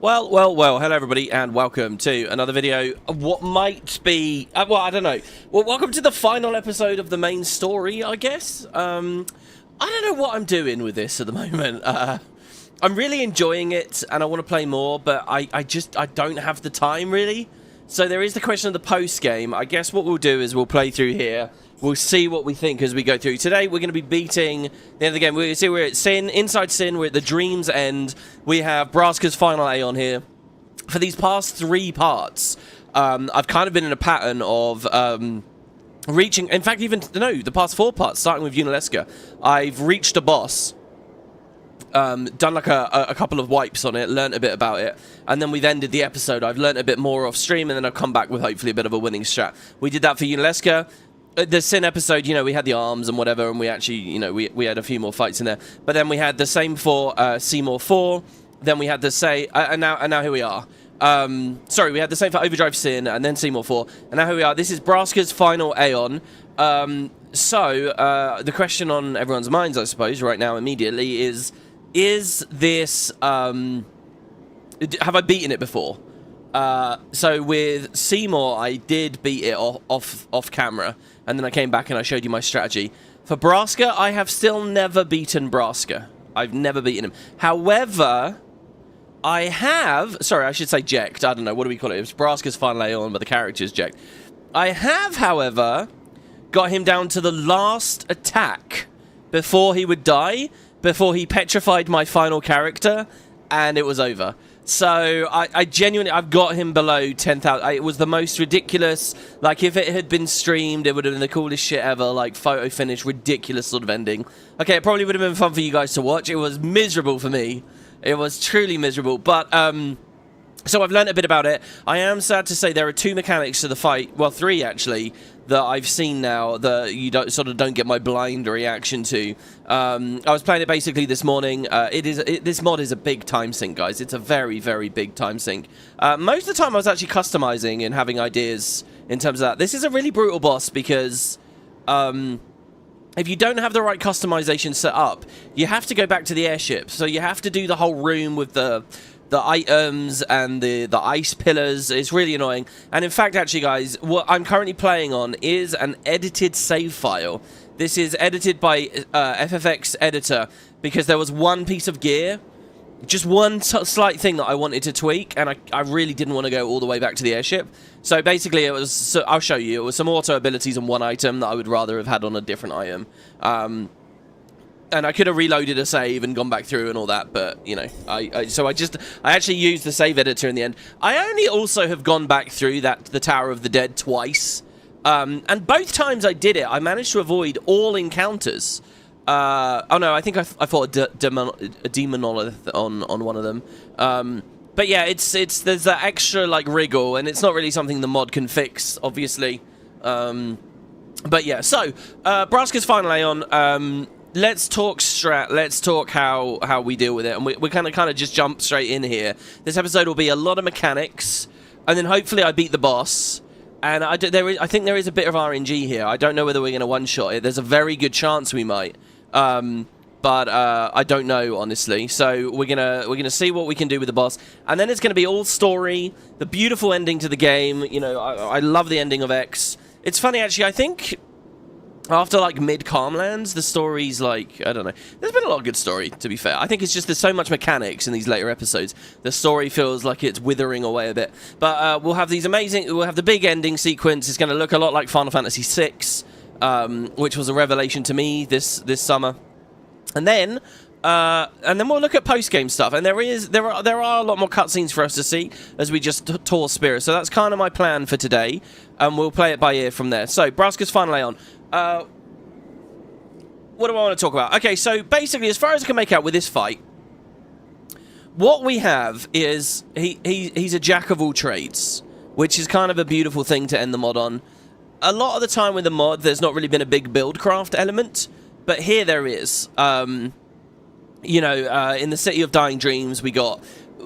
Well, hello everybody and welcome to another video of what might be, well, I don't know. Well, welcome to the final episode of the main story, I guess. I don't know what I'm doing with this at the moment. I'm really enjoying it and I want to play more, but I don't have the time really. So there is the question of the post game. I guess what we'll do is we'll play through here. We'll see what we think as we go through. Today, we're going to be beating the end of the game. We're at Sin, inside Sin. We're at the Dream's End. We have Braska's final Aeon here. For these past 3 parts, I've kind of been in a pattern of reaching... In fact, the past 4 parts, starting with Unaleska, I've reached a boss, done like a couple of wipes on it, learnt a bit about it, and then we've ended the episode. I've learnt a bit more off stream, and then I've come back with hopefully a bit of a winning strat. We did that for Unaleska. The Sin episode, we had the arms and whatever, and we actually, we had a few more fights in there. But then we had the same for Seymour 4. Then we had the same, and now here we are. Sorry, we had the same for Overdrive Sin, and then Seymour 4. And now here we are. This is Braska's final Aeon. So the question on everyone's minds, I suppose, right now immediately is this, have I beaten it before? So with Seymour, I did beat it off camera, and then I came back and I showed you my strategy. For Braska, I have still never beaten Braska. I've never beaten him. However, I have... Sorry, I should say Jekt. I don't know. What do we call it? It was Braska's final Aeon, but the character's Jekt. I have, however, got him down to the last attack before he would die, before he petrified my final character, and it was over. So, I genuinely, I've got him below 10,000. It was the most ridiculous, like, if it had been streamed, it would have been the coolest shit ever, like, photo finish, ridiculous sort of ending. Okay, it probably would have been fun for you guys to watch. It was miserable for me. It was truly miserable, but, so I've learned a bit about it. I am sad to say there are 2 mechanics to the fight, well, 3 actually, that I've seen now that you don't get my blind reaction to. I was playing it basically this morning. This mod is a big time sink, guys. It's a very, very big time sink. Most of the time I was actually customizing and having ideas in terms of that. This is a really brutal boss because if you don't have the right customization set up, you have to go back to the airship. So you have to do the whole room with the items and the ice pillars. Is really annoying. And in fact, actually, guys, what I'm currently playing on is an edited save file. This is edited by FFX editor because there was one piece of gear, just one slight thing that I wanted to tweak, and I really didn't want to go all the way back to the airship. So basically, it was... So I'll show you. It was some auto abilities on one item that I would rather have had on a different item. And I could have reloaded a save and gone back through and all that, but, so I actually used the save editor in the end. I only also have gone back through the Tower of the Dead twice. And both times I did it, I managed to avoid all encounters. Oh no, I think I fought a demonolith on one of them. But yeah, there's that extra, like, wriggle, and it's not really something the mod can fix, obviously. But yeah, so, Braska's final Aeon, let's talk strat. Let's talk how we deal with it, and we're kind of just jump straight in here. This episode will be a lot of mechanics, and then hopefully I beat the boss. And I think there is a bit of RNG here. I don't know whether we're going to one-shot it. There's a very good chance we might, but I don't know honestly. So we're gonna see what we can do with the boss, and then it's gonna be all story. The beautiful ending to the game. I love the ending of X. It's funny actually. I think after, like, mid-Calmlands, the story's, like, I don't know. There's been a lot of good story, to be fair. I think it's just there's so much mechanics in these later episodes. The story feels like it's withering away a bit. But we'll have these amazing... We'll have the big ending sequence. It's going to look a lot like Final Fantasy VI, which was a revelation to me this summer. And then we'll look at post-game stuff. And there are a lot more cutscenes for us to see as we just tour Spirit. So that's kind of my plan for today. And we'll play it by ear from there. So, Braska's final Aeon. What do I want to talk about? Okay, so basically, as far as I can make out with this fight, what we have is he's a jack of all trades, which is kind of a beautiful thing to end the mod on. A lot of the time with the mod, there's not really been a big buildcraft element, but here there is. In the City of Dying Dreams, we got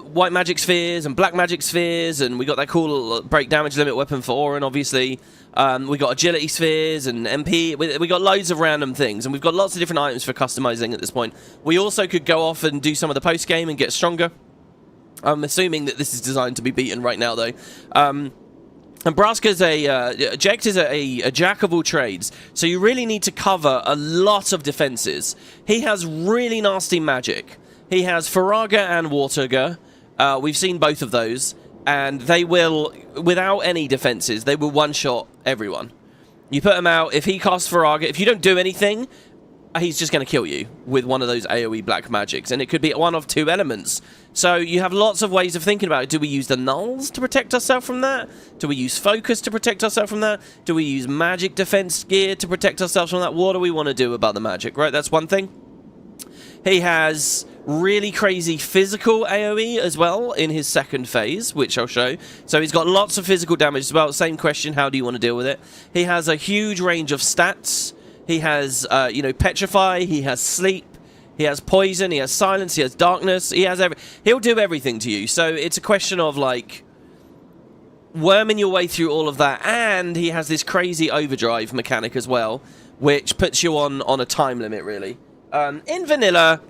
white magic spheres and black magic spheres, and we got that cool break damage limit weapon for Auron, obviously. We got agility spheres and MP. We got loads of random things, and we've got lots of different items for customizing at this point. We also could go off and do some of the post game and get stronger. I'm assuming that this is designed to be beaten right now, though. And Braska's Jekt is a jack of all trades, so you really need to cover a lot of defenses. He has really nasty magic. He has Faraga and Warturga. We've seen both of those, and they will, without any defenses, they will one-shot everyone. You put him out, if he casts Faraga, if you don't do anything, he's just going to kill you with one of those AoE black magics, and it could be one of two elements. So you have lots of ways of thinking about it. Do we use the nulls to protect ourselves from that? Do we use focus to protect ourselves from that? Do we use magic defense gear to protect ourselves from that? What do we want to do about the magic, right? That's one thing. He has really crazy physical AoE as well in his second phase, which I'll show. So he's got lots of physical damage as well. Same question, how do you want to deal with it? He has a huge range of stats. He has, you know, Petrify, he has Sleep, he has Poison, he has Silence, he has Darkness, he has he'll do everything to you. So it's a question of, like, worming your way through all of that. And he has this crazy overdrive mechanic as well, which puts you on a time limit, really. In vanilla,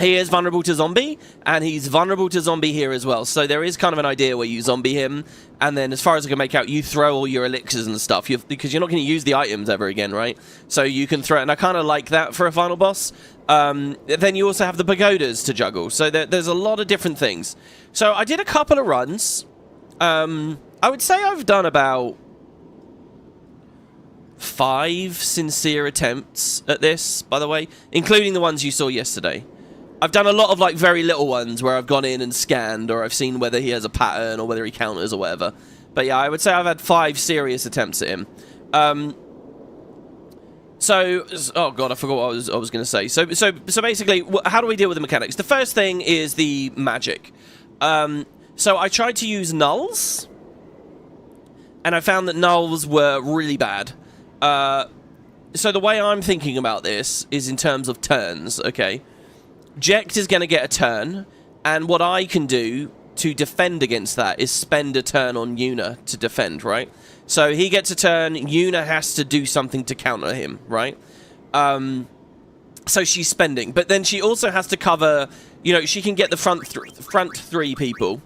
he is vulnerable to zombie, and he's vulnerable to zombie here as well. So there is kind of an idea where you zombie him, and then as far as I can make out, you throw all your elixirs and stuff, because you're not going to use the items ever again, right? So you can throw it, and I kind of like that for a final boss. Then you also have the pagodas to juggle, so there's a lot of different things. So I did a couple of runs. I would say I've done about 5 sincere attempts at this, by the way, including the ones you saw yesterday. I've done a lot of, like, very little ones where I've gone in and scanned, or I've seen whether he has a pattern or whether he counters or whatever. But yeah, I would say I've had 5 serious attempts at him. Oh god, I forgot what I was going to say. So basically, how do we deal with the mechanics? The first thing is the magic. So I tried to use nulls, and I found that nulls were really bad. So the way I'm thinking about this is in terms of turns, okay? Jekt is going to get a turn, and what I can do to defend against that is spend a turn on Yuna to defend, right? So he gets a turn, Yuna has to do something to counter him, right? So she's spending, but then she also has to cover, you know, she can get the front 3 people,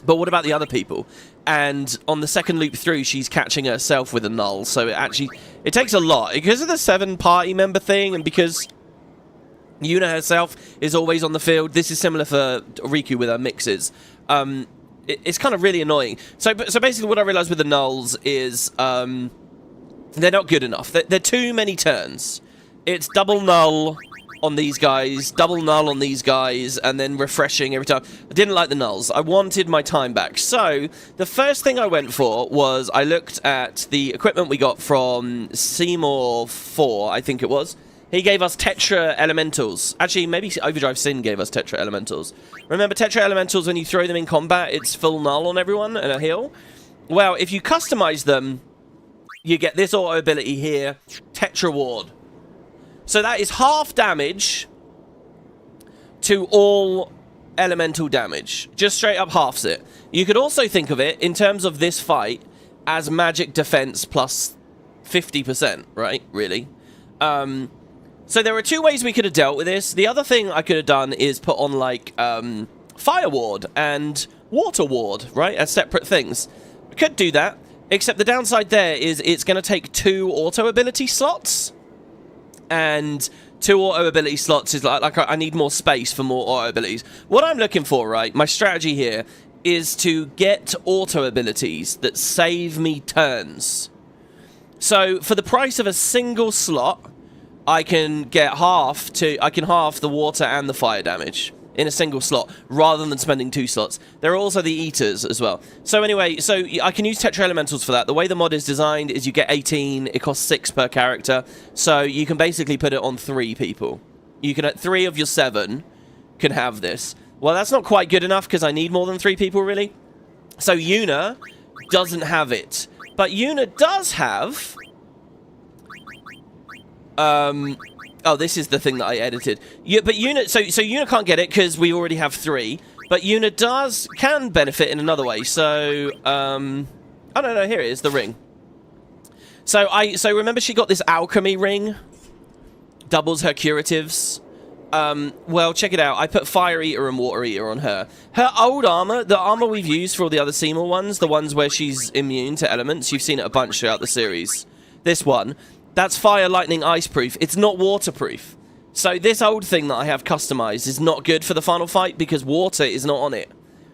but what about the other people? And on the second loop through, she's catching herself with a null, so it takes a lot. Because of the 7 party member thing, and because Yuna herself is always on the field. This is similar for Riku with her mixes. It's kind of really annoying. So basically what I realized with the nulls is they're not good enough. They're too many turns. It's double null on these guys, double null on these guys, and then refreshing every time. I didn't like the nulls. I wanted my time back. So the first thing I went for was I looked at the equipment we got from Seymour 4, I think it was. He gave us Tetra Elementals. Actually, maybe Overdrive Sin gave us Tetra Elementals. Remember, Tetra Elementals, when you throw them in combat, it's full null on everyone and a heal? Well, if you customize them, you get this auto ability here, Tetra Ward. So that is half damage to all elemental damage. Just straight up halves it. You could also think of it, in terms of this fight, as magic defense plus 50%, right? Really? So there are 2 ways we could have dealt with this. The other thing I could have done is put on, like, Fire Ward and Water Ward, right, as separate things. We could do that, except the downside there is it's going to take 2 auto ability slots, and 2 auto ability slots is like I need more space for more auto abilities. What I'm looking for, right, my strategy here is to get auto abilities that save me turns. So for the price of a single slot, I can half the water and the fire damage in a single slot, rather than spending 2 slots. There are also the eaters as well. So anyway, so I can use Tetra Elementals for that. The way the mod is designed is you get 18, it costs 6 per character, so you can basically put it on 3 people. You can, 3 of your 7 can have this. Well, that's not quite good enough, because I need more than 3 people, really. So Yuna doesn't have it. But Yuna does have... oh, this is the thing that I edited. But Yuna, so Yuna can't get it because we already have 3. But Yuna can benefit in another way. So, oh no, here it is, the ring. So remember she got this alchemy ring, doubles her curatives. Well, check it out. I put Fire Eater and Water Eater on her. Her old armor, the armor we've used for all the other Seymour ones, the ones where she's immune to elements, you've seen it a bunch throughout the series. This one, that's Fire, Lightning, Ice proof. It's not waterproof. So this old thing that I have customized is not good for the final fight because water is not on it.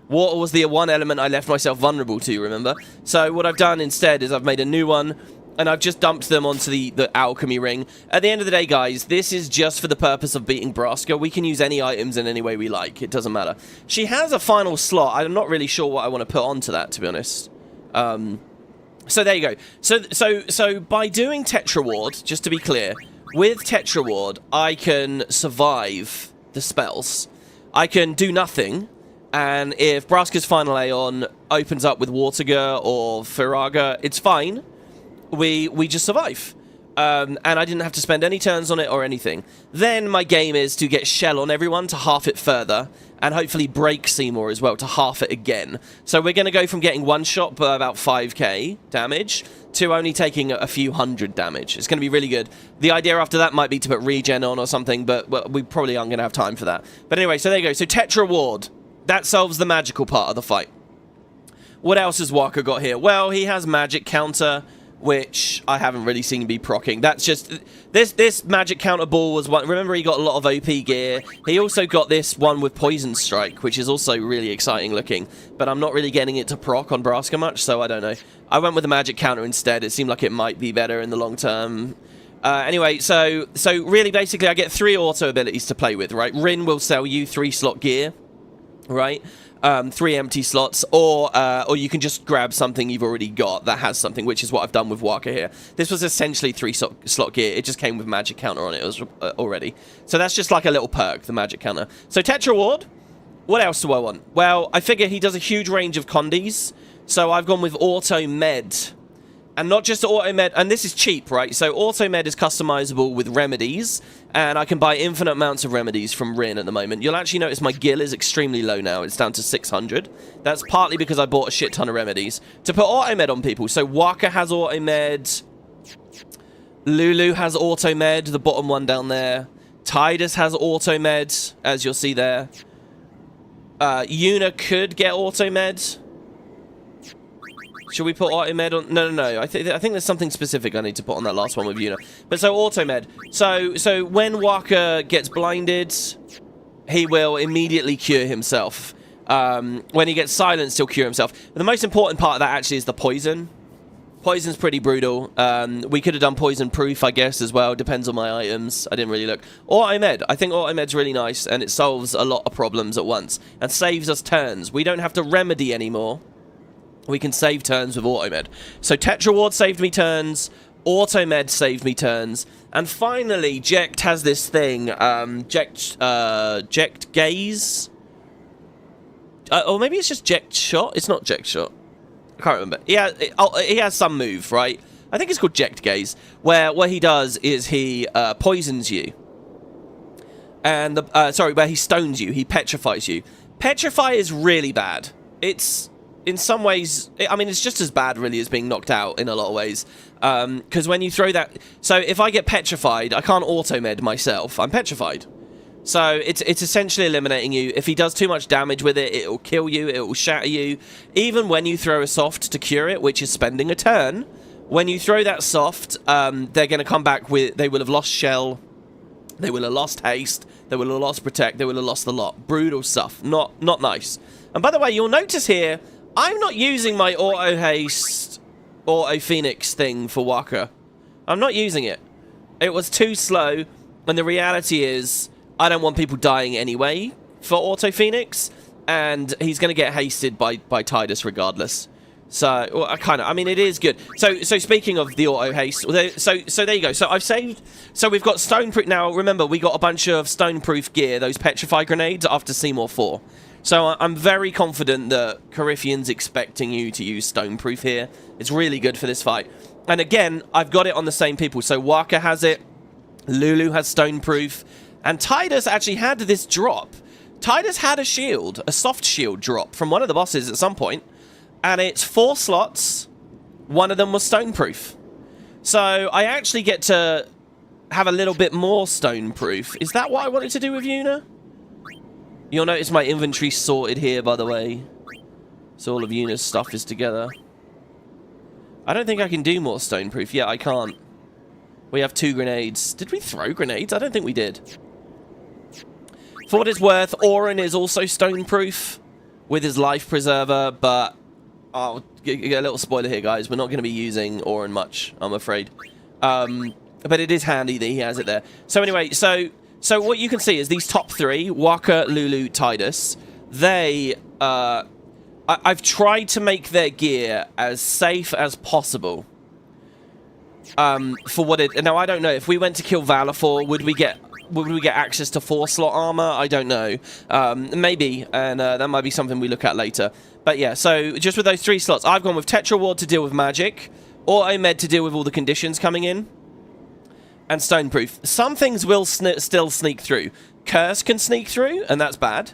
Water was the one element I left myself vulnerable to, remember? So what I've done instead is I've made a new one, and I've just dumped them onto the alchemy ring. At the end of the day, guys, this is just for the purpose of beating Braska. We can use any items in any way we like. It doesn't matter. She has a final slot. I'm not really sure what I want to put onto that, to be honest. So there you go. So by doing Tetra Ward, just to be clear, with Tetra Ward, I can survive the spells. I can do nothing. And if Braska's final Aeon opens up with Waterger or Firaga, it's fine. We just survive. And I didn't have to spend any turns on it or anything. Then my game is to get Shell on everyone to half it further, and hopefully break Seymour as well to half it again. So we're going to go from getting one shot by about 5k damage to only taking a few hundred damage. It's going to be really good. The idea after that might be to put regen on or something, but well, we probably aren't going to have time for that. But anyway, so there you go. So Tetra Ward. That solves the magical part of the fight. What else has Walker got here? Well, he has magic counter, which I haven't really seen be proccing. That's just... This magic counter ball was one... Remember, he got a lot of OP gear. He also got this one with Poison Strike, which is also really exciting looking. But I'm not really getting it to proc on Braska much, so I don't know. I went with the magic counter instead. It seemed like it might be better in the long term. Anyway, so really, basically, I get 3 auto abilities to play with, right? Rin will sell you 3-slot gear. Right, 3 empty slots, or you can just grab something you've already got that has something, which is what I've done with Waka here. This was essentially 3-slot gear. It just came with magic counter on it already. So that's just like a little perk, the magic counter. So Tetra Ward, what else do I want? Well, I figure he does a huge range of condies, so I've gone with Auto Med. And not just Auto Med, and this is cheap, right? So Auto Med is customizable with remedies, and I can buy infinite amounts of remedies from Rin at the moment. You'll actually notice my gil is extremely low now. It's down to 600. That's partly because I bought a shit ton of remedies to put Auto Med on people. So Waka has Auto Med. Lulu has Auto Med, the bottom one down there. Tidus has Auto Med, as you'll see there. Yuna could get Auto Med. Should we put Auto Med on? No. I think there's something specific I need to put on that last one with Yuna. But so Auto Med. So when Waka gets blinded, he will immediately cure himself. When he gets silenced, he'll cure himself. But the most important part of that actually is the poison. Poison's pretty brutal. We could have done poison proof, I guess, as well. Depends on my items. I didn't really look. Auto Med. I think Auto Med's really nice, and it solves a lot of problems at once and saves us turns. We don't have to remedy anymore. We can save turns with Auto Med. So Tetra Ward saved me turns. Auto Med saved me turns. And finally, Jekt has this thing. Jekt Gaze? Or maybe it's just Jekt Shot? It's not Jekt Shot. I can't remember. He has some move, right? I think it's called Jekt Gaze. Where what he does is he poisons you. And, where he stones you. He petrifies you. Petrify is really bad. It's... In some ways, I mean, it's just as bad, really, as being knocked out in a lot of ways. Because when you throw that... So, if I get petrified, I can't auto-med myself. I'm petrified. So, it's essentially eliminating you. If he does too much damage with it, it'll kill you, it'll shatter you. Even when you throw a soft to cure it, which is spending a turn, when you throw that soft, they're going to come back with... They will have lost Shell. They will have lost Haste. They will have lost Protect. They will have lost the lot. Brutal stuff. Not nice. And by the way, you'll notice here... I'm not using my Auto Haste, Auto Phoenix thing for Waka. I'm not using it. It was too slow, and the reality is, I don't want people dying anyway for Auto Phoenix, and he's going to get hasted by Tidus regardless. So, well, I mean, it is good. So speaking of the Auto Haste, so there you go. So I've saved, so we've got Stoneproof. Now, remember, we got a bunch of Stoneproof gear, those Petrify grenades, after Seymour 4. So I'm very confident that Coryphean's expecting you to use Stoneproof here. It's really good for this fight. And again, I've got it on the same people. So Waka has it, Lulu has Stoneproof, and Tidus actually had this drop. Tidus had a shield, a soft shield drop from one of the bosses at some point, and it's 4 slots. One of them was Stoneproof. So I actually get to have a little bit more stone proof. Is that what I wanted to do with Una? You'll notice my inventory sorted here, by the way. So all of Una's stuff is together. I don't think I can do more stone proof. Yeah, I can't. We have 2 grenades. Did we throw grenades? I don't think we did. For what it's worth, Oren is also stone proof with his life preserver, but I'll get a little spoiler here, guys. We're not going to be using Oren much, I'm afraid. But it is handy that he has it there. So anyway, so what you can see is these top 3, Waka, Lulu, Tidus, they... I've tried to make their gear as safe as possible. For what it... Now, I don't know. If we went to kill Valafor, would we get access to 4-slot armor? I don't know. Maybe, and that might be something we look at later. But yeah, so just with those 3 slots, I've gone with Tetra Ward to deal with magic, Auto Med to deal with all the conditions coming in, and Stoneproof. Some things will still sneak through. Curse can sneak through, and that's bad.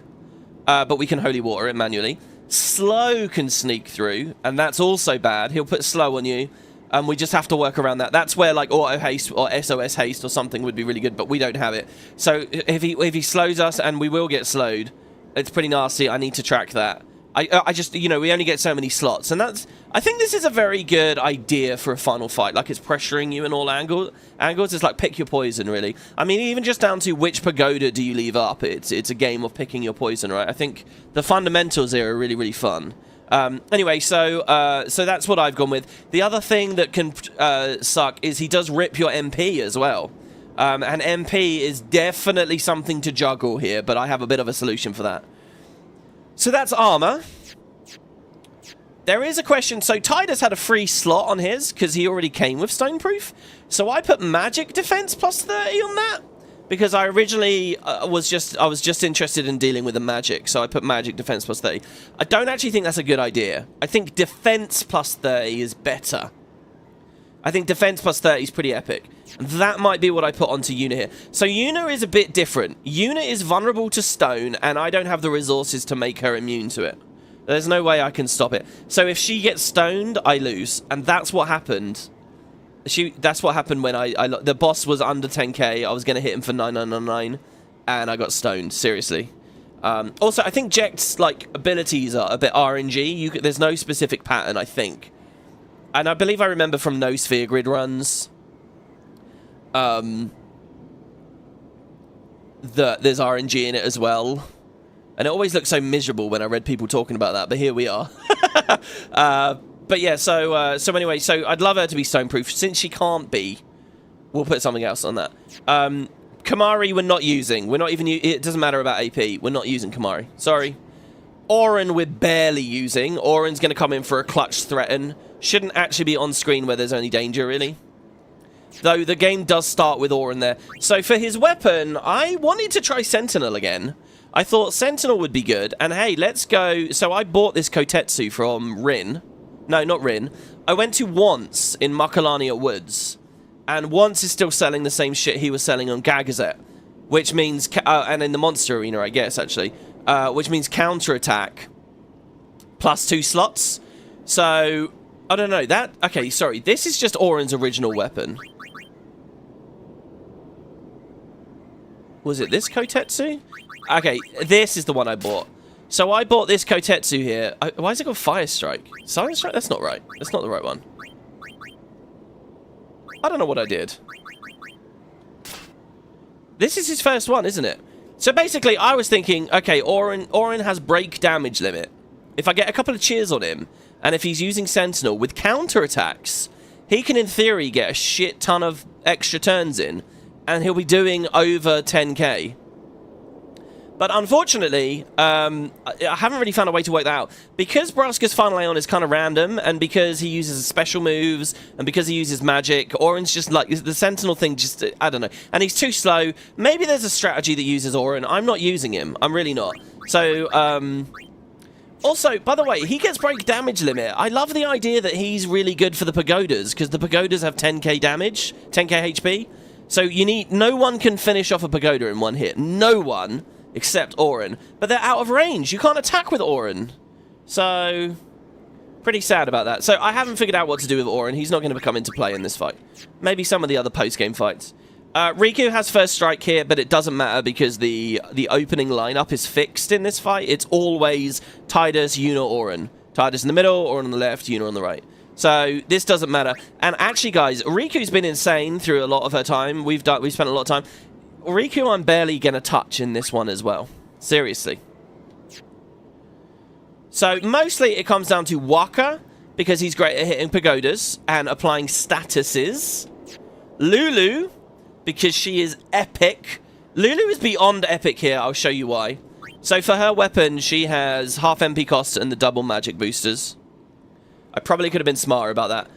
But we can Holy Water it manually. Slow can sneak through, and that's also bad. He'll put slow on you, and we just have to work around that. That's where like auto haste or SOS haste or something would be really good, but we don't have it. So if he slows us, and we will get slowed, it's pretty nasty. I need to track that. I just, you know, we only get so many slots, and that's... I think this is a very good idea for a final fight. Like, it's pressuring you in all angles. It's like, pick your poison, really. I mean, even just down to which pagoda do you leave up, it's a game of picking your poison, right? I think the fundamentals here are really, really fun. Anyway, so that's what I've gone with. The other thing that can suck is he does rip your MP as well. And MP is definitely something to juggle here, but I have a bit of a solution for that. So that's armor. There is a question. So Tidus had a free slot on his because he already came with Stoneproof. So I put magic defense plus 30 on that because I originally was just interested in dealing with the magic. So I put magic defense plus 30. I don't actually think that's a good idea. I think defense plus 30 is better. I think defense plus 30 is pretty epic. That might be what I put onto Una here. So Una is a bit different. Una is vulnerable to stone, and I don't have the resources to make her immune to it. There's no way I can stop it. So if she gets stoned, I lose. And that's what happened. That's what happened when the boss was under 10k. I was going to hit him for 9999, and I got stoned. Seriously. Also, I think Jekt's like abilities are a bit RNG. There's no specific pattern, I think. And I believe I remember from No Sphere Grid runs that there's RNG in it as well. And it always looked so miserable when I read people talking about that, but here we are. But yeah, so anyway, so I'd love her to be Stoneproof. Since she can't be, we'll put something else on that. Kamari we're not using. We're not even... It doesn't matter about AP. We're not using Kamari. Sorry. Oren we're barely using. Oren's going to come in for a clutch threaten. Shouldn't actually be on screen where there's only danger, really. Though the game does start with Oren there. So for his weapon, I wanted to try Sentinel again. I thought Sentinel would be good. And hey, let's go... So I bought this Kotetsu from Rin. No, not Rin. I went to Once in Makalania Woods. And Once is still selling the same shit he was selling on Gagazet. Which means... and in the Monster Arena, I guess, actually. Which means counterattack. Plus 2 slots. So... I don't know, that... Okay, sorry. This is just Oren's original weapon. Was it this Kotetsu? Okay, this is the one I bought. So I bought this Kotetsu here. Why is it called Fire Strike? Silent Strike? That's not right. That's not the right one. I don't know what I did. This is his first one, isn't it? So basically, I was thinking, okay, Oren has break damage limit. If I get a couple of cheers on him... And if he's using Sentinel with counterattacks, he can, in theory, get a shit ton of extra turns in, and he'll be doing over 10k. But unfortunately, I haven't really found a way to work that out. Because Braska's Final Aeon is kind of random, and because he uses special moves, and because he uses magic, Oren's just like, the Sentinel thing just, I don't know. And he's too slow. Maybe there's a strategy that uses Oren. I'm not using him. I'm really not. So, also, by the way, he gets break damage limit. I love the idea that he's really good for the pagodas, because the pagodas have 10k damage, 10k HP. So you need... No one can finish off a pagoda in one hit. No one, except Oren. But they're out of range. You can't attack with Oren. So... Pretty sad about that. So I haven't figured out what to do with Oren. He's not going to come into play in this fight. Maybe some of the other post-game fights. Riku has first strike here, but it doesn't matter because the opening lineup is fixed in this fight. It's always Tidus, Yuna, Auron. Tidus in the middle, Auron on the left, Yuna on the right. So this doesn't matter. And actually, guys, Riku's been insane through a lot of her time. We've spent a lot of time. Riku, I'm barely gonna touch in this one as well. Seriously. So mostly it comes down to Waka, because he's great at hitting pagodas and applying statuses. Lulu, because she is epic. Lulu is beyond epic here. I'll show you why. So for her weapon, she has half MP cost and the double magic boosters. I probably could have been smarter about that.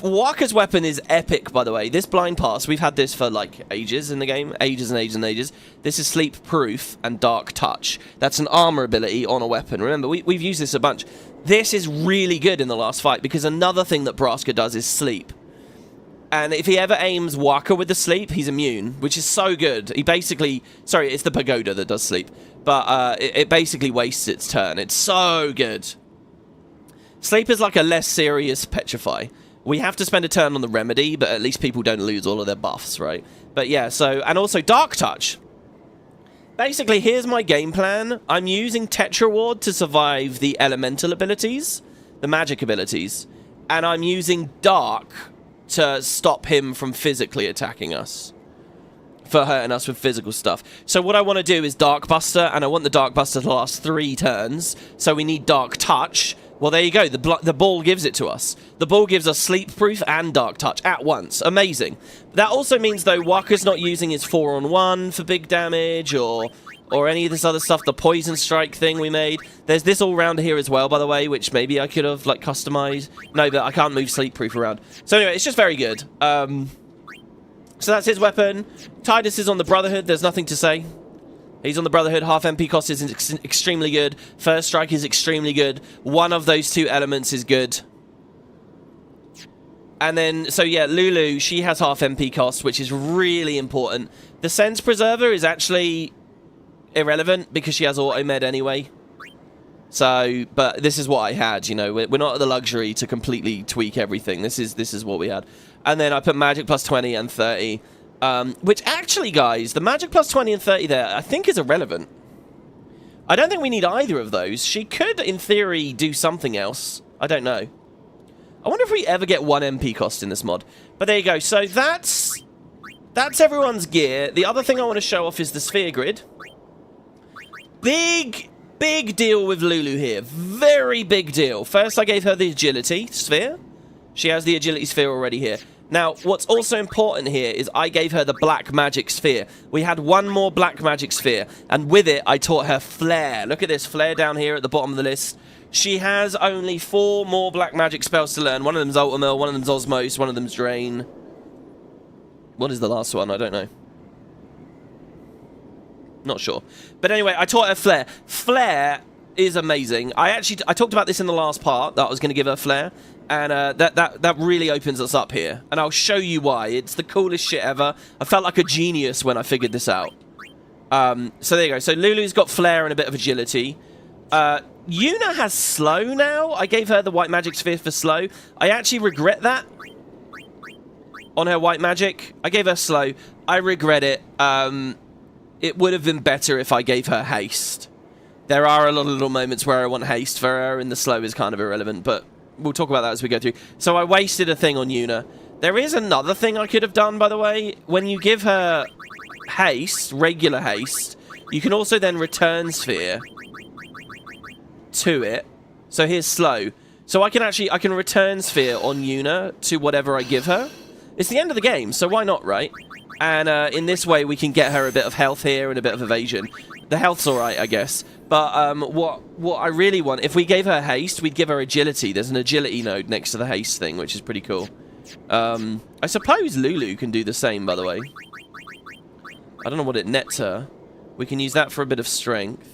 Waka's weapon is epic, by the way. This blind pass, we've had this for like ages in the game. Ages and ages and ages. This is sleep proof and dark touch. That's an armor ability on a weapon. Remember, we've used this a bunch. This is really good in the last fight because another thing that Braska does is sleep. And if he ever aims Waka with the sleep, he's immune, which is so good. He basically... Sorry, it's the pagoda that does sleep. But it basically wastes its turn. It's so good. Sleep is like a less serious petrify. We have to spend a turn on the remedy, but at least people don't lose all of their buffs, right? But yeah, so... And also Dark Touch. Basically, here's my game plan. I'm using Tetra Ward to survive the elemental abilities, the magic abilities. And I'm using Dark to stop him from physically attacking us. For hurting us with physical stuff. So what I want to do is Dark Buster, and I want the Dark Buster to last 3 turns. So we need Dark Touch. Well, there you go. The ball gives it to us. The ball gives us Sleep Proof and Dark Touch at once. Amazing. That also means, though, Waka's not using his 4-on-1 for big damage or any of this other stuff. The Poison Strike thing we made. There's this all-rounder here as well, by the way, which maybe I could have, like, customized. No, but I can't move Sleep Proof around. So anyway, it's just very good. So that's his weapon. Tidus is on the Brotherhood. There's nothing to say. He's on the Brotherhood. Half MP cost is extremely good. First strike is extremely good. One of those 2 elements is good. And then, so yeah, Lulu, she has half MP cost, which is really important. The Sense Preserver is actually irrelevant because she has auto med anyway. So, but this is what I had, you know. We're not at the luxury to completely tweak everything. This is what we had. And then I put magic plus 20 and 30. Which actually, guys, the magic plus 20 and 30 there, I think is irrelevant. I don't think we need either of those. She could, in theory, do something else. I don't know. I wonder if we ever get 1 MP cost in this mod. But there you go. So that's everyone's gear. The other thing I want to show off is the sphere grid. Big deal with Lulu here. Very big deal. First, I gave her the agility sphere. She has the agility sphere already here. Now, what's also important here is I gave her the black magic sphere. We had 1 more black magic sphere, and with it, I taught her flare. Look at this flare down here at the bottom of the list. She has only 4 more black magic spells to learn. One of them's Ultimate, one of them's Osmose, one of them's Drain. What is the last one? I don't know. Not sure. But anyway, I taught her flare. Flare is amazing. I talked about this in the last part, that I was going to give her flare. And that really opens us up here. And I'll show you why. It's the coolest shit ever. I felt like a genius when I figured this out. So there you go. So Lulu's got flare and a bit of agility. Yuna has slow now. I gave her the white magic sphere for slow. I actually regret that. On her white magic. I gave her slow. I regret it. It would have been better if I gave her haste. There are a lot of little moments where I want haste for her, and the slow is kind of irrelevant, but we'll talk about that as we go through. So I wasted a thing on Yuna. There is another thing I could have done, by the way. When you give her haste, regular haste, you can also then return sphere to it. So here's slow. So I can return sphere on Yuna to whatever I give her. It's the end of the game, so why not, right? And in this way, we can get her a bit of health here and a bit of evasion. The health's alright, I guess. But what I really want, if we gave her haste, we'd give her agility. There's an agility node next to the haste thing, which is pretty cool. I suppose Lulu can do the same, by the way. I don't know what it nets her. We can use that for a bit of strength.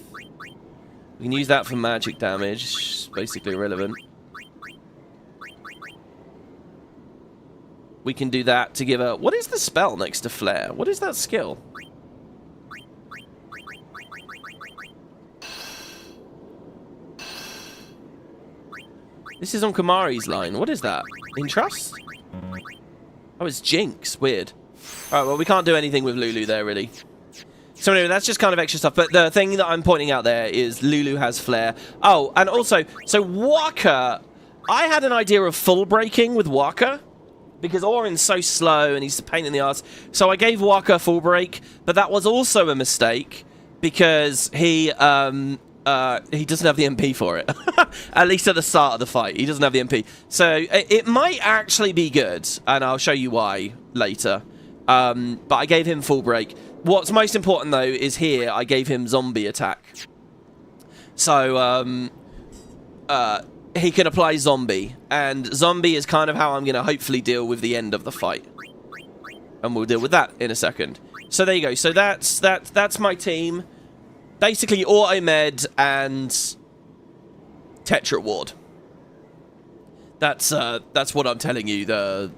We can use that for magic damage. It's basically irrelevant. We can do that to give her... What is the spell next to flare? What is that skill? This is on Kamari's line. What is that? Entrust? Oh, it's Jinx. Weird. Alright, well, we can't do anything with Lulu there, really. So anyway, that's just kind of extra stuff. But the thing that I'm pointing out there is Lulu has Flare. Oh, and also, so Waka, I had an idea of full breaking with Waka, because Orin's so slow and he's a pain in the ass. So I gave Waka full break, but that was also a mistake, because he doesn't have the MP for it. At least at the start of the fight, he doesn't have the MP. So it might actually be good, and I'll show you why later. But I gave him full break. What's most important, though, is here I gave him zombie attack. So, he can apply zombie. And zombie is kind of how I'm going to hopefully deal with the end of the fight. And we'll deal with that in a second. So there you go. So that's my team. Basically, Automed and Tetra Ward. That's what I'm telling you the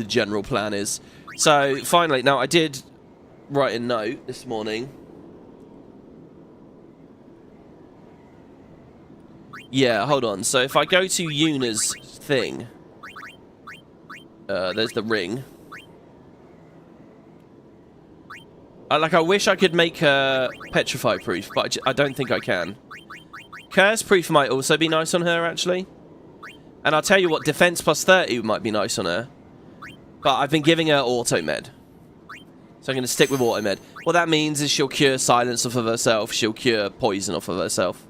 general plan is. So, finally, now I did write a note this morning. Yeah, hold on. So if I go to Yuna's thing, there's the ring. I wish I could make her petrify proof, but I don't think I can. Curse proof might also be nice on her, actually. And I'll tell you what, defense plus 30 might be nice on her. But I've been giving her auto med. So I'm going to stick with auto med. What that means is she'll cure silence off of herself. She'll cure poison off of herself.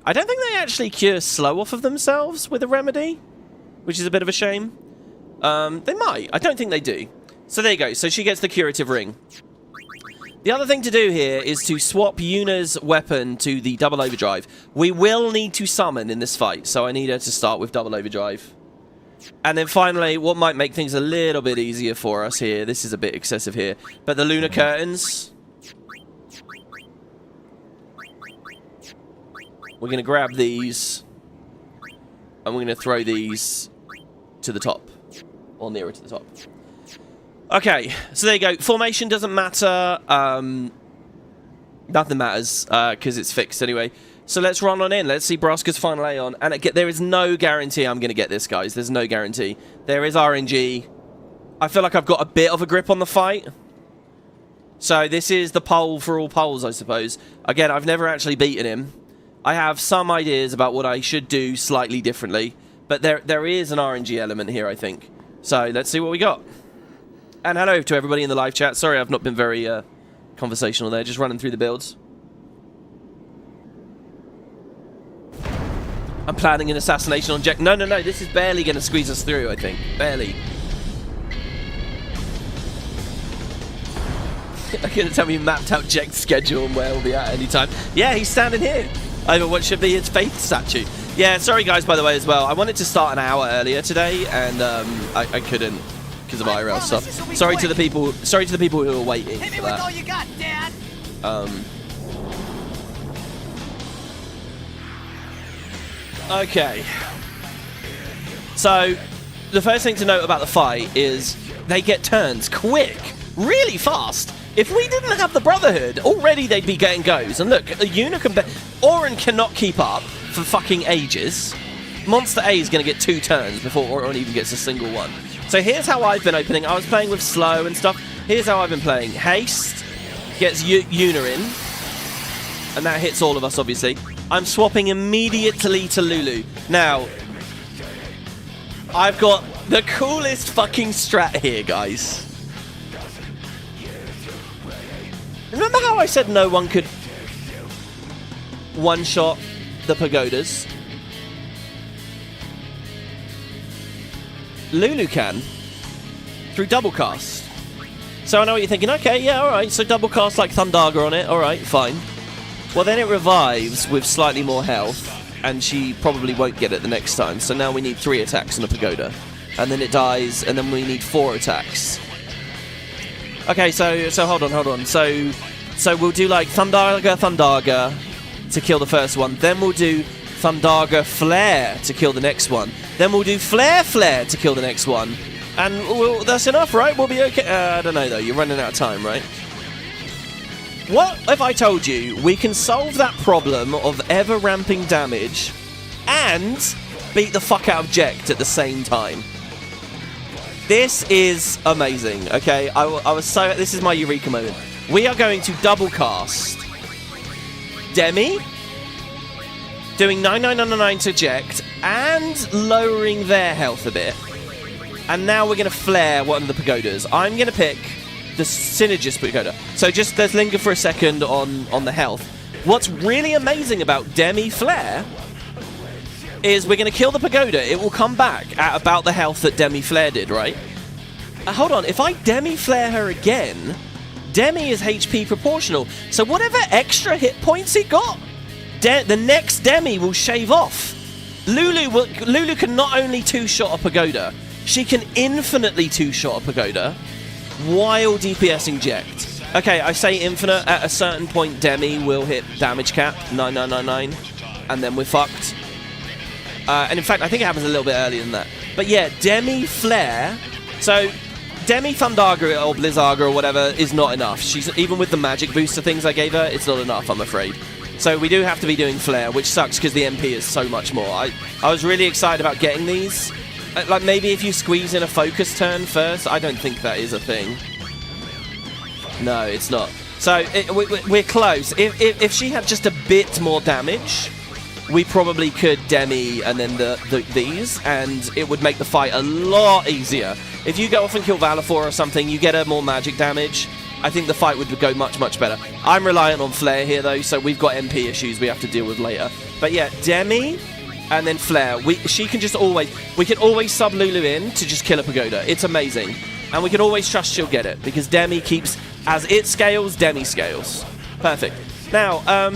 I don't think they actually cure slow off of themselves with a remedy, which is a bit of a shame. They might. I don't think they do. So there you go. So she gets the curative ring. The other thing to do here is to swap Yuna's weapon to the double overdrive. We will need to summon in this fight, so I need her to start with double overdrive. And then finally, what might make things a little bit easier for us here, this is a bit excessive here, but the lunar curtains. We're going to grab these, and we're going to throw these to the top, or nearer to the top. Okay, so there you go. Formation doesn't matter. Nothing matters, because it's fixed anyway. So let's run on in. Let's see Braska's final Aeon. And there is no guarantee I'm going to get this, guys. There's no guarantee. There is RNG. I feel like I've got a bit of a grip on the fight. So this is the poll for all polls, I suppose. Again, I've never actually beaten him. I have some ideas about what I should do slightly differently. But there is an RNG element here, I think. So let's see what we got. And hello to everybody in the live chat. Sorry, I've not been very conversational there. Just running through the builds. I'm planning an assassination on Jack. No. This is barely going to squeeze us through, I think. Barely. I'm going to tell me you mapped out Jack's schedule and where we'll be at any time. Yeah, he's standing here. Over what should be his faith statue. Yeah, sorry guys, by the way, as well. I wanted to start an hour earlier today, and I couldn't because of IRL stuff. Sorry to the people who are waiting for that. All you got, Dad. Okay. So, the first thing to note about the fight is they get turns quick, really fast. If we didn't have the Brotherhood, already they'd be getting goes. And look, Yuna can Orin cannot keep up for fucking ages. Monster A is going to get 2 turns before Orin even gets a single one. So here's how I've been opening. I was playing with slow and stuff. Here's how I've been playing. Haste gets Yuna in. And that hits all of us, obviously. I'm swapping immediately to Lulu. Now, I've got the coolest fucking strat here, guys. Remember how I said no one could one-shot the pagodas? Lulu can, through double cast. So I know what you're thinking, okay, yeah, alright, so double cast like Thundaga on it, alright, fine. Well, then it revives with slightly more health, and she probably won't get it the next time. So now we need 3 attacks on a pagoda. And then it dies, and then we need 4 attacks. Okay, so hold on. So we'll do like Thundaga to kill the first one. Then we'll do Thundaga Flare to kill the next one. Then we'll do Flare to kill the next one. And that's enough, right? We'll be okay. I don't know, though. You're running out of time, right? What if I told you we can solve that problem of ever ramping damage and beat the fuck out of Jekt at the same time? This is amazing, okay? I was so... This is my eureka moment. We are going to double cast Demi, doing 9999 to eject, and lowering their health a bit. And now we're going to flare one of the pagodas. I'm going to pick the Synergist pagoda. So just let's linger for a second on the health. What's really amazing about Demi Flare is we're going to kill the pagoda. It will come back at about the health that Demi Flare did, right? Hold on. If I Demi Flare her again, Demi is HP proportional. So whatever extra hit points he got, the next Demi will shave off. Lulu can not only two-shot a pagoda, she can infinitely two-shot a pagoda while DPS inject. Okay, I say infinite. At a certain point, Demi will hit damage cap, 9999, and then we're fucked. And in fact, I think it happens a little bit earlier than that. But yeah, Demi Flare. So, Demi Thundaga or Blizzaga or whatever is not enough. She's even with the magic booster things I gave her, it's not enough, I'm afraid. So we do have to be doing Flare, which sucks because the MP is so much more. I was really excited about getting these. Like, maybe if you squeeze in a focus turn first. I don't think that is a thing. No, it's not. So, we're close. If she had just a bit more damage, we probably could Demi and then these, and it would make the fight a lot easier. If you go off and kill Valifor or something, you get a more magic damage, I think the fight would go much, much better. I'm reliant on Flare here, though, so we've got MP issues we have to deal with later. But yeah, Demi and then Flare. She can just always... We can always sub Lulu in to just kill a pagoda. It's amazing. And we can always trust she'll get it, because Demi keeps... As it scales, Demi scales. Perfect. Now,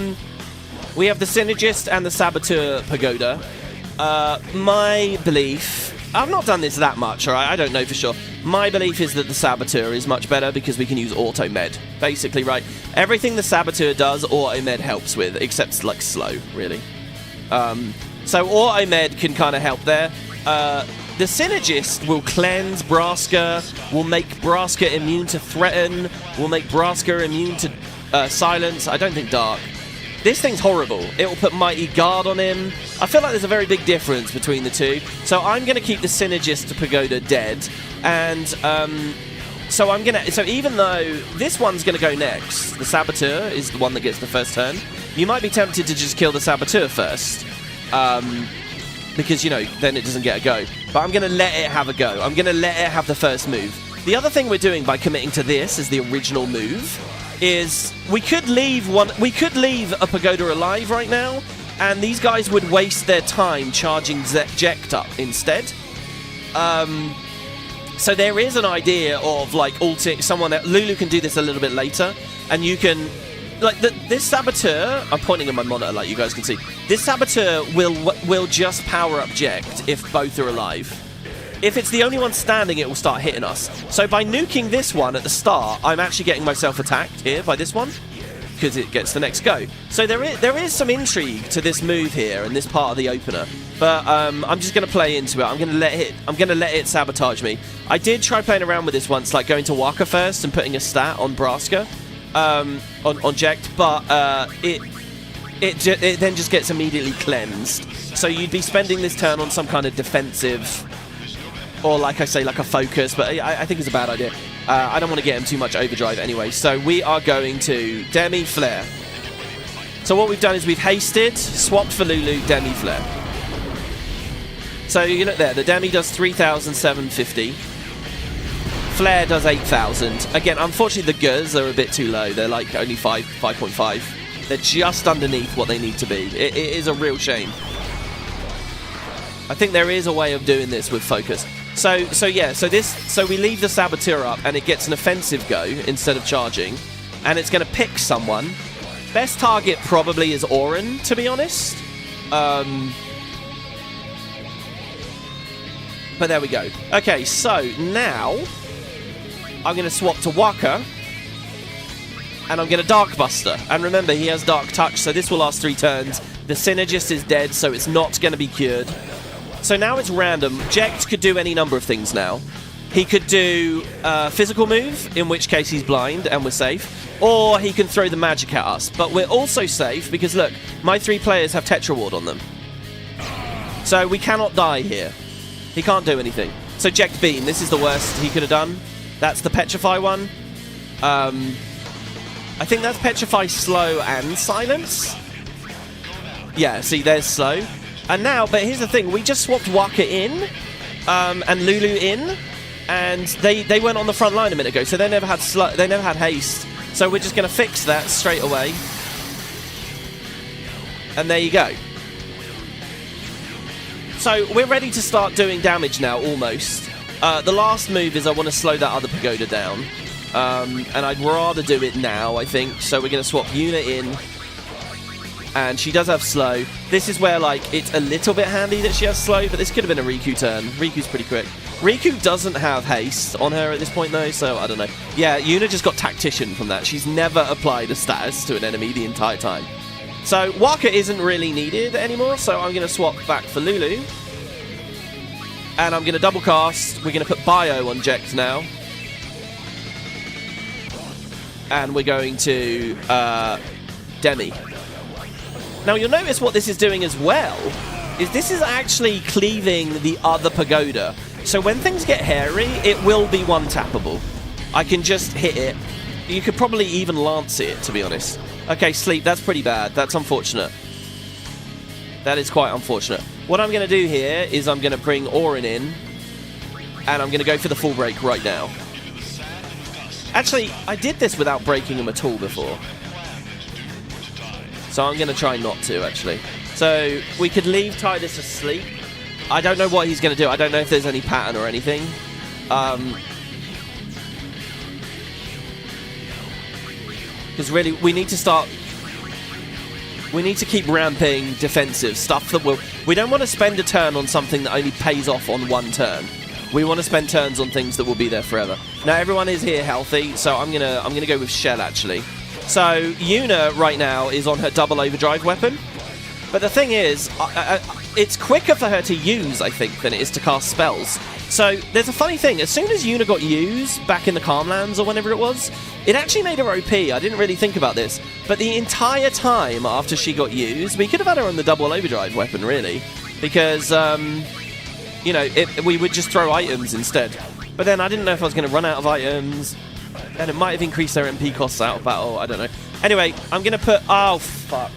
we have the Synergist and the Saboteur pagoda. My belief... I've not done this that much, alright? I don't know for sure. My belief is that the Saboteur is much better because we can use Auto Med. Basically, right? Everything the Saboteur does, Auto Med helps with, except, like, slow, really. So Auto Med can kind of help there. The Synergist will cleanse Braska, will make Braska immune to Threaten, will make Braska immune to Silence. I don't think Dark. This thing's horrible. It will put Mighty Guard on him. I feel like there's a very big difference between the two. So I'm going to keep the Synergist pagoda dead. And so even though this one's going to go next, the Saboteur is the one that gets the first turn, you might be tempted to just kill the Saboteur first. Because, you know, then it doesn't get a go. But I'm going to let it have a go. I'm going to let it have the first move. The other thing we're doing by committing to this as the original move is we could leave a pagoda alive right now, and these guys would waste their time charging Jekt up instead. So there is an idea of, like, ulting someone. Lulu can do this a little bit later, and you can... Like, this Saboteur... I'm pointing at my monitor like you guys can see. This Saboteur will just power up Jekt if both are alive. If it's the only one standing, it will start hitting us. So by nuking this one at the start, I'm actually getting myself attacked here by this one, because it gets the next go. So there is some intrigue to this move here in this part of the opener. But I'm just going to play into it. I'm going to let it sabotage me. I did try playing around with this once, like going to Waka first and putting a stat on Braska. On Jekt, but it then just gets immediately cleansed. So you'd be spending this turn on some kind of defensive, or like I say, like a focus, but I think it's a bad idea. I don't want to get him too much overdrive anyway, so we are going to Demi Flare. So what we've done is we've hasted, swapped for Lulu, Demi Flare. So you look there, the Demi does 3,750. Flare does 8,000. Again, unfortunately, the Gurs are a bit too low. They're like only 5.5. They're just underneath what they need to be. It is a real shame. I think there is a way of doing this with focus. So we leave the Saboteur up, and it gets an offensive go instead of charging, and it's going to pick someone. Best target probably is Orin, to be honest. But there we go. Okay, so now I'm going to swap to Waka, and I'm going to Dark Buster. And remember, he has Dark Touch, so this will last 3 turns. The Synergist is dead, so it's not going to be cured. So now it's random. Jekt could do any number of things now. He could do a physical move, in which case he's blind and we're safe. Or he can throw the magic at us. But we're also safe because, look, my 3 players have Tetra Ward on them. So we cannot die here. He can't do anything. So Jekt Beam, this is the worst he could have done. That's the Petrify one. I think that's Petrify, Slow, and Silence. Yeah, see, there's Slow. And now, but here's the thing, we just swapped Waka in, and Lulu in, and they weren't on the front line a minute ago, so they never had haste. So we're just going to fix that straight away. And there you go. So we're ready to start doing damage now, almost. The last move is I want to slow that other pagoda down. And I'd rather do it now, I think. So we're going to swap Yuna in. And she does have slow. This is where, like, it's a little bit handy that she has slow, but this could have been a Riku turn. Riku's pretty quick. Riku doesn't have haste on her at this point, though, so I don't know. Yeah, Yuna just got Tactician from that. She's never applied a status to an enemy the entire time. So Waka isn't really needed anymore, so I'm going to swap back for Lulu. And I'm going to double cast. We're going to put Bio on Jekt now. And we're going to Demi. Now, you'll notice what this is doing as well, is this is actually cleaving the other pagoda. So when things get hairy, it will be one-tappable. I can just hit it. You could probably even lance it, to be honest. Okay, Sleep, that's pretty bad. That's unfortunate. That is quite unfortunate. What I'm going to do here is I'm going to bring Auron in, and I'm going to go for the full break right now. Actually, I did this without breaking him at all before. So I'm going to try not to, actually. So we could leave Tidus asleep. I don't know what he's going to do. I don't know if there's any pattern or anything. Because really, we need to start... We need to keep ramping defensive stuff that will... We don't want to spend a turn on something that only pays off on one turn. We want to spend turns on things that will be there forever. Now, everyone is here healthy, so I'm gonna go with Shell, actually. So, Yuna, right now, is on her double overdrive weapon. But the thing is, it's quicker for her to use, I think, than it is to cast spells. So, there's a funny thing. As soon as Yuna got used, back in the Calmlands or whenever it was, it actually made her OP. I didn't really think about this. But the entire time after she got used, we could have had her on the double overdrive weapon, really. Because, you know, we would just throw items instead. But then I didn't know if I was going to run out of items. And it might have increased their MP costs out of battle. I don't know. Anyway, I'm going to put... Oh, fuck.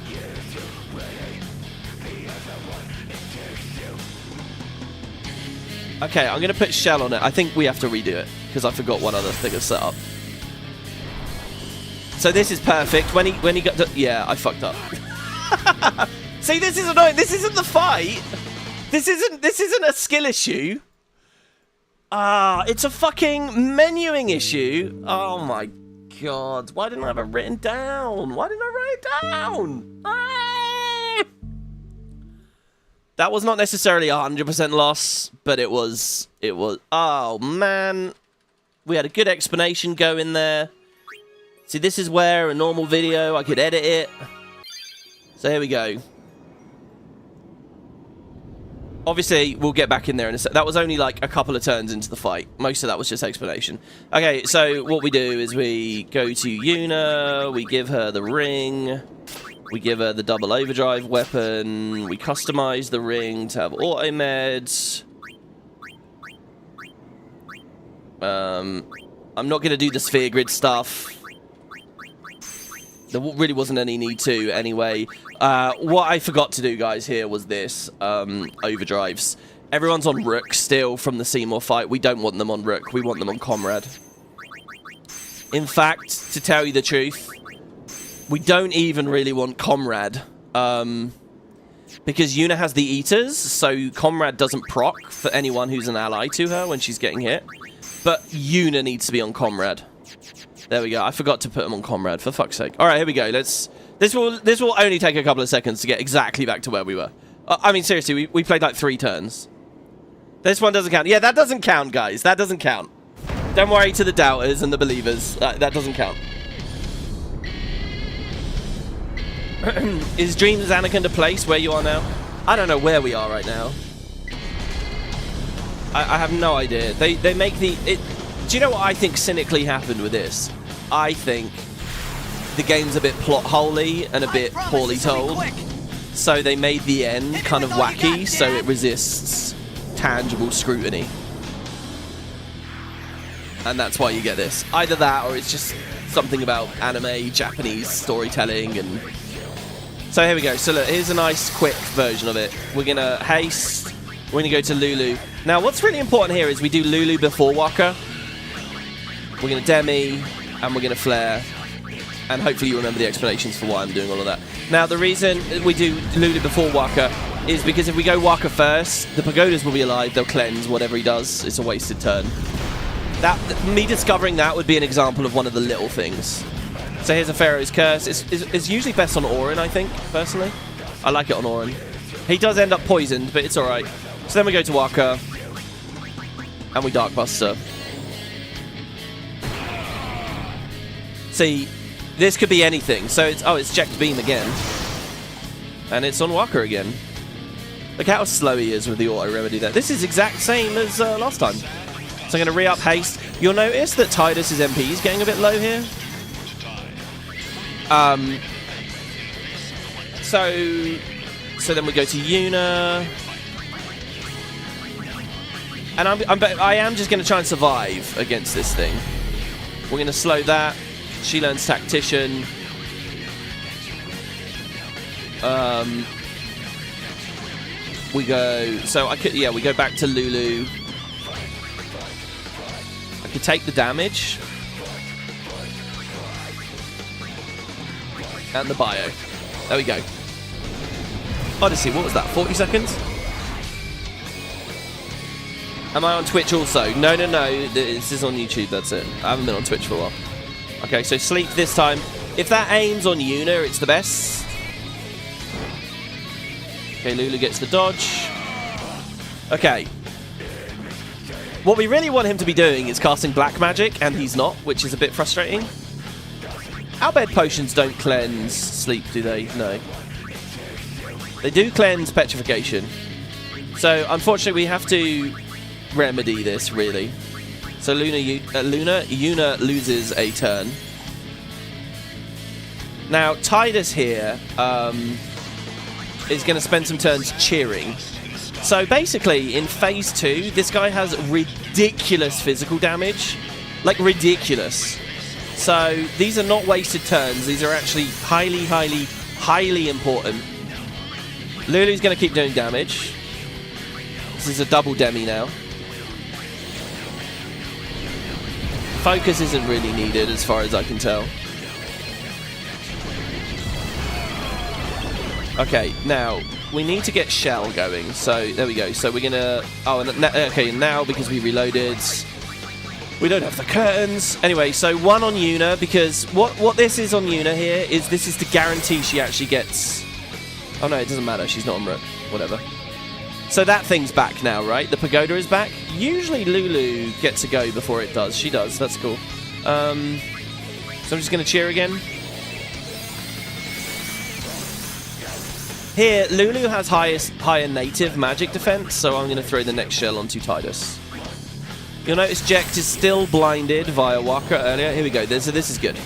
Okay, I'm going to put Shell on it. I think we have to redo it, because I forgot one other thing to set up. So this is perfect. When he got to... Yeah, I fucked up. See, this is annoying. This isn't the fight. This isn't a skill issue. It's a fucking menuing issue. Oh my god. Why didn't I have it written down? Why didn't I write it down? That was not necessarily 100% loss, but it was... Oh, man. We had a good explanation going there. See, this is where a normal video, I could edit it. So here we go. Obviously, we'll get back in there in a sec. That was only like a couple of turns into the fight. Most of that was just explanation. Okay, so what we do is we go to Yuna, we give her the ring, we give her the double overdrive weapon, we customize the ring to have auto meds. I'm not going to do the sphere grid stuff. There really wasn't any need to, anyway. What I forgot to do, guys, here was this. Overdrives. Everyone's on Rook still from the Seymour fight. We don't want them on Rook. We want them on Comrade. In fact, to tell you the truth, we don't even really want Comrade. Because Yuna has the Eaters, so Comrade doesn't proc for anyone who's an ally to her when she's getting hit. But Yuna needs to be on Comrade. There we go. I forgot to put him on Comrade, for fuck's sake. All right, here we go. This will only take a couple of seconds to get exactly back to where we were. I mean, seriously, we played like 3 turns. This one doesn't count. Yeah, that doesn't count, guys. That doesn't count. Don't worry to the doubters and the believers. That doesn't count. Is Dreams Anakin a place where you are now? I don't know where we are right now. I have no idea. They make the... Do you know what I think cynically happened with this? I think the game's a bit plot holey and a bit poorly told. So they made the end kind of wacky so it resists tangible scrutiny. and that's why you get this. Either that, or it's just something about anime, Japanese storytelling, and... So here we go. So look, here's a nice, quick version of it. We're going to haste. We're going to go to Lulu. Now, what's really important here is we do Lulu before Waka. We're going to Demi, and we're going to Flare. And hopefully you remember the explanations for why I'm doing all of that. Now, the reason we do Lulu before Waka is because if we go Waka first, the Pagodas will be alive. They'll cleanse whatever he does. It's a wasted turn. Me discovering that would be an example of one of the little things. So here's a Pharaoh's Curse. It's usually best on Orin, I think, personally. I like it on Orin. He does end up poisoned, but it's alright. So then we go to Waka. And we Darkbuster. See, this could be anything. So it's checked Beam again. And it's on Waka again. Look how slow he is with the auto remedy there. This is exact same as last time. So I'm going to re-up haste. You'll notice that Tidus's MP is getting a bit low here. So then we go to Yuna. And I am just going to try and survive against this thing. We're going to slow that. She learns Tactician. We go... So we go back to Lulu. I could take the damage. And the bio. There we go. Odyssey, what was that? 40 seconds? Am I on Twitch also? No. This is on YouTube, that's it. I haven't been on Twitch for a while. Okay, so sleep this time. If that aims on Yuna, it's the best. Okay, Lulu gets the dodge. Okay. What we really want him to be doing is casting Black Magic, and he's not, which is a bit frustrating. Owlbed potions don't cleanse sleep, do they? No. They do cleanse petrification. So, unfortunately, we have to remedy this, really. So, Yuna loses a turn. Now, Tidus here is going to spend some turns cheering. So, basically, in Phase 2, this guy has ridiculous physical damage. Like, ridiculous. So, these are not wasted turns. These are actually highly, highly, highly important. Lulu's going to keep doing damage. This is a double Demi now. Focus isn't really needed as far as I can tell. Okay, now, we need to get Shell going. So, there we go. So, we're going to... Oh, okay, now because we reloaded... We don't have the curtains. Anyway, so one on Yuna, because what this is on Yuna here is this is to guarantee she actually gets... Oh no, it doesn't matter. She's not on Rook. Whatever. So that thing's back now, right? The Pagoda is back. Usually Lulu gets a go before it does. She does. That's cool. So I'm just going to cheer again. Here, Lulu has higher native magic defense, so I'm going to throw the next shell onto Tidus. You'll notice Jekt is still blinded via Waka earlier. Here we go. So this is good.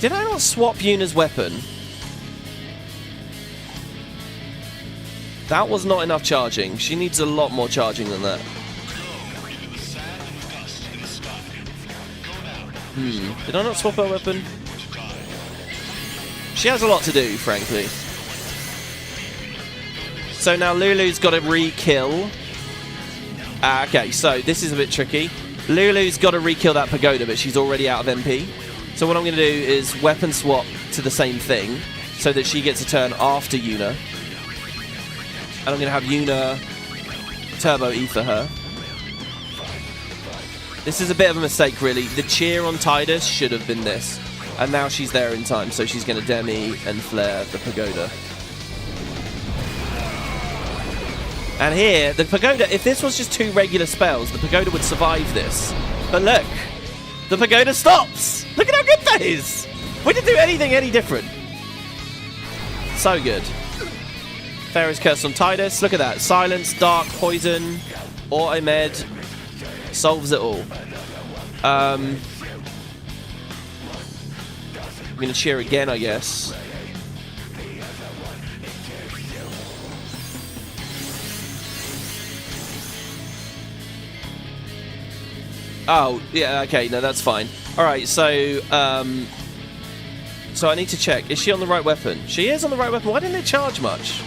Did I not swap Yuna's weapon? That was not enough charging. She needs a lot more charging than that. Did I not swap her weapon? She has a lot to do, frankly. So now Lulu's got to re-kill. Okay, so this is a bit tricky. Lulu's got to re-kill that Pagoda, but she's already out of MP. So what I'm going to do is weapon swap to the same thing, so that she gets a turn after Yuna. And I'm going to have Yuna turbo ether her. This is a bit of a mistake, really. The cheer on Tidus should have been this. And now she's there in time, so she's going to Demi and flare the Pagoda. And here, the Pagoda, if this was just 2 regular spells, the Pagoda would survive this. But look, the Pagoda stops! Look at how good that is! We didn't do anything any different. So good. Pharaoh's Curse on Tidus. Look at that. Silence, Dark, Poison, Auto Med. Solves it all. I'm going to cheer again, I guess. Oh, yeah, okay, no, that's fine. Alright, so, so I need to check. Is she on the right weapon? She is on the right weapon. Why didn't it charge much?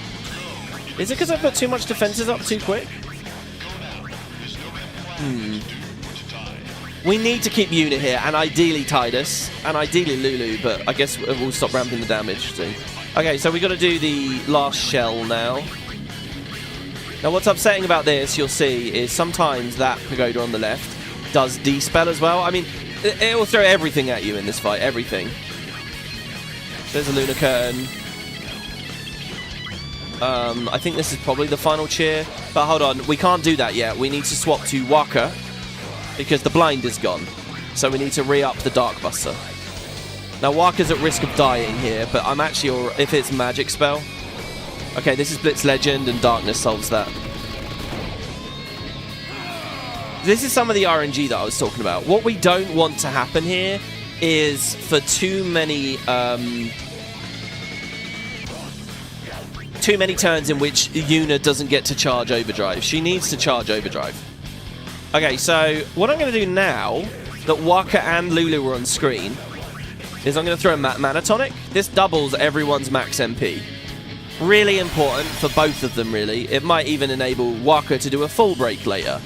Is it because I put too much defenses up too quick? We need to keep Yuna here, and ideally Tidus, and ideally Lulu, but I guess we'll stop ramping the damage soon. Okay, so we got to do the last shell now. Now, what's upsetting about this, you'll see, is sometimes that pagoda on the left does de-spell as well. I mean, it will throw everything at you in this fight, everything. There's a Lunar Curtain. I think this is probably the final cheer, but hold on, we can't do that yet. We need to swap to Waka, because the blind is gone. So we need to re-up the Dark Buster. Now, Waka's at risk of dying here, but I'm actually, if it's magic spell. Okay, this is Blitz Legend, and Darkness solves that. This is some of the RNG that I was talking about. What we don't want to happen here is for too many turns in which Yuna doesn't get to charge Overdrive. She needs to charge Overdrive. Okay, so what I'm going to do now that Waka and Lulu are on screen is I'm going to throw a Mana Tonic. This doubles everyone's max MP. Really important for both of them, really. It might even enable Waka to do a full break later.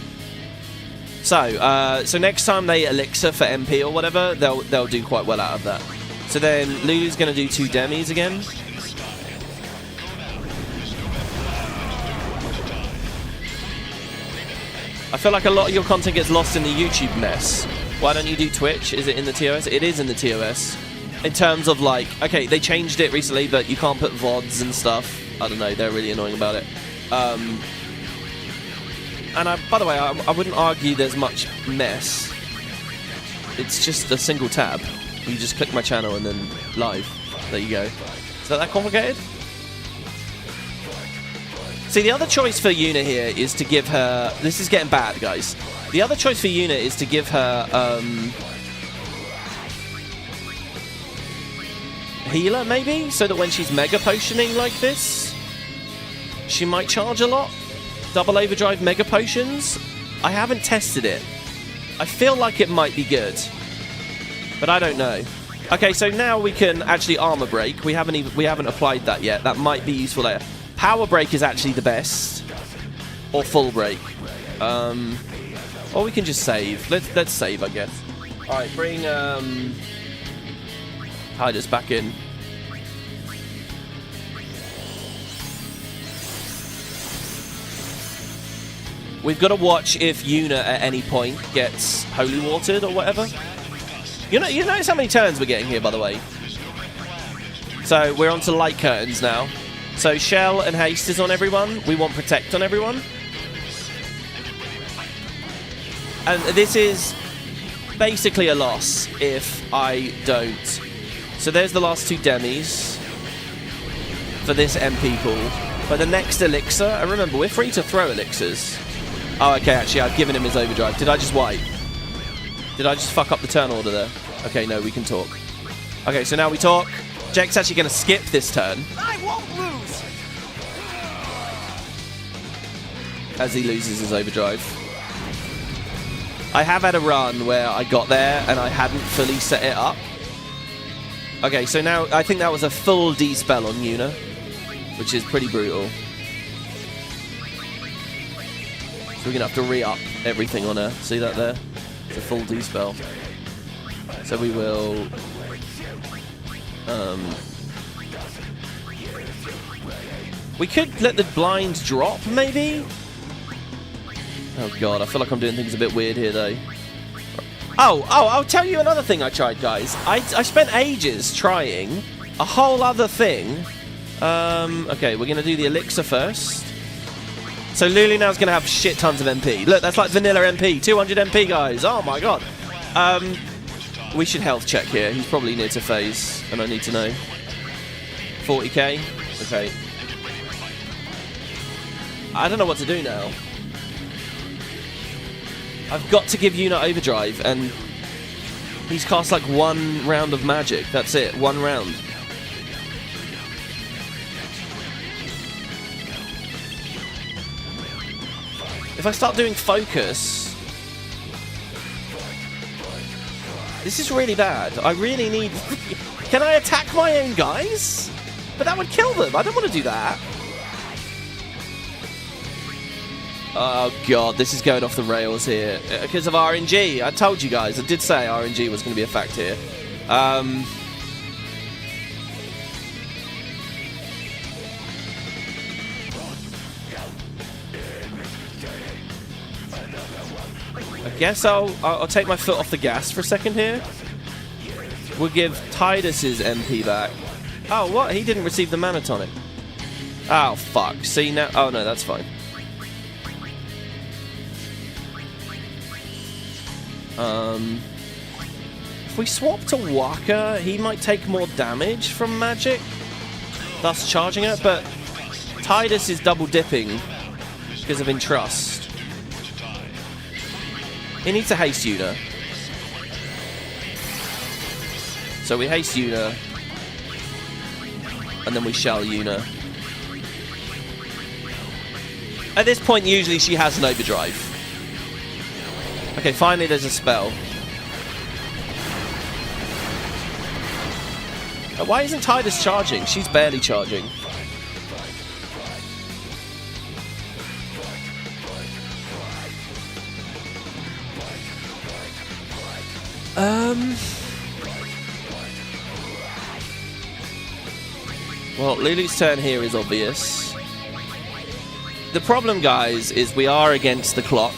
So next time they Elixir for MP or whatever, they'll do quite well out of that. So then Lulu's going to do 2 demis again. I feel like a lot of your content gets lost in the YouTube mess. Why don't you do Twitch? Is it in the TOS? It is in the TOS. In terms of like, okay, they changed it recently, but you can't put VODs and stuff. I don't know, they're really annoying about it. And by the way, I wouldn't argue there's much mess. It's just a single tab. You just click my channel and then live. There you go. Is that complicated? See, the other choice for Yuna here is to give her... This is getting bad, guys. The other choice for Yuna is to give her... healer, maybe? So that when she's Mega Potioning like this, she might charge a lot. Double Overdrive Mega Potions. I haven't tested it. I feel like it might be good, but I don't know. Okay, so now we can actually Armor Break. We haven't applied that yet. That might be useful later. Power Break is actually the best, or Full Break, or we can just save. Let's save, I guess. All right, bring Tidus back in. We've got to watch if Yuna at any point gets Holy Watered or whatever. You notice how many turns we're getting here, by the way. So we're on to Light Curtains now. So Shell and Haste is on everyone. We want Protect on everyone. And this is basically a loss if I don't. So there's the last 2 demis for this MP pool. But the next Elixir, and remember, we're free to throw Elixirs. Oh, okay, actually, I've given him his Overdrive. Did I just wipe? Did I just fuck up the turn order there? Okay, no, we can talk. Okay, so now we talk. Jake's actually going to skip this turn. I won't lose! As he loses his Overdrive. I have had a run where I got there and I hadn't fully set it up. Okay, so now I think that was a full D-spell on Yuna, which is pretty brutal. So we're going to have to re-up everything on her. See that there? It's a full D-spell. So we will... we could let the blind drop, maybe? Oh god, I feel like I'm doing things a bit weird here, though. Oh, I'll tell you another thing I tried, guys. I spent ages trying a whole other thing. Okay, we're going to do the Elixir first. So Lulu now's going to have shit tons of MP. Look, that's like vanilla MP. 200 MP, guys. Oh, my God. We should health check here. He's probably near to phase, and I need to know. 40k? Okay. I don't know what to do now. I've got to give Yuna Overdrive, and he's cast like 1 round of magic. That's it, 1 round. If I start doing focus, This is really bad. I really need... Can I attack my own guys? But that would kill them. I don't want to do that. Oh, God. This is going off the rails here. Because of RNG. I told you guys. I did say RNG was going to be a fact here. I guess I'll take my foot off the gas for a second here. We'll give Titus's MP back. Oh, what? He didn't receive the mana tonic. Oh, fuck. See, now... Oh, no, that's fine. If we swap to Waka, he might take more damage from magic, thus charging it, but Titus is double dipping because of Entrust. He needs to haste Yuna. So we haste Yuna, and then we shell Yuna. At this point, usually she has an overdrive. Okay, finally there's a spell. Why isn't Titus charging? She's barely charging. Well, Lulu's turn here is obvious. The problem, guys, is we are against the clock.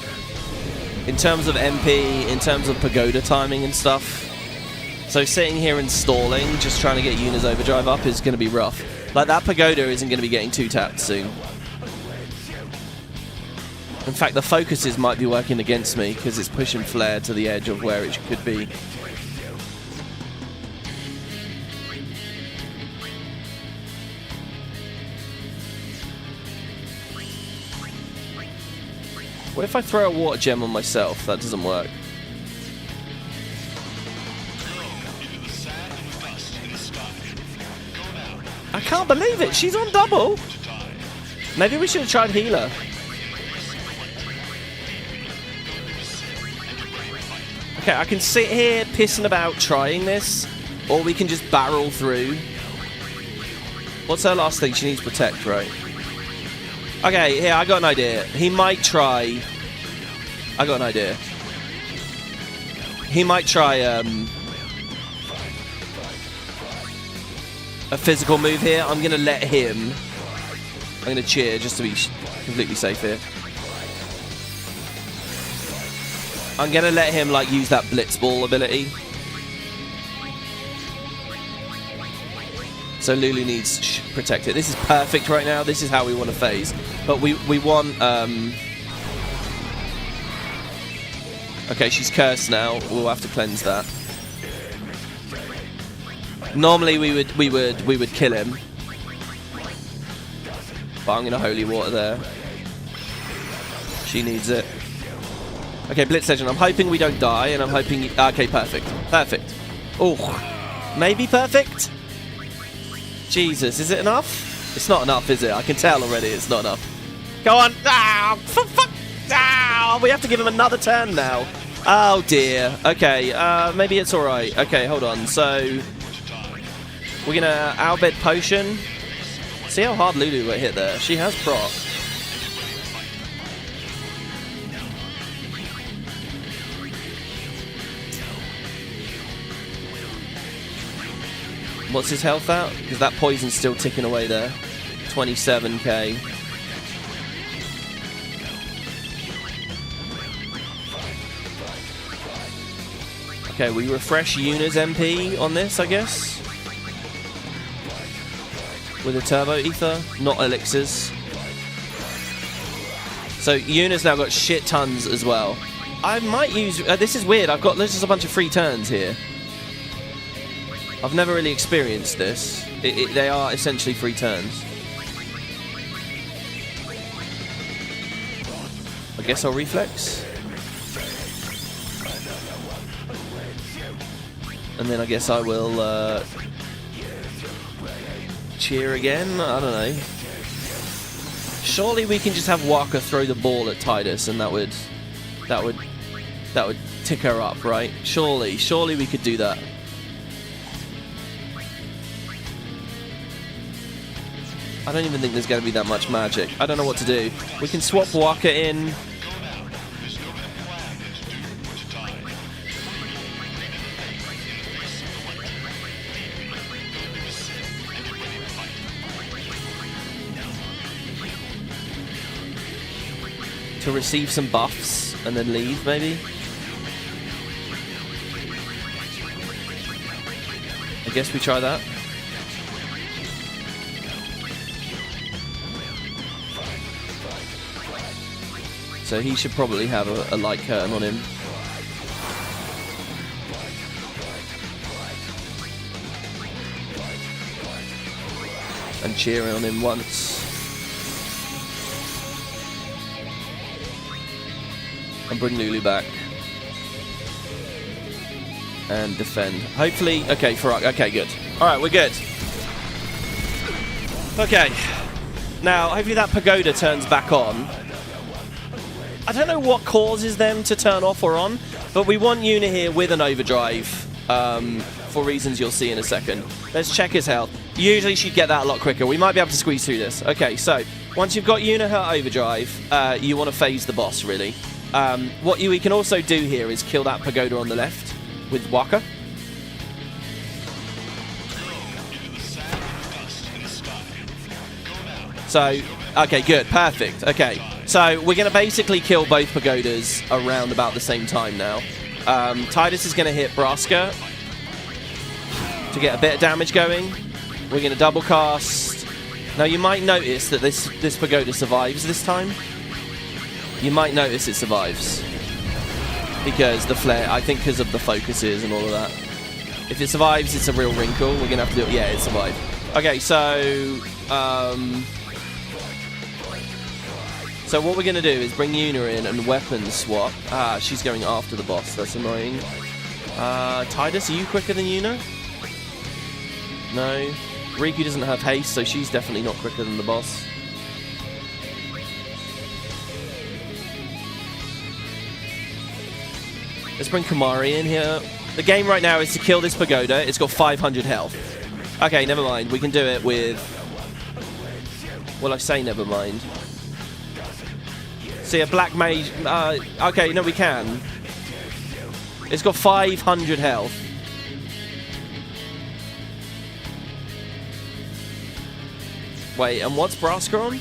In terms of MP, in terms of pagoda timing and stuff. So sitting here and stalling, just trying to get Yuna's overdrive up is going to be rough. Like, that pagoda isn't going to be getting 2-tapped soon. In fact, the focuses might be working against me because it's pushing Flare to the edge of where it could be. What if I throw a water gem on myself? That doesn't work. I can't believe it! She's on double! Maybe we should have tried healer. Okay, I can sit here pissing about trying this, or we can just barrel through. What's her last thing? She needs protect, right? Okay, here, I got an idea. He might try... I got an idea. He might try, a physical move here. I'm going to let him... I'm going to cheer just to be completely safe here. I'm going to let him, like, use that Blitzball ability. So Lulu needs protect it. This is perfect right now. This is how we want to phase. But we want... Okay, she's cursed now. We'll have to cleanse that. Normally we would kill him. But I'm gonna holy water there. She needs it. Okay, Blitz Legend. I'm hoping we don't die, and I'm hoping... Okay, perfect. Perfect. Oh, maybe perfect? Jesus, is it enough? It's not enough, is it? I can tell already it's not enough. Go on. Ah, fuck. Ah, we have to give him another turn now. Oh, dear. Okay, maybe it's alright. Okay, hold on. So, we're going to Albed Potion. See how hard Lulu got hit there. She has proc. What's his health at? Because that poison's still ticking away there. 27k. Okay, we refresh Yuna's MP on this, I guess. With a Turbo Ether, not elixirs. So Yuna's now got shit tons as well. I might use... this is weird. There's just a bunch of free turns here. I've never really experienced this. They are essentially free turns. I guess I'll reflex. And then I guess I will cheer again. I don't know. Surely we can just have Waka throw the ball at Titus, and that would tick her up, right? Surely we could do that. I don't even think there's going to be that much magic. I don't know what to do. We can swap Waka in. To receive some buffs and then leave, maybe? I guess we try that. So he should probably have a light curtain on him. And cheering on him once. And bring Lulu back. And defend. Hopefully, okay, okay, good. Alright, we're good. Okay. Now, hopefully that pagoda turns back on. I don't know what causes them to turn off or on, but we want Yuna here with an overdrive, for reasons you'll see in a second. Let's check his health. Usually she'd get that a lot quicker. We might be able to squeeze through this. Okay, so, once you've got Yuna her overdrive, you want to phase the boss, really. What we can also do here is kill that pagoda on the left with Waka. So, okay, good, perfect. Okay, so we're going to basically kill both pagodas around about the same time now. Tidus is going to hit Braska to get a bit of damage going. We're going to double cast. Now, you might notice that this pagoda survives this time. You might notice it survives. Because the flare, I think because of the focuses and all of that. If it survives, it's a real wrinkle. We're going to have to do it. Yeah, it survived. Okay, so... So what we're going to do is bring Yuna in and weapon swap. She's going after the boss. That's annoying. Tidus, are you quicker than Yuna? No. Riku doesn't have haste, so she's definitely not quicker than the boss. Let's bring Kamari in here. The game right now is to kill this pagoda. It's got 500 health. Okay, never mind. We can do it with... Well, I say never mind. See, a black mage... okay, no, we can. It's got 500 health. Wait, and what's Braska on?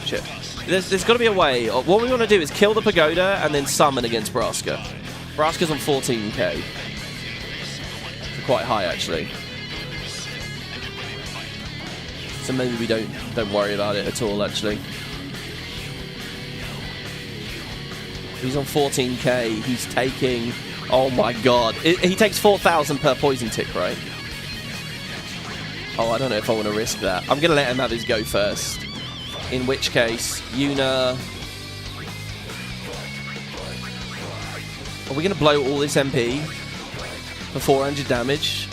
Shit. There's got to be a way. What we want to do is kill the pagoda and then summon against Braska. Braska's on 14k. Quite high, actually. So maybe we don't worry about it at all, actually. He's on 14k. He's taking... Oh my god. He takes 4,000 per poison tick, right? Oh, I don't know if I want to risk that. I'm going to let him have his go first. In which case, Yuna... Are we going to blow all this MP for 400 damage?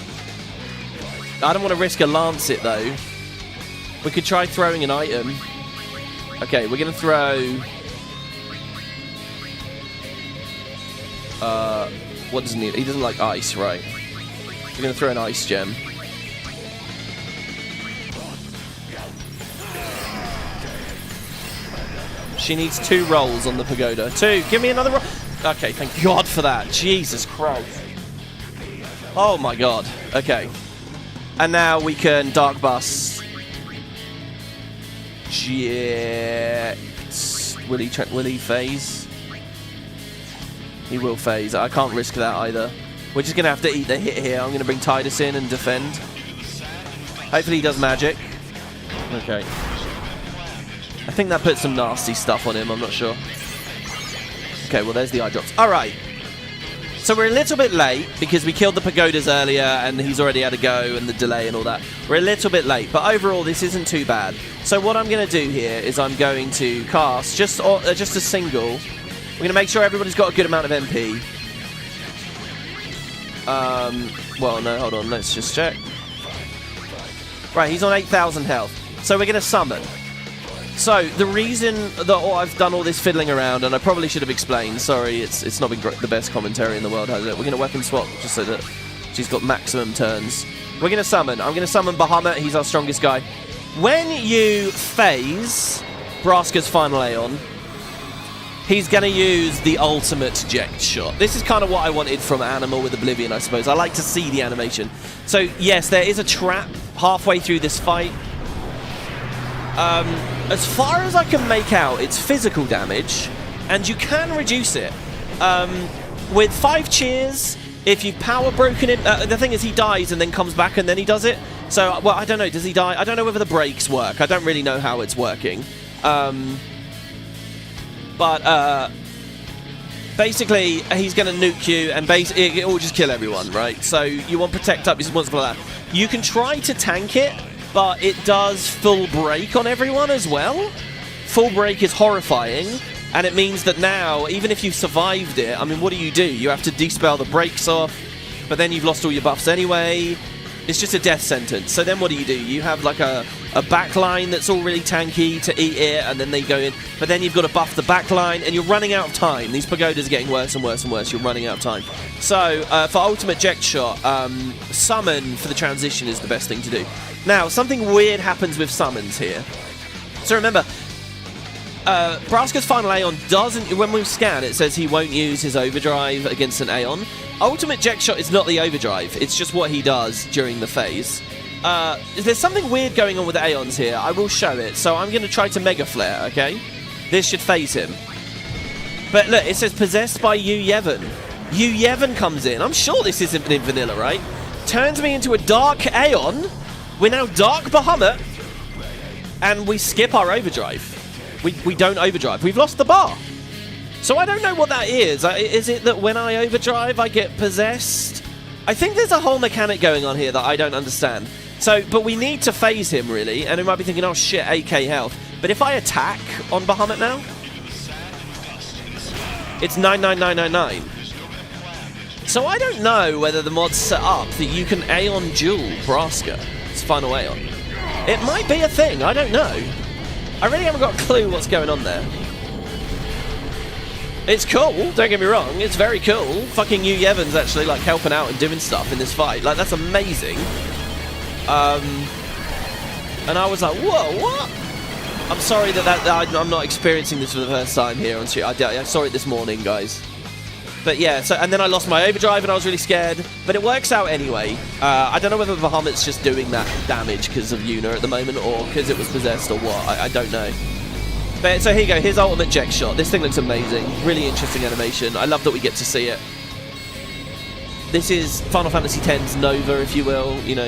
I don't want to risk a Lancet, though. We could try throwing an item. Okay, we're going to throw... what does he need? He doesn't like ice, right? We're going to throw an ice gem. She needs 2 rolls on the pagoda. 2! Give me another roll! Okay, thank God for that. Jesus Christ. Oh my god. Okay. And now we can Dark Bust. Will he phase? He will phase. I can't risk that either. We're just going to have to eat the hit here. I'm going to bring Tidus in and defend. Hopefully he does magic. Okay. I think that puts some nasty stuff on him. I'm not sure. Okay, well, there's the eye drops. All right. So we're a little bit late because we killed the pagodas earlier and he's already had a go and the delay and all that. We're a little bit late, but overall this isn't too bad. So what I'm going to do here is I'm going to cast just a single. We're going to make sure everybody's got a good amount of MP. Well, no, hold on. Let's just check. Right, he's on 8,000 health. So we're going to summon. So the reason that I've done all this fiddling around, and I probably should have explained, sorry, it's not been the best commentary in the world, has it? We're going to weapon swap just so that she's got maximum turns. We're going to summon. I'm going to summon Bahamut. He's our strongest guy. When you phase Braska's final Aeon, he's going to use the ultimate eject shot. This is kind of what I wanted from Animal with Oblivion, I suppose. I like to see the animation. So, yes, there is a trap halfway through this fight. As far as I can make out, it's physical damage, and you can reduce it. With 5 cheers, if you've power broken him... the thing is, he dies and then comes back and then he does it. So, well, I don't know. Does he die? I don't know whether the breaks work. I don't really know how it's working. Basically, he's going to nuke you, and it will just kill everyone, right? So you want Protect Up, you're responsible for that. You can try to tank it, but it does full break on everyone as well. Full break is horrifying, and it means that now, even if you've survived it, I mean, what do? You have to dispel the breaks off, but then you've lost all your buffs anyway. It's just a death sentence. So then what do? You have like a backline that's all really tanky to eat it, and then they go in. But then you've got to buff the backline, and you're running out of time. These pagodas are getting worse and worse and worse. You're running out of time. So for ultimate eject shot, summon for the transition is the best thing to do. Now, something weird happens with summons here. So remember, Braska's final Aeon doesn't... When we scan, it says he won't use his overdrive against an Aeon. Ultimate eject shot is not the overdrive. It's just what he does during the phase. There's something weird going on with the Aeons here. I will show it. So I'm going to try to Mega Flare, okay? This should phase him. But look, it says possessed by Yu Yevon. Yu Yevon comes in. I'm sure this isn't in vanilla, right? Turns me into a Dark Aeon. We're now Dark Bahamut. And we skip our overdrive. We don't overdrive. We've lost the bar. So I don't know what that is. Is it that when I overdrive, I get possessed? I think there's a whole mechanic going on here that I don't understand. So, but we need to phase him, really. And we might be thinking, oh, shit, 8k health. But if I attack on Bahamut now, it's 99999. So I don't know whether the mod's set up that you can Aeon duel Braska. It's final Aeon. It might be a thing. I don't know. I really haven't got a clue what's going on there. It's cool, don't get me wrong, it's very cool. Fucking Yu Yevon's actually like helping out and doing stuff in this fight. Like, that's amazing. And I was like, whoa, what? I'm sorry that I'm not experiencing this for the first time here on stream. I saw it this morning, guys. But yeah, so, and then I lost my overdrive and I was really scared. But it works out anyway. I don't know whether Bahamut's just doing that damage because of Yuna at the moment or because it was possessed or what. I don't know. But so here you go, here's ultimate eject shot. This thing looks amazing. Really interesting animation. I love that we get to see it. This is Final Fantasy X's Nova, if you will, you know,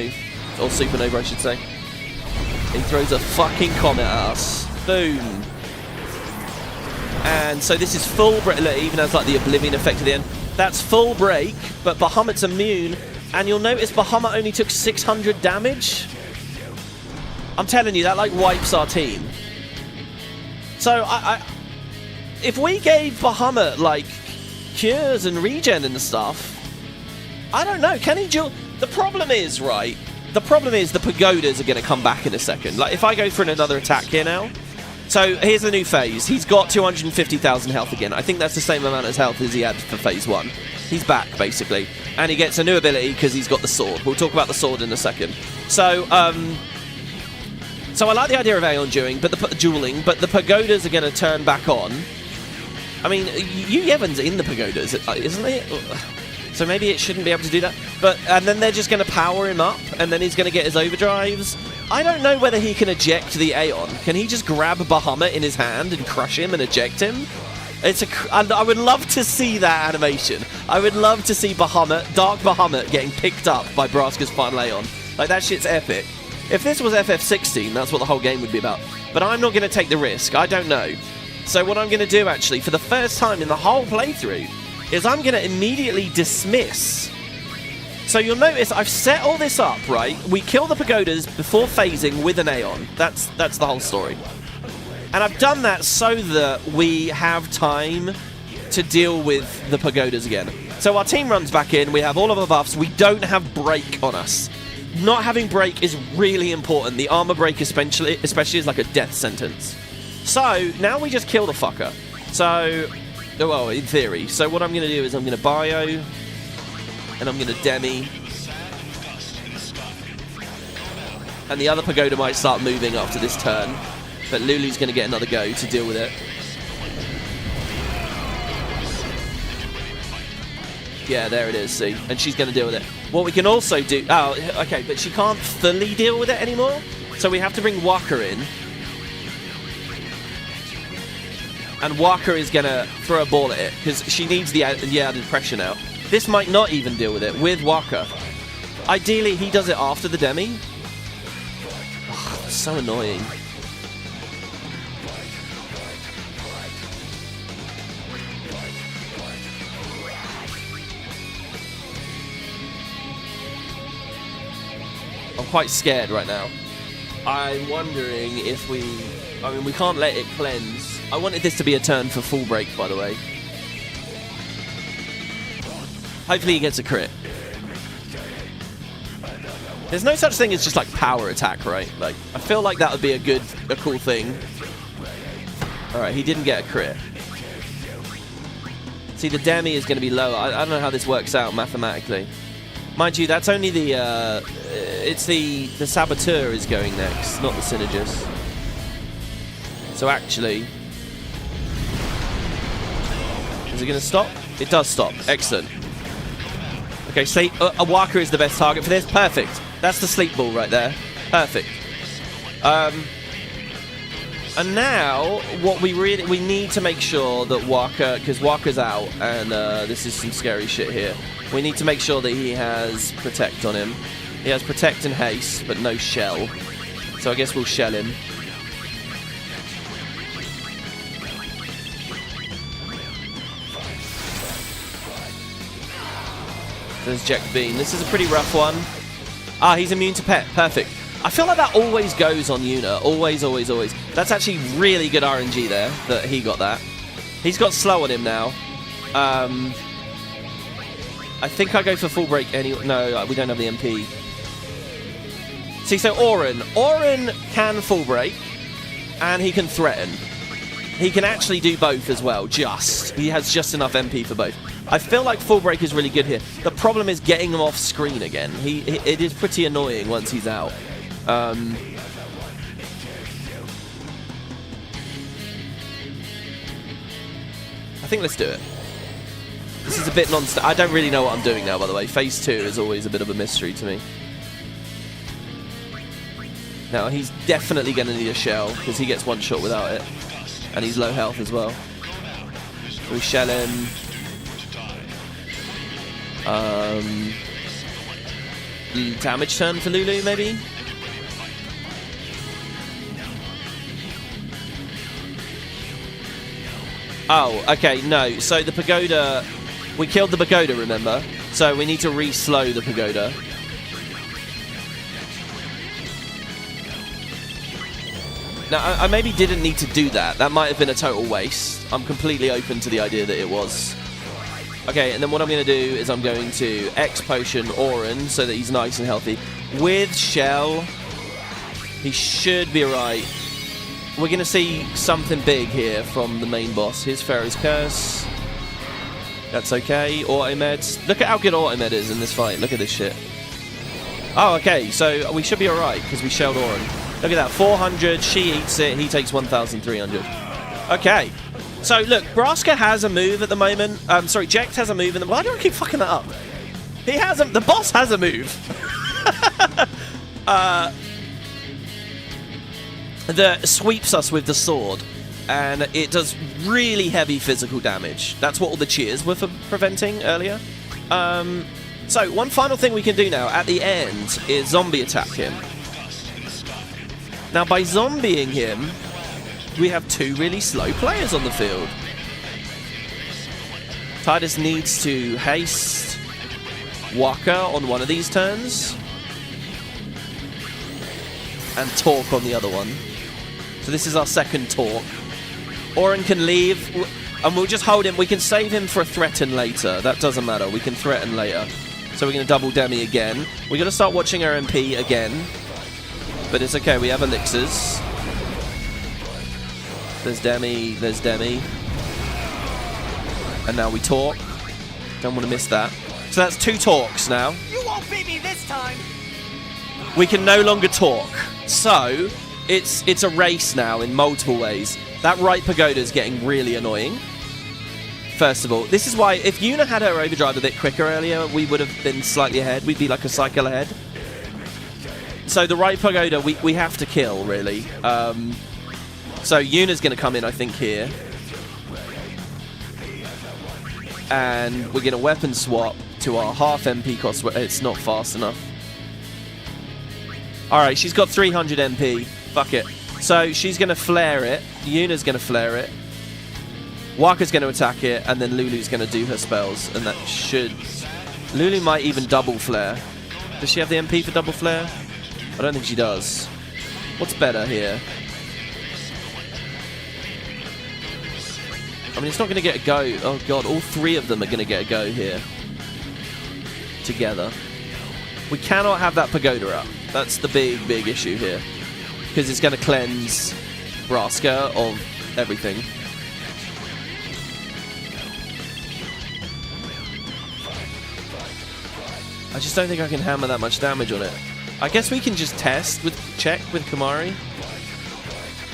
or Supernova, I should say. He throws a fucking comet at us. Boom. And so this is full break. Look, it even has like the Oblivion effect at the end. That's full break, but Bahamut's immune. And you'll notice Bahamut only took 600 damage. I'm telling you, that like wipes our team. So, if we gave Bahamut, like, cures and regen and stuff, I don't know, can he duel? The problem is, right, the pagodas are going to come back in a second. Like, if I go for another attack here now, so here's the new phase. He's got 250,000 health again. I think that's the same amount of health as he had for phase 1. He's back, basically. And he gets a new ability because he's got the sword. We'll talk about the sword in a second. So, So I like the idea of Aeon dueling, but the pagodas are going to turn back on. I mean, Yu Yevon's in the pagodas, isn't it? So maybe it shouldn't be able to do that. And then they're just going to power him up, and then he's going to get his overdrives. I don't know whether he can eject the Aeon. Can he just grab Bahamut in his hand and crush him and eject him? I would love to see that animation. I would love to see Bahamut, Dark Bahamut, getting picked up by Braska's final Aeon. Like, that shit's epic. If this was FF16, that's what the whole game would be about. But I'm not going to take the risk. I don't know. So what I'm going to do, actually, for the first time in the whole playthrough, is I'm going to immediately dismiss. So you'll notice I've set all this up, right? We kill the pagodas before phasing with an Aeon. That's the whole story. And I've done that so that we have time to deal with the pagodas again. So our team runs back in. We have all of our buffs. We don't have break on us. not having break is really important. The armor break especially is like a death sentence. So, now we just kill the fucker. So, well, in theory. So what I'm going to do is I'm going to bio, and I'm going to demi. And the other pagoda might start moving after this turn. But Lulu's going to get another go to deal with it. Yeah, there it is, see? And she's going to deal with it. What we can also do... Oh, okay, but she can't fully deal with it anymore. So we have to bring Waka in. And Waka is going to throw a ball at it, because she needs the added pressure now. This might not even deal with it, with Waka. Ideally, he does it after the demi. Oh, so annoying. I'm quite scared right now. I'm wondering if we... I mean, we can't let it cleanse. I wanted this to be a turn for full break, by the way. Hopefully he gets a crit. There's no such thing as just like power attack, right? Like, I feel like that would be a cool thing. Alright, he didn't get a crit. See, the demi is going to be lower. I don't know how this works out mathematically. Mind you, that's only the... it's the Saboteur is going next, not the Synergist. So actually... Is it going to stop? It does stop. Excellent. Okay, sleep. A Waka is the best target for this. Perfect. That's the sleep ball right there. Perfect. And now, what we need to make sure that Waka, because Waka's out, and this is some scary shit here. We need to make sure that he has Protect on him. He has Protect and Haste, but no Shell. So I guess we'll shell him. There's Jack Bean. This is a pretty rough one. Ah, he's immune to pet. Perfect. I feel like that always goes on Yuna. Always, always, always. That's actually really good RNG there, that he got that. He's got slow on him now. I think I go for full break anyway. No, we don't have the MP. See, so Auron can full break, and he can threaten. He can actually do both as well, just. He has just enough MP for both. I feel like full break is really good here. The problem is getting him off screen again. It is pretty annoying once he's out. I think let's do it. This is a bit non-stop. I don't really know what I'm doing now, by the way. Phase 2 is always a bit of a mystery to me. Now, he's definitely going to need a shell, because he gets one shot without it. And he's low health as well. So we shell him. Damage turn for Lulu, maybe? Oh, okay, no. So the Pagoda... We killed the Pagoda, remember? So we need to re-slow the Pagoda. Now, I maybe didn't need to do that. That might have been a total waste. I'm completely open to the idea that it was. Okay, and then what I'm going to do is I'm going to X-Potion Auron so that he's nice and healthy. With Shell, he should be right. We're going to see something big here from the main boss. Here's Pharaoh's Curse. That's okay. Automed. Look at how good Automed is in this fight. Look at this shit. Oh, okay. So we should be alright because we shelled Auron. Look at that. 400. She eats it. He takes 1,300. Okay. So, look. Braska has a move at the moment. Sorry, Jecht has a move. Why do I keep fucking that up? He has a... The boss has a move. That sweeps us with the sword. And it does really heavy physical damage. That's what all the cheers were for preventing earlier. So, one final thing we can do now at the end is zombie attack him. Now, by zombieing him, we have two really slow players on the field. Tidus needs to haste Waka on one of these turns. And Torque on the other one. So this is our second Torque. Auron can leave, and we'll just hold him. We can save him for a threaten later. That doesn't matter. We can threaten later. So we're going to double Demi again. We're going to start watching our MP again. But it's okay, we have elixirs. There's Demi, there's Demi. And now we talk. Don't want to miss that. So that's 2 talks now. You won't beat me this time. We can no longer talk. So it's a race now in multiple ways. That right pagoda is getting really annoying. First of all, this is why if Yuna had her overdrive a bit quicker earlier, we would have been slightly ahead. We'd be like a cycle ahead. So the right pagoda, we have to kill, really. So Yuna's going to come in, I think, here. And we're going to weapon swap to our half MP cost. It's not fast enough. Alright, she's got 300 MP. Fuck it. So she's going to flare it. Yuna's going to flare it. Waka's going to attack it. And then Lulu's going to do her spells. And that should... Lulu might even double flare. Does she have the MP for double flare? I don't think she does. What's better here? I mean, it's not going to get a go. Oh, God. All 3 of them are going to get a go here. Together. We cannot have that pagoda up. That's the big, big issue here. Because it's going to cleanse Braska of everything. I just don't think I can hammer that much damage on it. I guess we can just check with Kamari.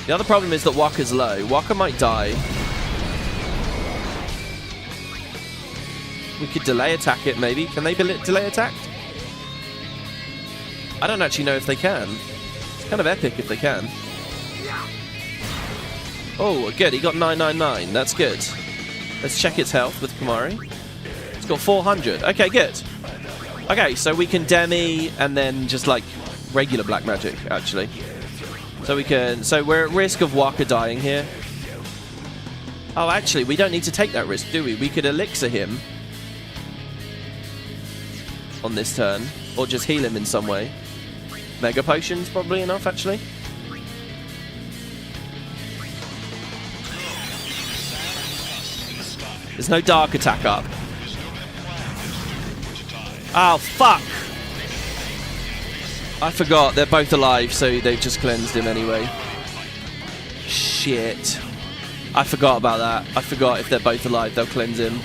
The other problem is that Waka's low. Waka might die. We could delay attack it, maybe. Can they delay attack? I don't actually know if they can. It's kind of epic if they can. Oh, good. He got 999. That's good. Let's check its health with Kamari. It's got 400. Okay, good. Okay, so we can Demi and then just like regular black magic, actually. So we can... So we're at risk of Waka dying here. Oh, actually, we don't need to take that risk, do we? We could elixir him on this turn, or just heal him in some way. Mega potion's probably enough, actually. There's no dark attack up. Oh, fuck! I forgot, they're both alive, so they've just cleansed him anyway. Shit. I forgot about that. I forgot if they're both alive, they'll cleanse him.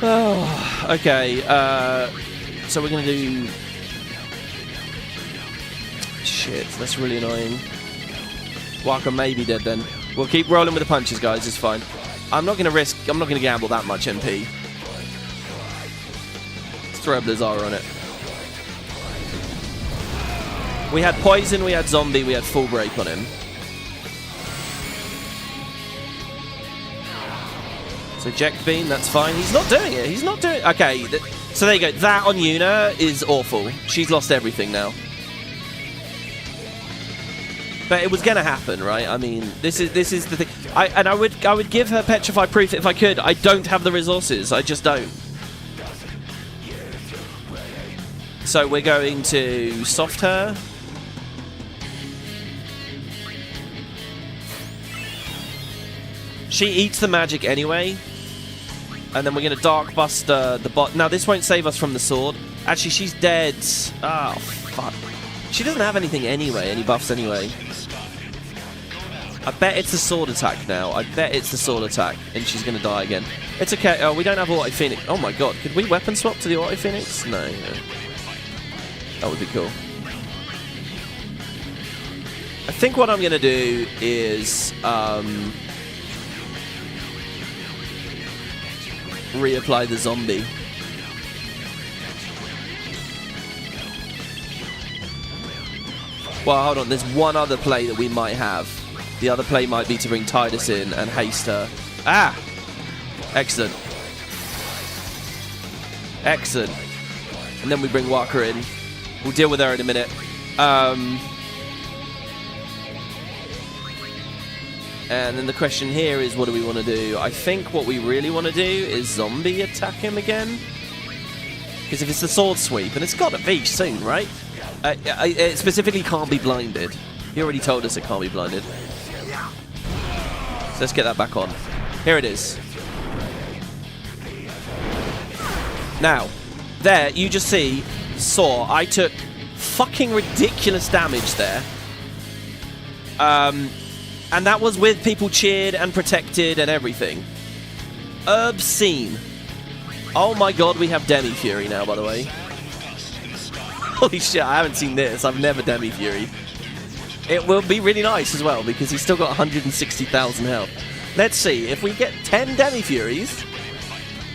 Oh, okay, so we're going to do... Shit, that's really annoying. Waka may be dead then. We'll keep rolling with the punches, guys, it's fine. I'm not going to gamble that much MP. Let's throw a Blizzara on it. We had poison, we had zombie, we had full break on him. So Eject Beam, that's fine. He's not doing it. He's not doing it. Okay, so there you go. That on Yuna is awful. She's lost everything now. But it was going to happen, right? I mean, this is the thing. I would give her Petrify Proof if I could. I don't have the resources. I just don't. So we're going to soft her. She eats the magic anyway. And then we're going to Dark Buster the bot. Now, this won't save us from the sword. Actually, she's dead. Oh, fuck. She doesn't have anything anyway, any buffs anyway. I bet it's the sword attack now. I bet it's the sword attack, and she's going to die again. It's okay. Oh, we don't have Auto Phoenix. Oh my god, could we weapon swap to the Auto Phoenix? No. That would be cool. I think what I'm going to do is... reapply the zombie. Well, hold on. There's one other play that we might have. The other play might be to bring Tidus in and haste her. Ah! Excellent. Excellent. And then we bring Waka in. We'll deal with her in a minute. And then the question here is, what do we want to do? I think what we really want to do is zombie attack him again. Because if it's the sword sweep, and it's got to be soon, right? It specifically can't be blinded. He already told us it can't be blinded. So let's get that back on. Here it is. Now, there, you just saw I took fucking ridiculous damage there. And that was with people cheered and protected and everything. Obscene. Oh my god, we have Demi Fury now, by the way. Holy shit, I haven't seen this. I've never Demi Fury. It will be really nice as well, because he's still got 160,000 health. Let's see, if we get 10 Demi Furies...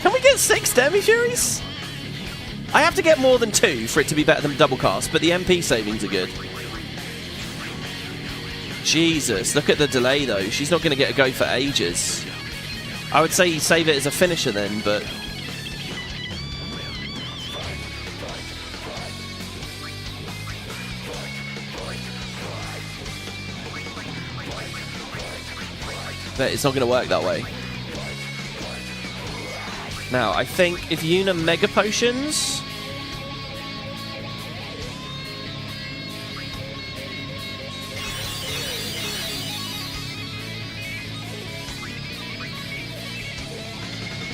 Can we get 6 Demi Furies? I have to get more than 2 for it to be better than double cast, but the MP savings are good. Jesus, look at the delay though. She's not going to get a go for ages. I would say you save it as a finisher then, but... But it's not going to work that way. Now, I think if Yuna Mega Potions...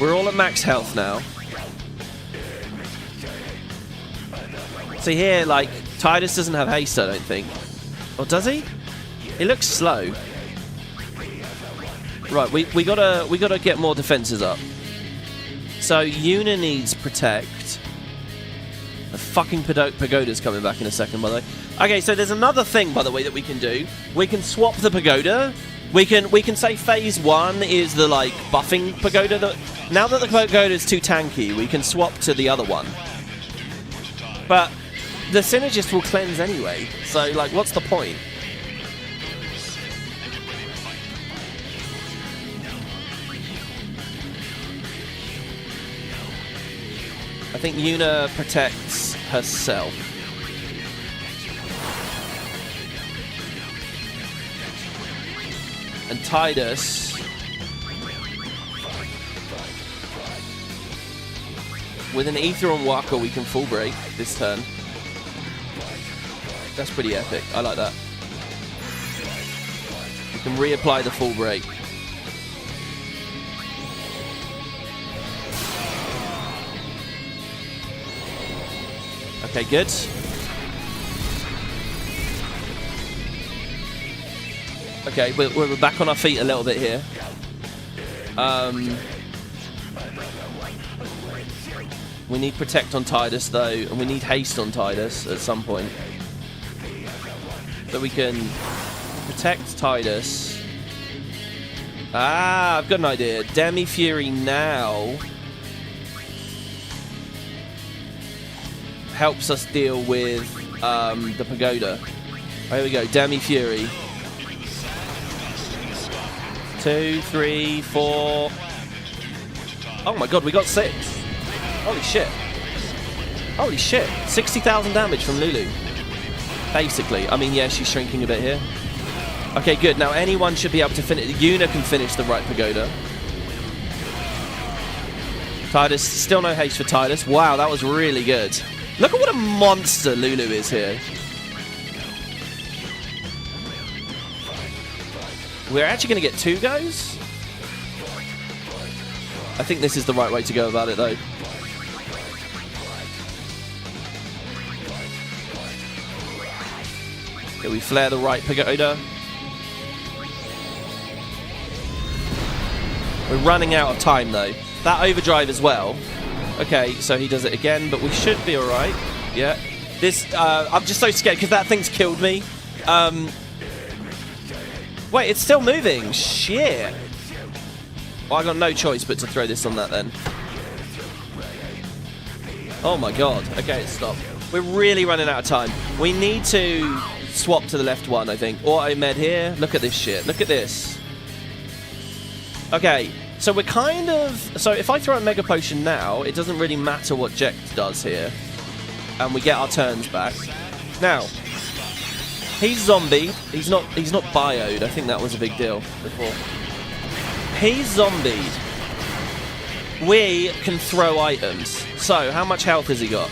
We're all at max health now. See here, like, Tidus doesn't have haste, I don't think. Or does he? He looks slow. Right, we gotta get more defenses up. So Yuna needs protect. The fucking pagoda's coming back in a second, by the way. Okay, so there's another thing, by the way, that we can do. We can swap the pagoda. We can say phase 1 is the like buffing pagoda. Now that the pagoda is too tanky, we can swap to the other one. But the synergist will cleanse anyway. So like, what's the point? I think Yuna protects herself. And Tidus... With an Ether on Waka, we can full break this turn. That's pretty epic. I like that. We can reapply the full break. Okay, good. Okay, we're back on our feet a little bit here. We need protect on Tidus though, and we need haste on Tidus at some point. So we can protect Tidus. Ah, I've got an idea. Demi Fury now helps us deal with the pagoda. Here we go, Demi Fury. 2, 3, 4. Oh my god, we got 6. Holy shit. Holy shit. 60,000 damage from Lulu. Basically. I mean, yeah, she's shrinking a bit here. Okay, good. Now anyone should be able to finish. Yuna can finish the right pagoda. Tidus, still no haste for Tidus. Wow, that was really good. Look at what a monster Lulu is here. We're actually going to get 2 goes? I think this is the right way to go about it, though. Okay, we flare the right pagoda. We're running out of time, though. That overdrive as well. Okay, so he does it again, but we should be alright. Yeah. This, I'm just so scared, because that thing's killed me. Wait, it's still moving. Shit. Well, I got no choice but to throw this on that then. Oh my god. Okay, stop. We're really running out of time. We need to swap to the left one, I think. Auto med here. Look at this shit. Look at this. Okay, so we're kind of... So if I throw a Mega Potion now, it doesn't really matter what Jekt does here. And we get our turns back. Now... He's zombied. He's not bioed. I think that was a big deal before. He's zombied. We can throw items. So, how much health has he got?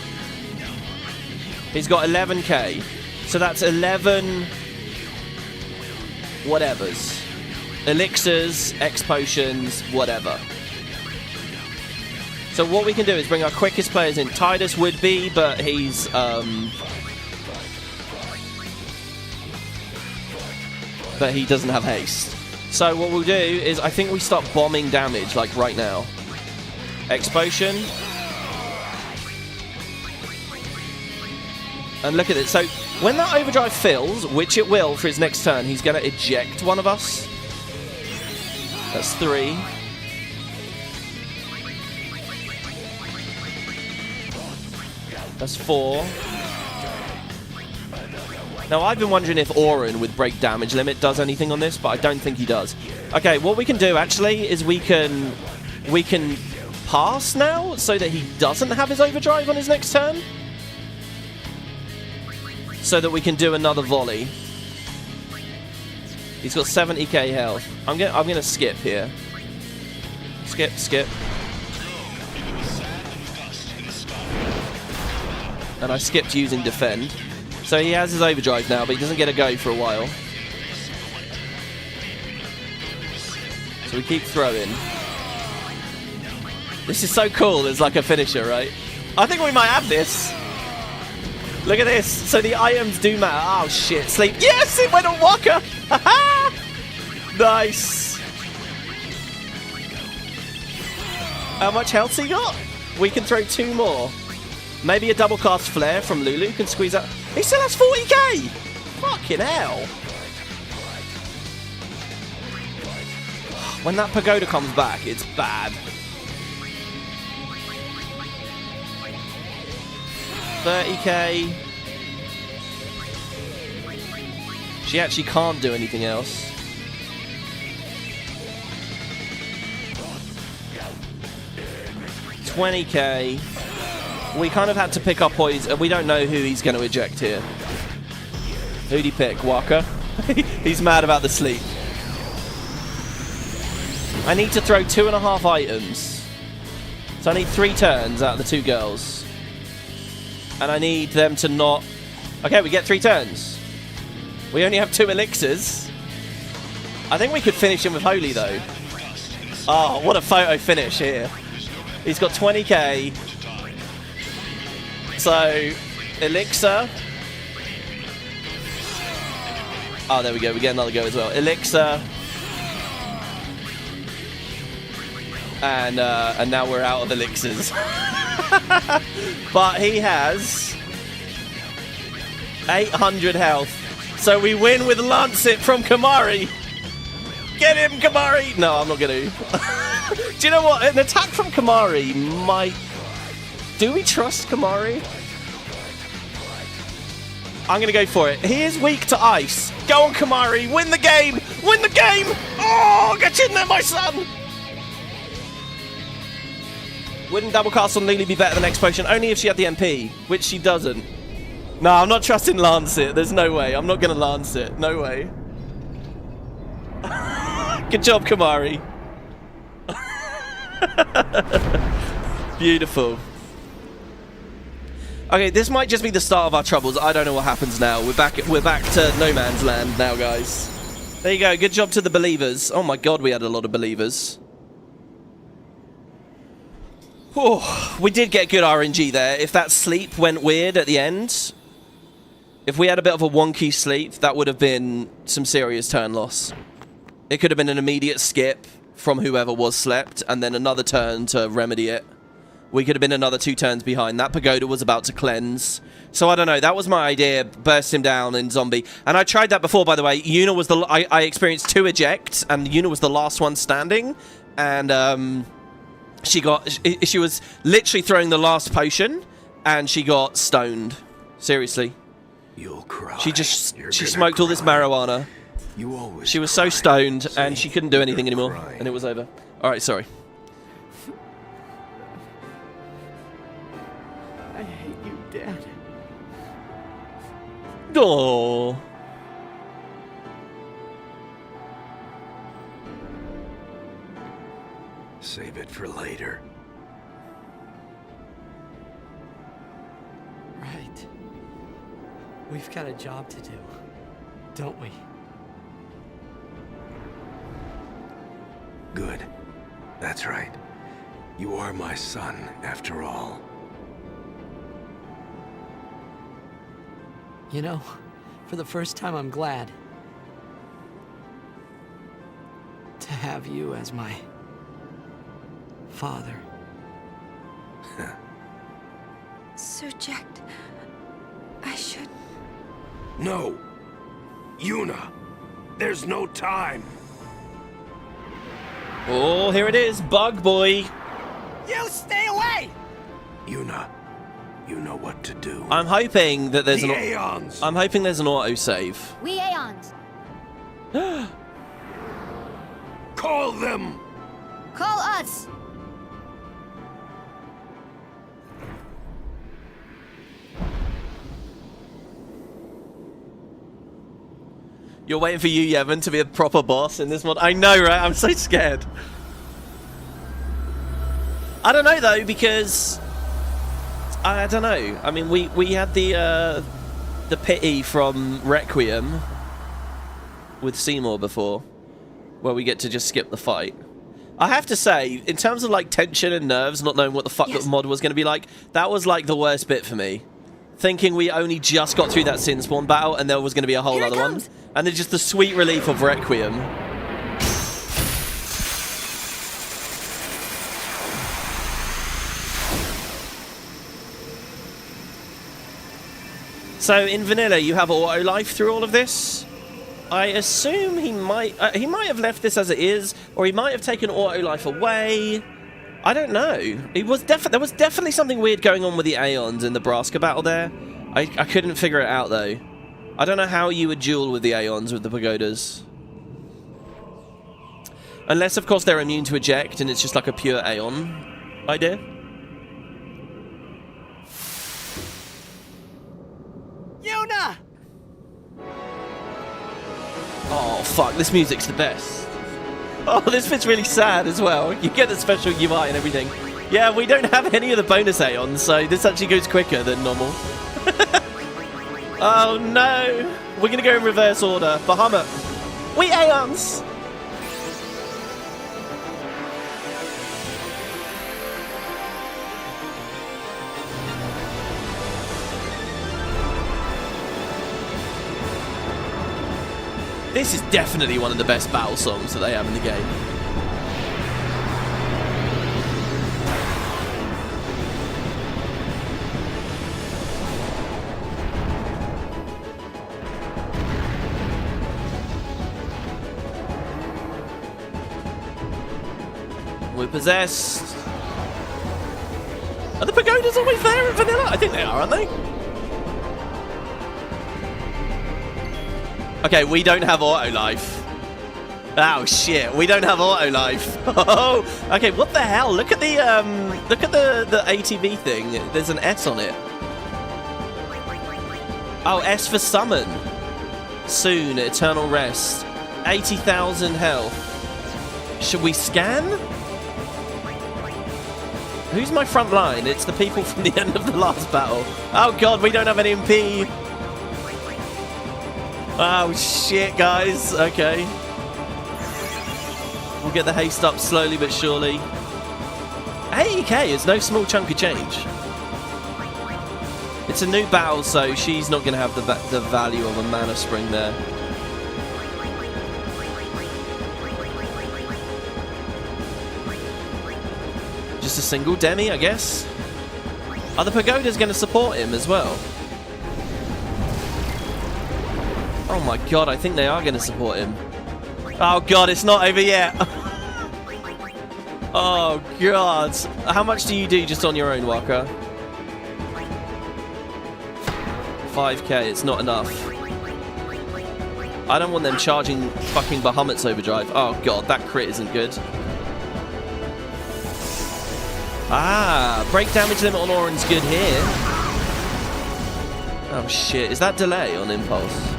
He's got 11k. So that's 11... whatevers. Elixirs, X potions, whatever. So what we can do is bring our quickest players in. Titus would be, but he's but he doesn't have haste. So what we'll do is I think we start bombing damage like right now. Explosion. And look at it. So when that overdrive fills, which it will for his next turn, he's going to eject one of us. That's 3. That's 4. Now, I've been wondering if Auron with break damage limit does anything on this, but I don't think he does. Okay, what we can do, actually, is we can pass now so that he doesn't have his overdrive on his next turn. So that we can do another volley. He's got 70k health. I'm gonna skip here. Skip. And I skipped using defend. So he has his overdrive now, but he doesn't get a go for a while. So we keep throwing. This is so cool. It's like a finisher, right? I think we might have this. Look at this. So the items do matter. Oh, shit. Sleep. Yes, it went on Walker. Nice. How much health's he got? We can throw 2 more. Maybe a double cast flare from Lulu can squeeze out. He still has 40k. Fucking hell. When that pagoda comes back, it's bad. 30k. She actually can't do anything else. $20k. We kind of had to pick our poison. We don't know who he's going to eject here. Who'd he pick? Walker? He's mad about the sleep. I need to throw 2.5 items. So I need 3 turns out of the 2 girls. And I need them to not... Okay, we get 3 turns. We only have 2 elixirs. I think we could finish him with Holy, though. Oh, what a photo finish here. He's got 20k. So, elixir. Oh, there we go. We get another go as well. Elixir. And now we're out of elixirs. But he has 800 health. So we win with Lancet from Kamari. Get him, Kamari! No, I'm not going to. Do you know what? An attack from Kamari might... Do we trust Kamari? I'm going to go for it. He is weak to ice. Go on, Kamari. Win the game. Win the game. Oh, get in there, my son. Wouldn't double cast on Lily be better than X Potion? Only if she had the MP, which she doesn't. No, I'm not trusting Lancet. There's no way. I'm not going to Lancet. No way. Good job, Kamari. Beautiful. Okay, this might just be the start of our troubles. I don't know what happens now. We're back to no man's land now, guys. There you go. Good job to the believers. Oh my god, we had a lot of believers. Oh, we did get good RNG there. If that sleep went weird at the end, if we had a bit of a wonky sleep, that would have been some serious turn loss. It could have been an immediate skip from whoever was slept, and then another turn to remedy it. We could have been another 2 turns behind. That pagoda was about to cleanse. So I don't know. That was my idea. Burst him down in zombie. And I tried that before, by the way. Yuna was the... I experienced 2 ejects, and Yuna was the last one standing. And she was literally throwing the last potion, and she got stoned. Seriously. You'll cry. She smoked all this marijuana. She was so stoned, and she couldn't do anything anymore. And it was over. All right, sorry. I hate you, Dad. Oh. Save it for later. Right. We've got a job to do, don't we? Good. That's right. You are my son, after all. You know, for the first time, I'm glad to have you as my father. So, Jack, I should... No! Yuna! There's no time! Oh, here it is, Bug Boy. You stay away! Yuna, you know what to do. I'm hoping that there's The an... Aeons! I'm hoping there's an autosave. We Aeons. Call them! Call us. You're waiting for you, Yevon, to be a proper boss in this mod. I know, right? I'm so scared. I don't know, though, because... I don't know. I mean, we had the pity from Requiem with Seymour before, where we get to just skip the fight. I have to say, in terms of, like, tension and nerves, not knowing what the fuck that mod was going to be like, that was, like, the worst bit for me. Thinking we only just got through that Sin Spawn battle and there was going to be a whole other one. And then just the sweet relief of Requiem. So in vanilla, you have auto life through all of this. I assume he might have left this as it is, or he might have taken auto life away. I don't know. There was definitely something weird going on with the Aeons in the Braska battle there. I couldn't figure it out though. I don't know how you would duel with the Aeons with the pagodas. Unless, of course, they're immune to eject and it's just like a pure Aeon idea. Yuna! Oh, fuck. This music's the best. Oh, this bit's really sad as well. You get the special UI and everything. Yeah, we don't have any of the bonus Aeons, so this actually goes quicker than normal. Oh, no. We're going to go in reverse order. Bahamut. We Aeons! This is definitely one of the best battle songs that they have in the game. We're possessed. Are the pagodas always there in vanilla? I think they are, aren't they? Okay, we don't have auto life. Oh shit, we don't have auto life. Oh, okay. What the hell? Look at the ATV thing. There's an S on it. Oh, S for summon. Soon, eternal rest. 80,000 health. Should we scan? Who's my front line? It's the people from the end of the last battle. Oh god, we don't have an MP. Oh shit, guys. Okay. We'll get the haste up slowly but surely. 80k is no small chunk of change. It's a new battle, so she's not going to have the value of a mana spring there. Just a single Demi, I guess. Are the pagodas going to support him as well? Oh my god, I think they are going to support him. Oh god, it's not over yet. Oh god. How much do you do just on your own, Waka? 5k, it's not enough. I don't want them charging fucking Bahamut's overdrive. Oh god, that crit isn't good. Ah, break damage limit on Orin's good here. Oh shit, is that delay on impulse?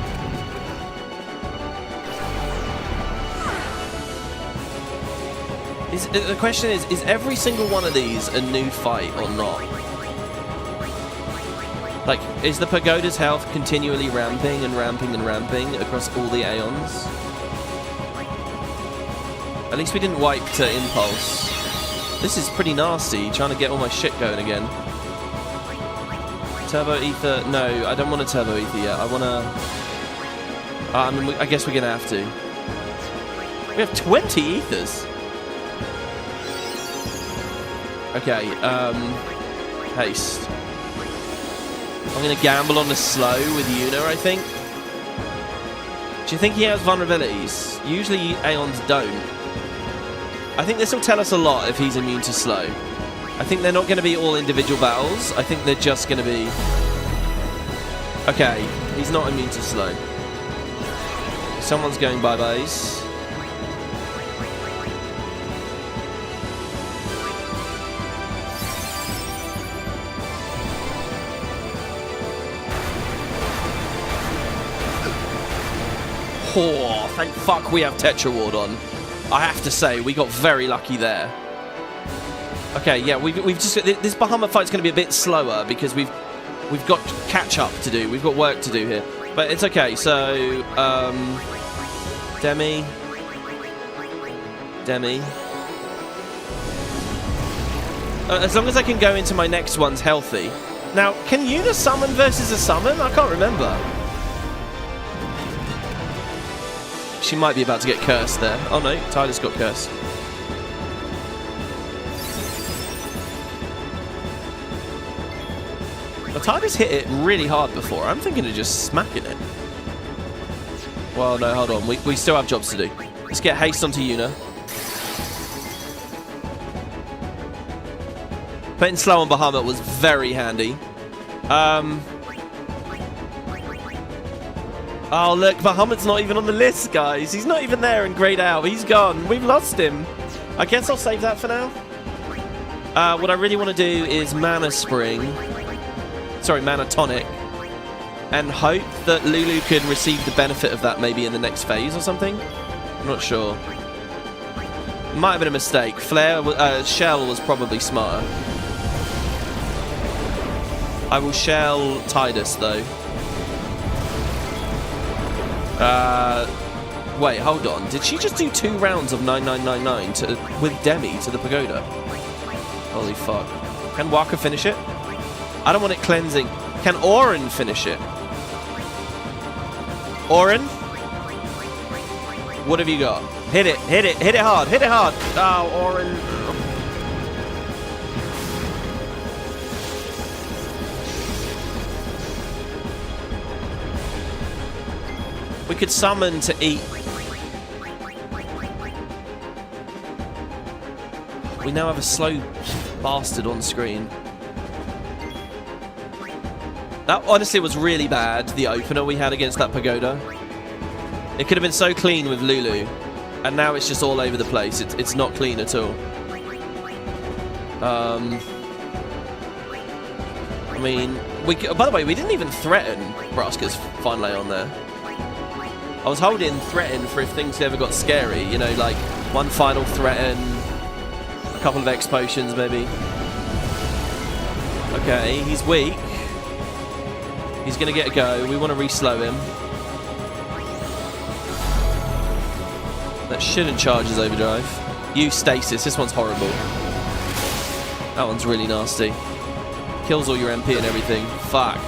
The question is every single one of these a new fight or not? Like, is the pagoda's health continually ramping and ramping and ramping across all the Aeons? At least we didn't wipe to impulse. This is pretty nasty, trying to get all my shit going again. Turbo ether. No, I don't want a turbo ether yet. I want to... I mean, I guess we're going to have to. We have 20 ethers. Okay, haste. I'm going to gamble on the slow with Yuna, I think. Do you think he has vulnerabilities? Usually Aeons don't. I think this will tell us a lot if he's immune to slow. I think they're not going to be all individual battles. I think they're just going to be... Okay, he's not immune to slow. Someone's going bye-byes. Oh, thank fuck we have Tetra Ward on. I have to say, we got very lucky there. Okay, yeah, we've just... This Bahamut fight's going to be a bit slower because we've got catch-up to do. We've got work to do here. But it's okay, so... Demi. As long as I can go into my next one's healthy. Now, can Yuna summon versus a summon? I can't remember. She might be about to get cursed there. Oh no, Tidus got cursed. Well, Tidus hit it really hard before. I'm thinking of just smacking it. Well, no, hold on. We still have jobs to do. Let's get haste onto Yuna. Putting slow on Bahamut was very handy. Oh, look, Bahamut's not even on the list, guys. He's not even there in Grayed Out. He's gone. We've lost him. I guess I'll save that for now. What I really want to do is Mana Spring. Sorry, Mana Tonic. And hope that Lulu can receive the benefit of that maybe in the next phase or something. I'm not sure. It might have been a mistake. Shell was probably smarter. I will shell Tidus, though. Wait, hold on. Did she just do 2 rounds of 9999 with Demi to the pagoda? Holy fuck. Can Waka finish it? I don't want it cleansing. Can Orin finish it? Orin? What have you got? Hit it, hit it, hit it hard, hit it hard. Oh, Orin. We could summon to eat. We now have a slow bastard on screen. That honestly was really bad, the opener we had against that pagoda. It could have been so clean with Lulu, and now it's just all over the place. It's not clean at all. I mean, by the way, we didn't even threaten Braska's finally on there. I was holding threaten for if things ever got scary, you know, like one final threaten, a couple of X potions maybe. Okay, he's weak. He's going to get a go. We want to re-slow him. That shouldn't charge his overdrive. Use stasis. This one's horrible. That one's really nasty. Kills all your MP and everything. Fuck.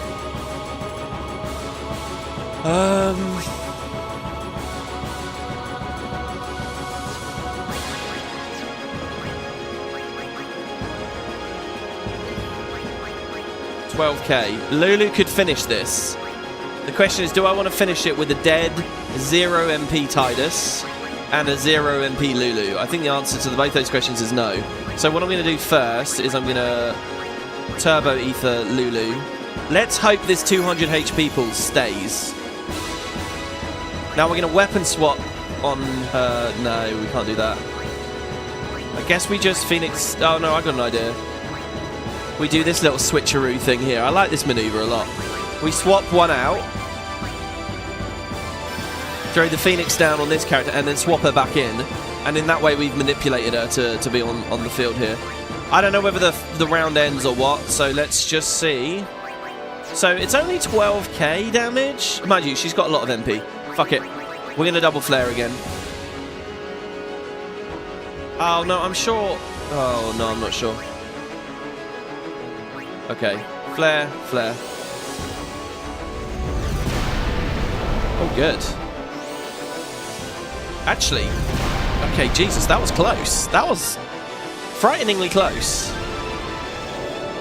12k. Lulu could finish this. The question is, do I want to finish it with a dead 0 MP Tidus and a 0 MP Lulu? I think the answer to both those questions is no. So what I'm going to do first is I'm going to Turbo Ether Lulu. Let's hope this 200 HP pool stays. Now we're going to weapon swap on her. No, we can't do that. I guess we just Phoenix... Oh no, I got an idea. We do this little switcheroo thing here. I like this maneuver a lot. We swap one out. Throw the Phoenix down on this character and then swap her back in. And in that way we've manipulated her to be on the field here. I don't know whether the round ends or what, so let's just see. So it's only 12k damage. Mind you, she's got a lot of MP. Fuck it. We're going to double flare again. Oh no, I'm sure... Oh, no, I'm not sure. Okay. Flare, flare. Oh, good. Actually, okay, Jesus, that was close. That was frighteningly close.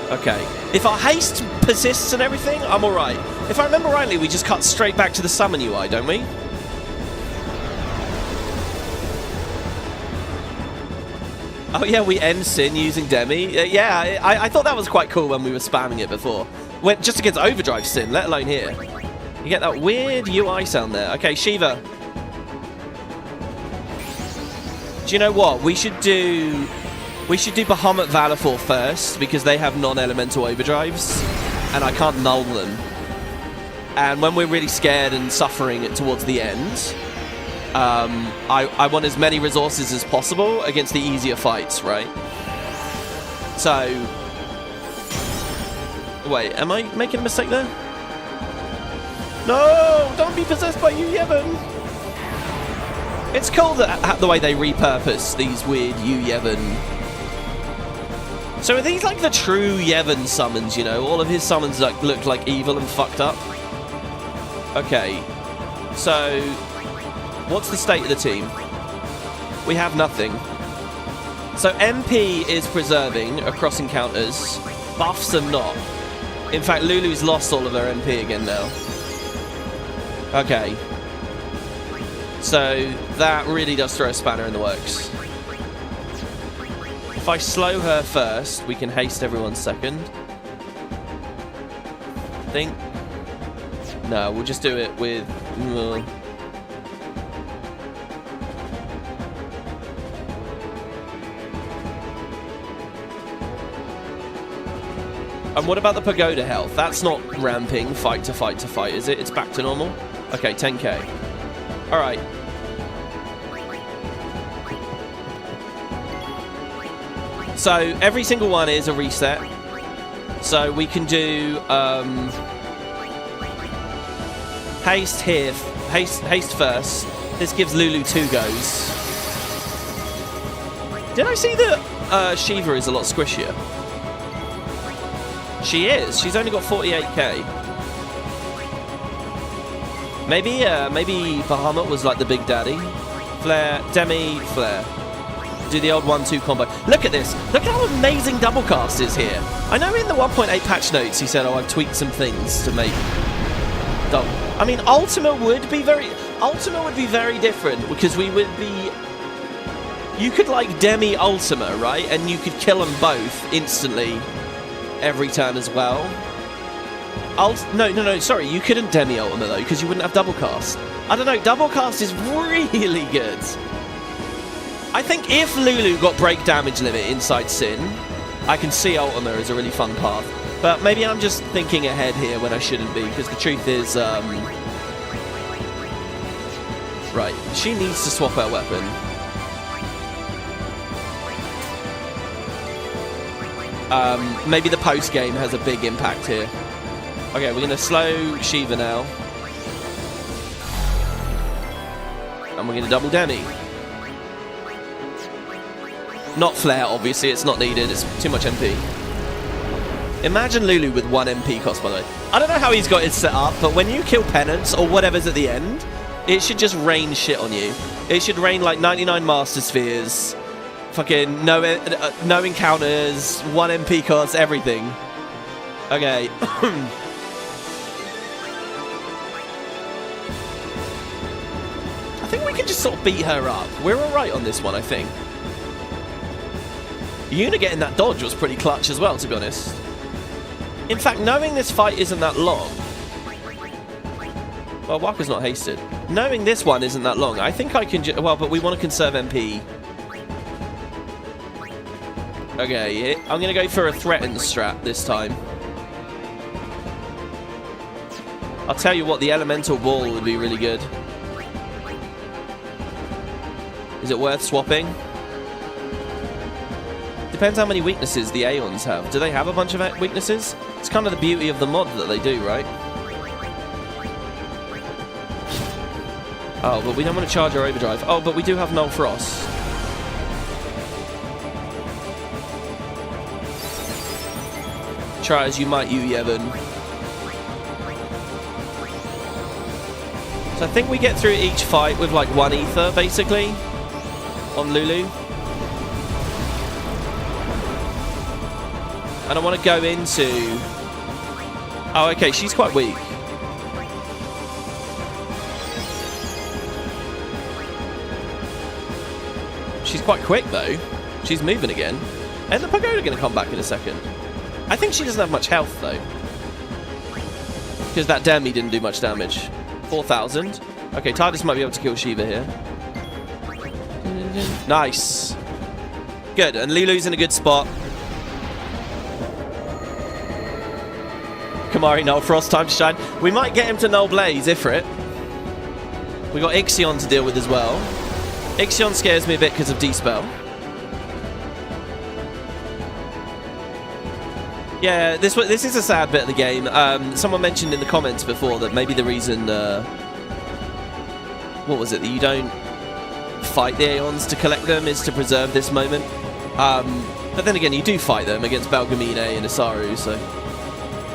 Okay. If our haste persists and everything, I'm alright. If I remember rightly, we just cut straight back to the summon UI, don't we? Oh yeah, we end Sin using Demi. Yeah, I thought that was quite cool when we were spamming it before. Went just against Overdrive Sin, let alone here. You get that weird UI sound there. Okay, Shiva. Do you know what? We should do Bahamut Valafor first, because they have non-elemental overdrives, and I can't null them. And when we're really scared and suffering it towards the end, I want as many resources as possible against the easier fights, right? So... Wait, am I making a mistake there? No! Don't be possessed by you, Yevon! It's cool that the way they repurpose these weird Yu Yevon. So are these like the true Yevon summons, you know? All of his summons like look like evil and fucked up. Okay. So what's the state of the team? We have nothing. So MP is preserving across encounters. Buffs are not. In fact, Lulu's lost all of her MP again now. Okay. So that really does throw a spanner in the works. If I slow her first, we can haste everyone second. Think. No, we'll just do it with... And what about the Pagoda health? That's not ramping fight to fight to fight, is it? It's back to normal? Okay, 10k. Alright. So every single one is a reset. So we can do haste here, haste first. This gives Lulu 2 goes. Did I see that Shiva is a lot squishier? She is. She's only got 48k. Maybe Bahamut was like the big daddy. Flare, Demi, Flare. Do the old 1-2 combo. Look at this. Look at how amazing double cast is here. I know in the 1.8 patch notes he said, oh, I've tweaked some things to make double. I mean, Ultima would be very different, because we would be... You could like Demi Ultima, right? And you could kill them both instantly every turn as well. No, sorry, you couldn't Demi Ultima though, because you wouldn't have double cast. I don't know, double cast is really good. I think if Lulu got break damage limit inside Sin, I can see Ultima as a really fun path. But maybe I'm just thinking ahead here when I shouldn't be, because the truth is, right, she needs to swap her weapon. Maybe the post game has a big impact here. Okay, we're gonna slow Shiva now, and we're gonna double Demi. Not Flare, obviously, it's not needed, it's too much MP. Imagine Lulu with 1 MP cost, by the way. I don't know how he's got it set up, but when you kill Penance, or whatever's at the end, it should just rain shit on you. It should rain like 99 Master Spheres, fucking no encounters, 1 MP cost, everything. Okay. I think we can just sort of beat her up. We're alright on this one, I think. Yuna getting that dodge was pretty clutch as well, to be honest. In fact, knowing this fight isn't that long... Well, Waka's not hasted. Knowing this one isn't that long, I think I can well, but we want to conserve MP. Okay, I'm going to go for a threatened strat this time. I'll tell you what, the elemental ball would be really good. Is it worth swapping? Depends how many weaknesses the Aeons have. Do they have a bunch of weaknesses? It's kind of the beauty of the mod that they do, right? Oh, but we don't want to charge our overdrive. Oh, but we do have Null Frost. Try as you might, you Yevon. So I think we get through each fight with like 1 ether, basically, on Lulu. And I want to go into... Oh, okay, she's quite weak. She's quite quick, though. She's moving again. And the pagoda going to come back in a second. I think she doesn't have much health, though. Because that Demi didn't do much damage. 4,000. Okay, TARDIS might be able to kill Shiva here. Nice. Good, and Lulu's in a good spot. Kamari, Null Frost, time to shine. We might get him to Null Blaze, Ifrit. We got Ixion to deal with as well. Ixion scares me a bit because of D-Spell. Yeah, this is a sad bit of the game. Someone mentioned in the comments before that maybe the reason... what was it? That you don't fight the Aeons to collect them is to preserve this moment. But then again, you do fight them against Balgamine and Isaru, so...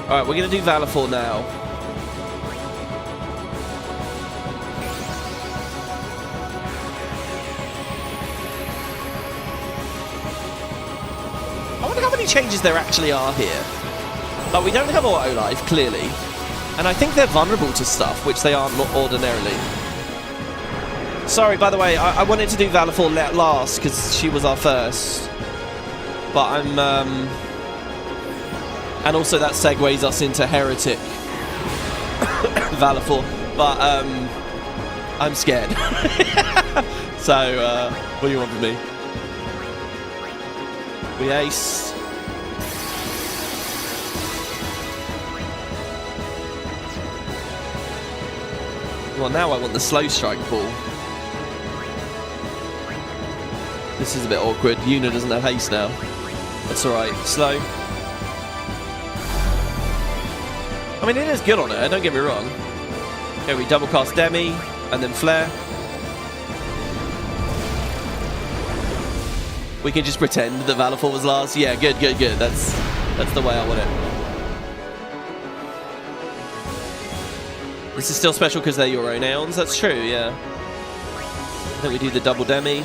Alright, we're going to do Valifor now. I wonder how many changes there actually are here. Like, we don't have auto life, clearly. And I think they're vulnerable to stuff, which they aren't ordinarily. Sorry, by the way, I wanted to do Valifor last, because she was our first. But I'm... And also that segues us into Heretic Valifor. But, I'm scared. So, what do you want from me? We ace. Well, now I want the slow strike ball. This is a bit awkward. Yuna doesn't have haste now. That's alright. Slow. I mean, it is good on her, don't get me wrong. Okay, we double cast Demi, and then Flare. We can just pretend that Valifor was last. Yeah, good, good, good. That's the way I want it. This is still special because they're your own Aeons. That's true, yeah. I think we do the double Demi.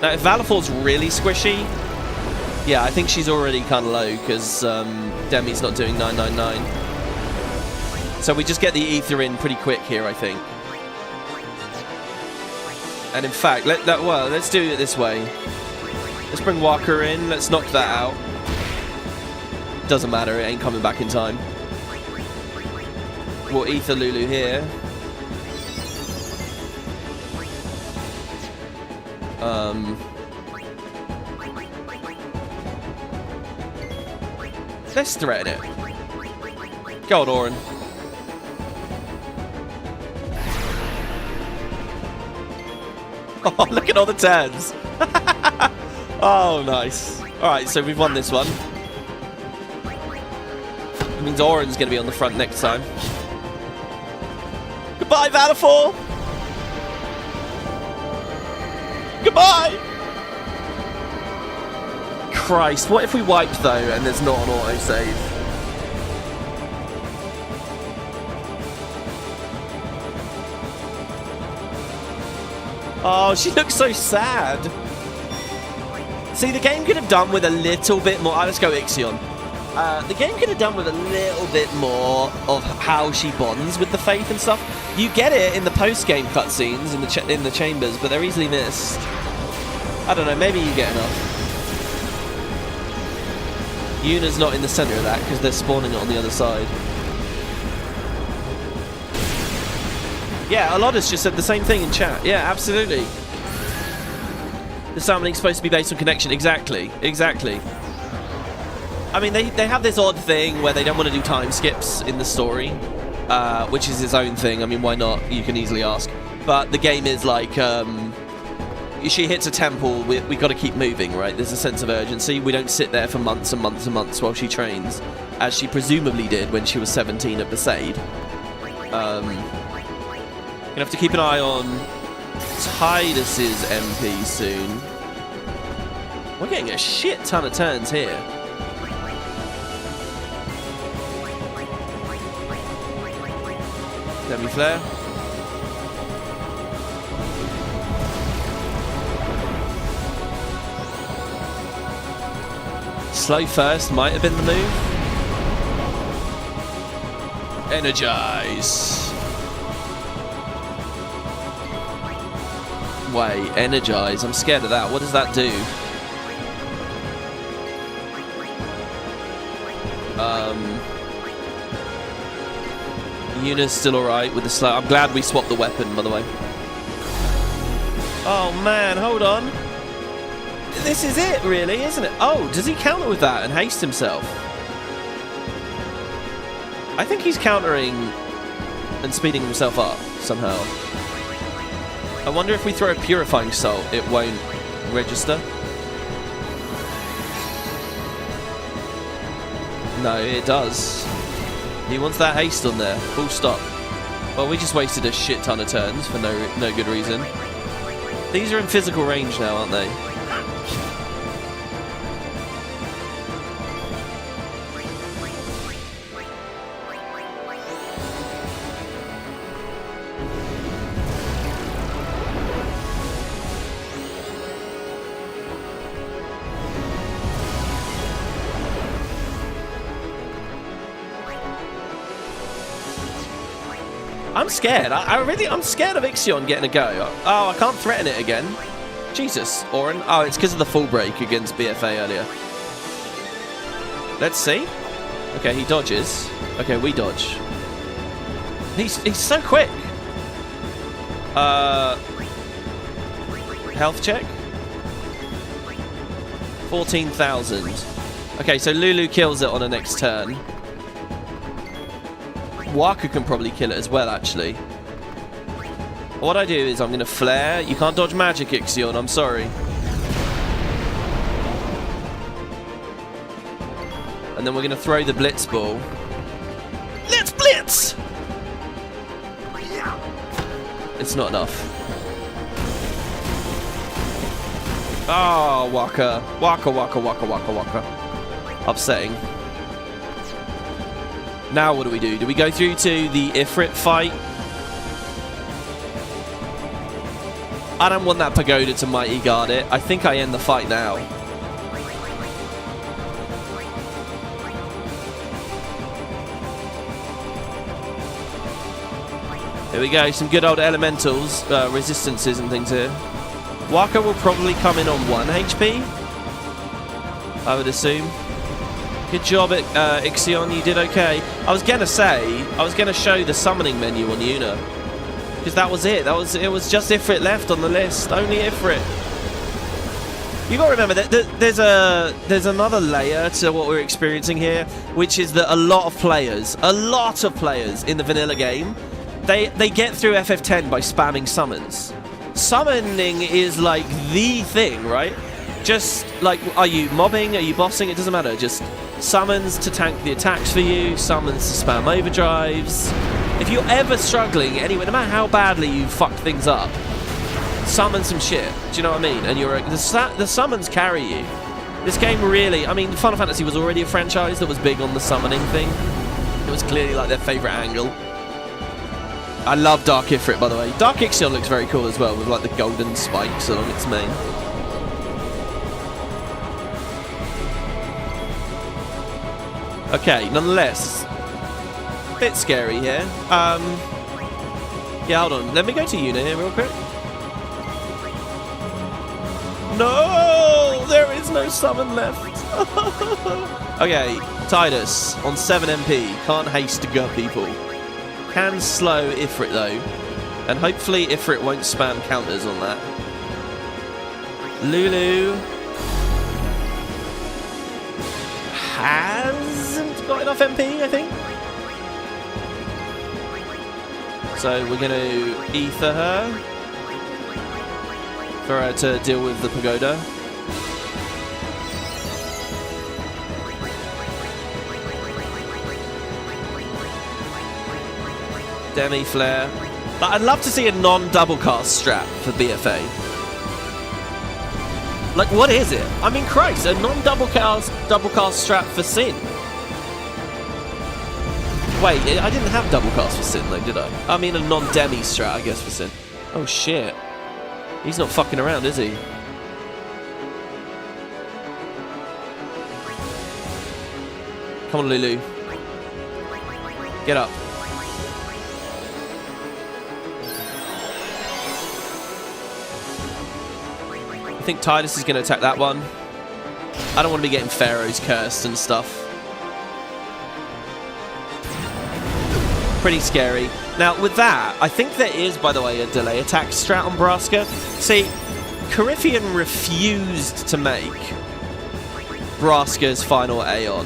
Now, if Valifor's really squishy, yeah, I think she's already kind of low because Demi's not doing 999. So we just get the ether in pretty quick here, I think. And in fact, let's do it this way. Let's bring Walker in. Let's knock that out. Doesn't matter. It ain't coming back in time. We'll ether Lulu here. Let's threaten it. Go on, Oren. Oh, look at all the turns. Oh, nice. Alright, so we've won this one. It means Oren's going to be on the front next time. Goodbye, Valifor! Goodbye! Christ, what if we wiped, though, and there's not an autosave? Oh, she looks so sad. See, the game could have done with a little bit more... let's go Ixion. The game could have done with a little bit more of how she bonds with the Faith and stuff. You get it in the post-game cutscenes in the chambers, but they're easily missed. I don't know, maybe you get enough. Yuna's not in the center of that because they're spawning it on the other side. Yeah, Alodis just said the same thing in chat. Yeah, absolutely. The summoning's supposed to be based on connection. Exactly, exactly. I mean, they have this odd thing where they don't want to do time skips in the story, which is its own thing. I mean, why not? You can easily ask. But the game is like, she hits a temple, we got to keep moving, right? There's a sense of urgency. We don't sit there for months and months and months while she trains, as she presumably did when she was 17 at Besaid. Gonna have to keep an eye on Tidus's MP soon. We're getting a shit ton of turns here. Demi flare. Slow first might have been the move. Energize. Wait, energize. I'm scared of that. What does that do? Yuna's still alright with the slow. I'm glad we swapped the weapon, by the way. Oh man, hold on. This is it, really, isn't it? Oh, does he counter with that and haste himself? I think he's countering and speeding himself up somehow. I wonder if we throw a Purifying Salt, it won't register. No, it does. He wants that haste on there, full stop. Well, we just wasted a shit ton of turns for no good reason. These are in physical range now, aren't they? I'm scared. I'm scared of Ixion getting a go. Oh, I can't threaten it again. Jesus, Oren. Oh, it's because of the full break against BFA earlier. Let's see. Okay, he dodges. Okay, we dodge. He's so quick. Health check. 14,000. Okay, so Lulu kills it on the next turn. Waka can probably kill it as well, actually. What I do is I'm going to flare. You can't dodge magic, Ixion. I'm sorry. And then we're going to throw the blitz ball. Let's blitz! It's not enough. Oh, Waka. Waka, Waka, Waka, Waka, Waka. Upsetting. Now what do we do? Do we go through to the Ifrit fight? I don't want that Pagoda to Mighty Guard it. I think I end the fight now. Here we go. Some good old elementals, resistances and things here. Waka will probably come in on 1 HP. I would assume. Good job, Ixion, you did okay. I was gonna show the summoning menu on Yuna. Because that was it. It was just Ifrit left on the list. Only Ifrit. You gotta remember that there's another layer to what we're experiencing here, which is that a lot of players in the vanilla game, they get through FF10 by spamming summons. Summoning is like the thing, right? Just like, are you mobbing? Are you bossing? It doesn't matter. Just summons to tank the attacks for you, summons to spam overdrives. If you're ever struggling anyway, no matter how badly you fuck things up, summon some shit. Do you know what I mean? And the summons carry you. This game really, I mean, Final Fantasy was already a franchise that was big on the summoning thing. It was clearly like their favourite angle. I love Dark Ifrit, by the way. Dark Ixion looks very cool as well, with like the golden spikes along its mane. Okay, nonetheless, bit scary here. Yeah, hold on. Let me go to Yuna here real quick. No, there is no summon left. Okay, Tidus on 7 MP. Can't haste to go people. Can slow Ifrit though, and hopefully Ifrit won't spam counters on that. Lulu hasn't got enough MP, I think. So we're going to ether her for her to deal with the Pagoda. Demi flare. But I'd love to see a non-double cast strap for BFA. Like, what is it? I mean, Christ, a non-double cast strap for Sin. Wait, I didn't have double cast for Sin though, did I? I mean a non-demi strat, I guess, for Sin. Oh shit. He's not fucking around, is he? Come on, Lulu. Get up. I think Tidus is going to attack that one. I don't want to be getting Pharaoh's cursed and stuff. Pretty scary. Now, with that, I think there is, by the way, a delay attack strat on Braska. See, Coryphean refused to make Braska's final Aeon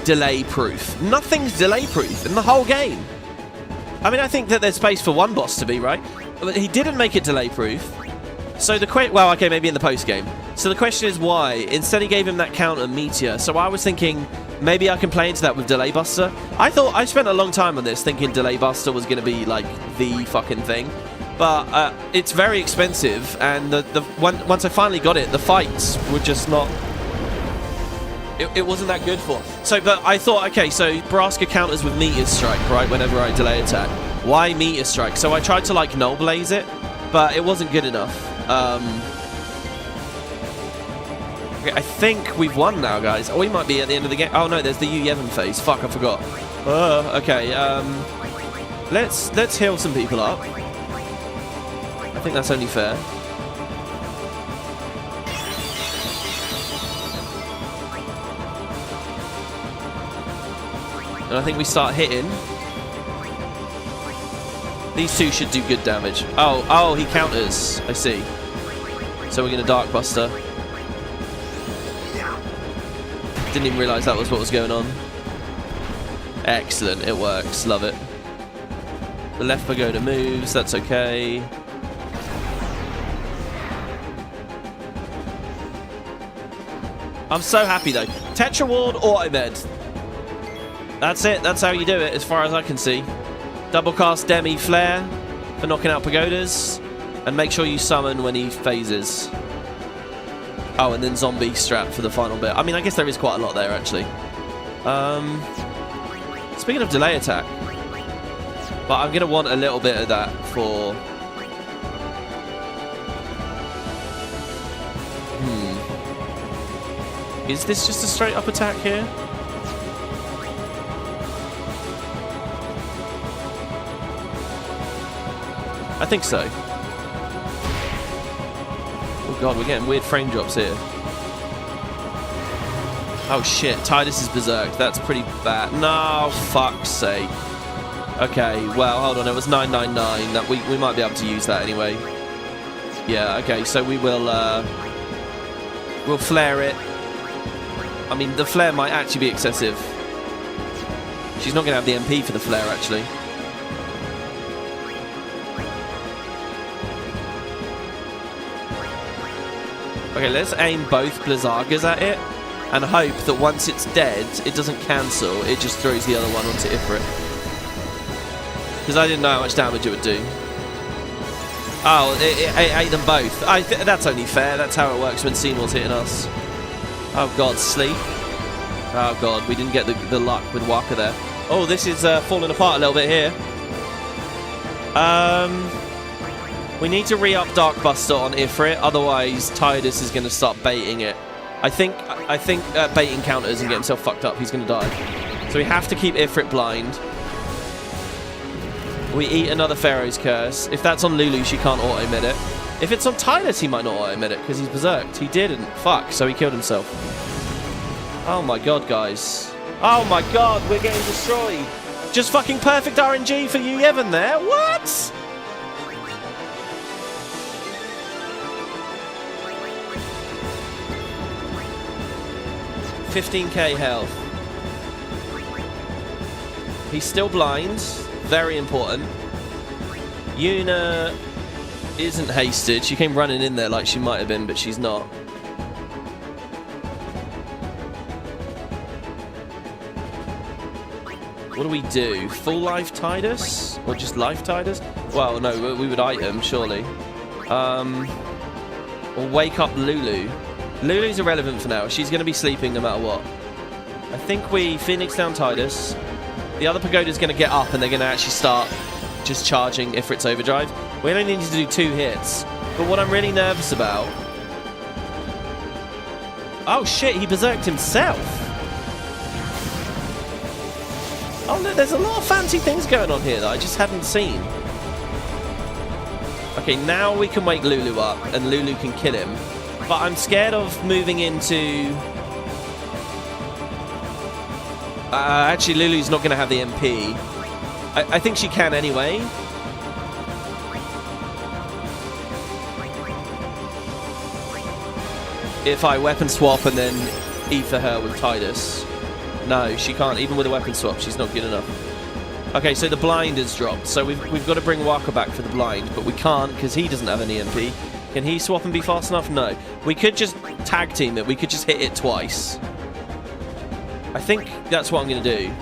delay-proof. Nothing's delay-proof in the whole game. I mean, I think that there's space for one boss to be, right? But he didn't make it delay-proof. So the question... Well, okay, maybe in the post-game. So the question is why? Instead he gave him that counter Meteor. So I was thinking... Maybe I can play into that with Delay Buster. I spent a long time on this thinking Delay Buster was going to be like the fucking thing. But it's very expensive, and once I finally got it, the fights were just not... It wasn't that good for. So, but I thought, okay, so Braska counters with Meteor Strike, right, whenever I delay attack. Why Meteor Strike? So I tried to like Null Blaze it, but it wasn't good enough. Okay, I think we've won now, guys. Oh, we might be at the end of the game. Oh no, there's the Yu Yevon phase. Fuck, I forgot. Okay, let's heal some people up. I think that's only fair. And I think we start hitting. These two should do good damage. Oh, he counters. I see. So we're going to Dark Buster. Didn't even realise that was what was going on. Excellent, it works. Love it. The left pagoda moves, that's okay. I'm so happy though. Tetra Ward, Automed. That's it, that's how you do it as far as I can see. Double cast Demi Flare for knocking out pagodas. And make sure you summon when he phases. Oh, and then zombie strat for the final bit. I mean, I guess there is quite a lot there, actually. Speaking of delay attack. But I'm going to want a little bit of that for... Is this just a straight up attack here? I think so. Oh god, we're getting weird frame drops here. Oh shit, Tidus is berserked. That's pretty bad. No, fuck's sake. Okay, well, hold on. It was 999. That we might be able to use that anyway. Yeah, okay, so we will we'll flare it. I mean, the flare might actually be excessive. She's not going to have the MP for the flare, actually. Okay, let's aim both Blizzagas at it and hope that once it's dead, it doesn't cancel. It just throws the other one onto Ifrit. Because I didn't know how much damage it would do. Oh, it ate them both. That's only fair. That's how it works when Seymour's hitting us. Oh god, sleep. Oh god, we didn't get the luck with Waka there. Oh, this is falling apart a little bit here. We need to re-up Dark Buster on Ifrit, otherwise Tidus is going to start baiting it. I think baiting counters and get himself fucked up. He's going to die. So we have to keep Ifrit blind. We eat another Pharaoh's Curse. If that's on Lulu, she can't auto-mid it. If it's on Tidus, he might not auto-mid it because he's berserked. He didn't. Fuck. So he killed himself. Oh my god, guys. Oh my god, we're getting destroyed. Just fucking perfect RNG for Yu Yevon there. What? $15k health. He's still blind. Very important. Yuna isn't hasted. She came running in there like she might have been, but she's not. What do we do? Full life Tidus? Or just life Tidus? Well, no, we would item, surely. Or wake up Lulu. Lulu's irrelevant for now. She's going to be sleeping no matter what. I think we Phoenix down Tidus. The other pagoda's going to get up and they're going to actually start just charging Ifrit's overdrive. We only need to do 2 hits. But what I'm really nervous about... Oh shit, he berserked himself. Oh look, there's a lot of fancy things going on here that I just hadn't seen. Okay, now we can wake Lulu up and Lulu can kill him. But I'm scared of moving into... actually, Lulu's not going to have the MP. I think she can anyway. If I weapon swap and then ether her with Tidus. No, she can't. Even with a weapon swap, she's not good enough. Okay, so the blind is dropped. So we've got to bring Waka back for the blind, but we can't because he doesn't have any MP. Can he swap and be fast enough? No. We could just tag team it. We could just hit it twice. I think that's what I'm going to do.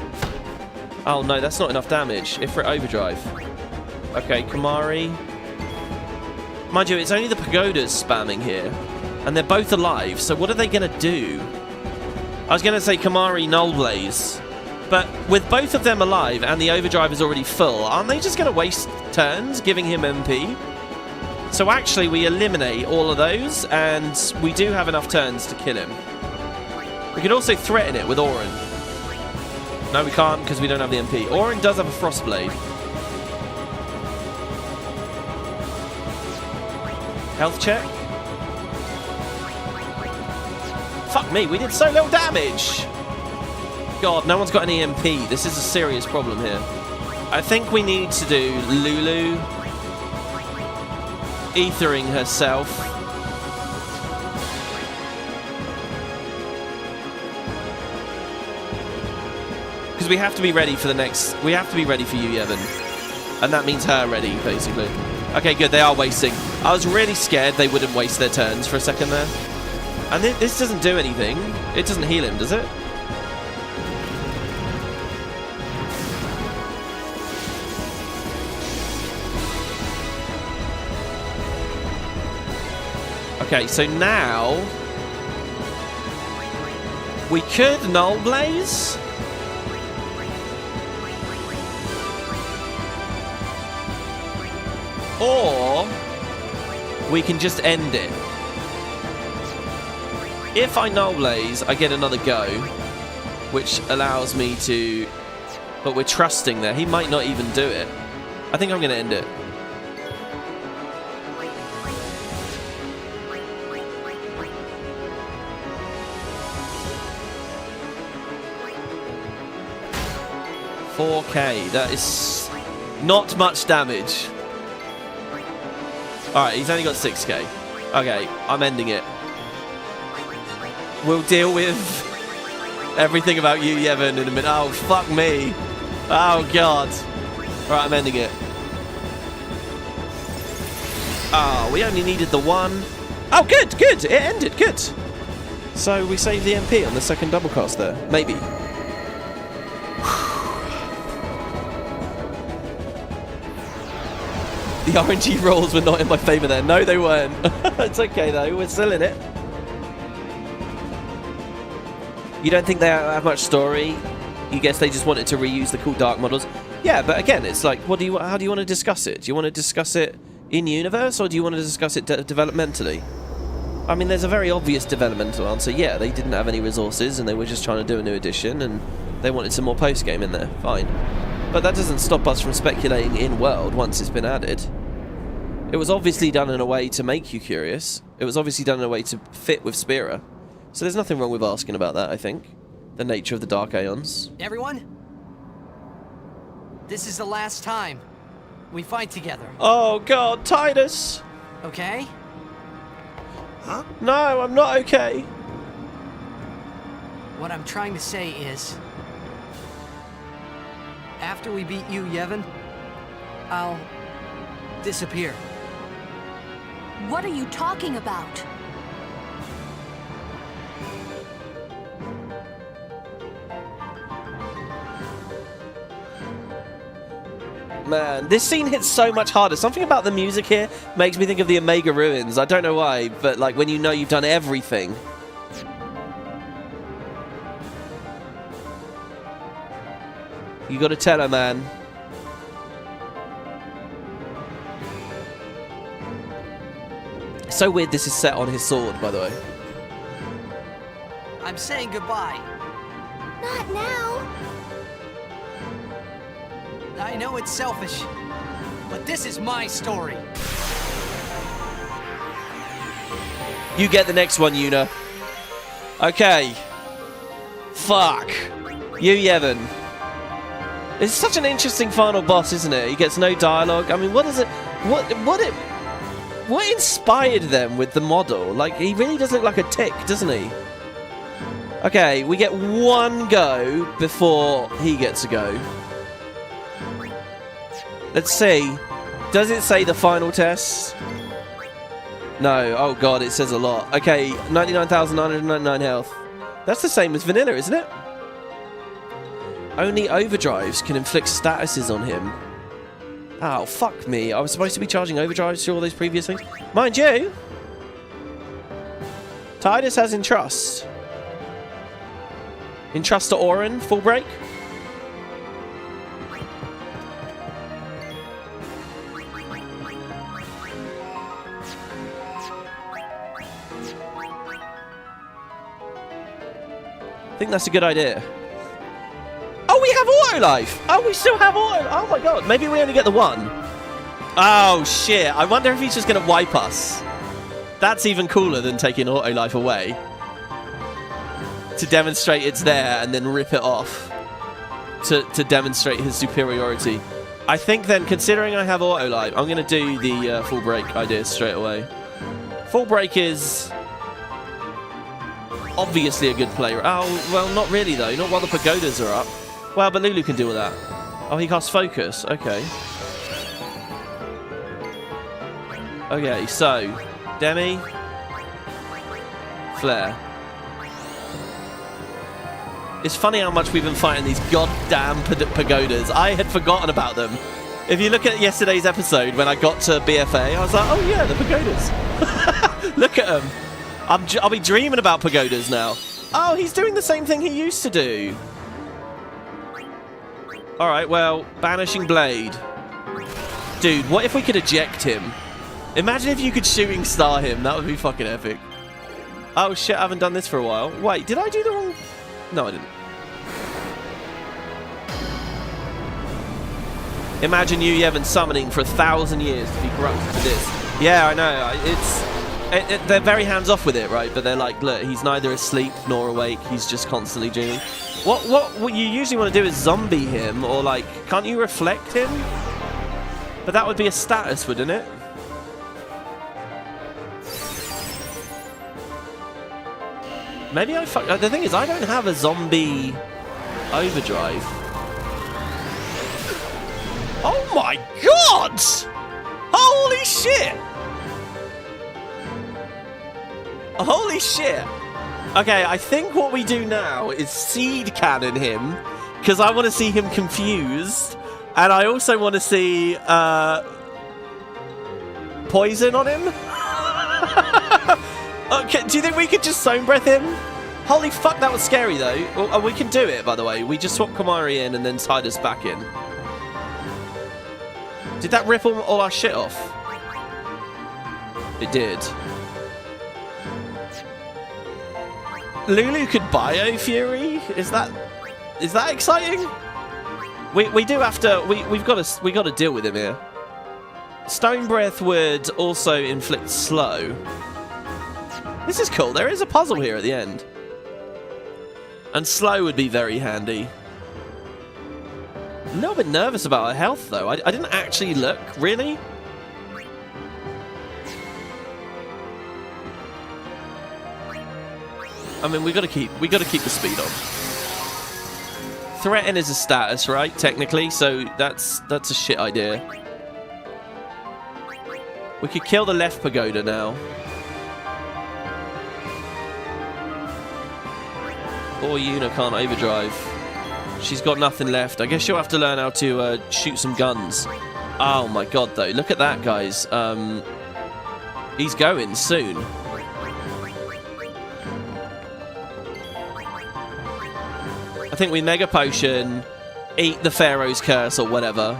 Oh, no, that's not enough damage. Ifrit overdrive. Okay, Kamari. Mind you, it's only the pagodas spamming here. And they're both alive, so what are they going to do? I was going to say Kamari Null Blaze. But with both of them alive and the overdrive is already full, aren't they just going to waste turns giving him MP? So actually, we eliminate all of those, and we do have enough turns to kill him. We could also threaten it with Auron. No, we can't because we don't have the MP. Auron does have a Frostblade. Health check. Fuck me, we did so little damage! God, no one's got any MP. This is a serious problem here. I think we need to do Lulu ethering herself. Because we have to be ready for the next... We have to be ready for you, Yevon. And that means her ready, basically. Okay, good. They are wasting. I was really scared they wouldn't waste their turns for a second there. And this doesn't do anything. It doesn't heal him, does it? Okay, so now... We could Null Blaze... Or we can just end it. If I Null Blaze, I get another go, which allows me to... But we're trusting there. He might not even do it. I think I'm going to end it. $4K. That is not much damage. Alright, he's only got 6K. Okay, I'm ending it. We'll deal with everything about you, Yevon, in a minute. Oh, fuck me. Oh, God. Alright, I'm ending it. Oh, we only needed the one. Oh, good, good. It ended, good. So we saved the MP on the second double cast there. Maybe. The RNG rolls were not in my favour there. No, they weren't. It's okay, though. We're still in it. You don't think they have much story? You guess they just wanted to reuse the cool dark models? Yeah, but again, it's like, how do you want to discuss it? Do you want to discuss it in-universe, or do you want to discuss it developmentally? I mean, there's a very obvious developmental answer. Yeah, they didn't have any resources, and they were just trying to do a new edition, and they wanted some more post-game in there. Fine. But that doesn't stop us from speculating in-world once it's been added. It was obviously done in a way to make you curious. It was obviously done in a way to fit with Spira. So there's nothing wrong with asking about that, I think. The nature of the Dark Aeons. Everyone? This is the last time we fight together. Oh, God, Tidus! Okay? Huh? No, I'm not okay. What I'm trying to say is... After we beat you, Yevon, I'll... disappear. What are you talking about? Man, this scene hits so much harder. Something about the music here makes me think of the Omega Ruins. I don't know why, but like when you know you've done everything. You gotta tell her, man. It's so weird this is set on his sword, by the way. I'm saying goodbye. Not now. I know it's selfish, but this is my story. You get the next one, Yuna. Okay. Fuck. You, Yevon. It's such an interesting final boss, isn't it? He gets no dialogue. I mean, what is it? What inspired them with the model? Like, he really does look like a tick, doesn't he? Okay, we get one go before he gets a go. Let's see. Does it say the final test? No. Oh, God, it says a lot. Okay, 99,999 health. That's the same as vanilla, isn't it? Only overdrives can inflict statuses on him. Oh, fuck me. I was supposed to be charging overdrives to all those previous things. Mind you, Tidus has Entrust. Entrust to Auron, full break. I think that's a good idea. Oh, we have auto life. Oh, we still have auto. Oh my god. Maybe we only get the one. Oh shit. I wonder if he's just going to wipe us. That's even cooler than taking auto life away. To demonstrate it's there and then rip it off. To demonstrate his superiority. I think then, considering I have auto life, I'm going to do the full break idea straight away. Full break is obviously a good play. Oh, well, not really though. Not while the pagodas are up. Well, but Lulu can deal with that. Oh, he casts focus. Okay. Okay, so Demi, Flare. It's funny how much we've been fighting these goddamn pagodas. I had forgotten about them. If you look at yesterday's episode when I got to BFA, I was like, oh yeah, the pagodas. Look at them. I'll be dreaming about pagodas now. Oh, he's doing the same thing he used to do. Alright, well, Banishing Blade. Dude, what if we could eject him? Imagine if you could Shooting Star him. That would be fucking epic. Oh shit, I haven't done this for a while. Wait, did I do the wrong... No, I didn't. Imagine you, Yevon, summoning for 1,000 years to be corrupted for this. Yeah, I know. They're very hands-off with it, right? But they're like, look, he's neither asleep nor awake. He's just constantly dreaming. What you usually want to do is zombie him, or like, can't you reflect him? But that would be a status, wouldn't it? Maybe I fuck. The thing is, I don't have a zombie overdrive. Oh my god! Holy shit! Holy shit! Okay, I think what we do now is seed cannon him, because I want to see him confused, and I also want to see poison on him. Okay, do you think we could just Zone Breath him? Holy fuck, that was scary though. Oh, we can do it, by the way. We just swap Kamari in and then Tidus back in. Did that rip all our shit off? It did. Lulu could Bio Fury? Is that exciting? We do have to. We got to deal with him here. Stone Breath would also inflict slow. This is cool. There is a puzzle here at the end. And slow would be very handy. A little bit nervous about her health though. I didn't actually look, really. I mean, we gotta keep the speed on. Threaten is a status, right? Technically, so that's a shit idea. We could kill the left pagoda now. Or Yuna can't overdrive. She's got nothing left. I guess she'll have to learn how to shoot some guns. Oh my god, though. Look at that, guys. He's going soon. I think we Mega Potion, eat the Pharaoh's curse or whatever.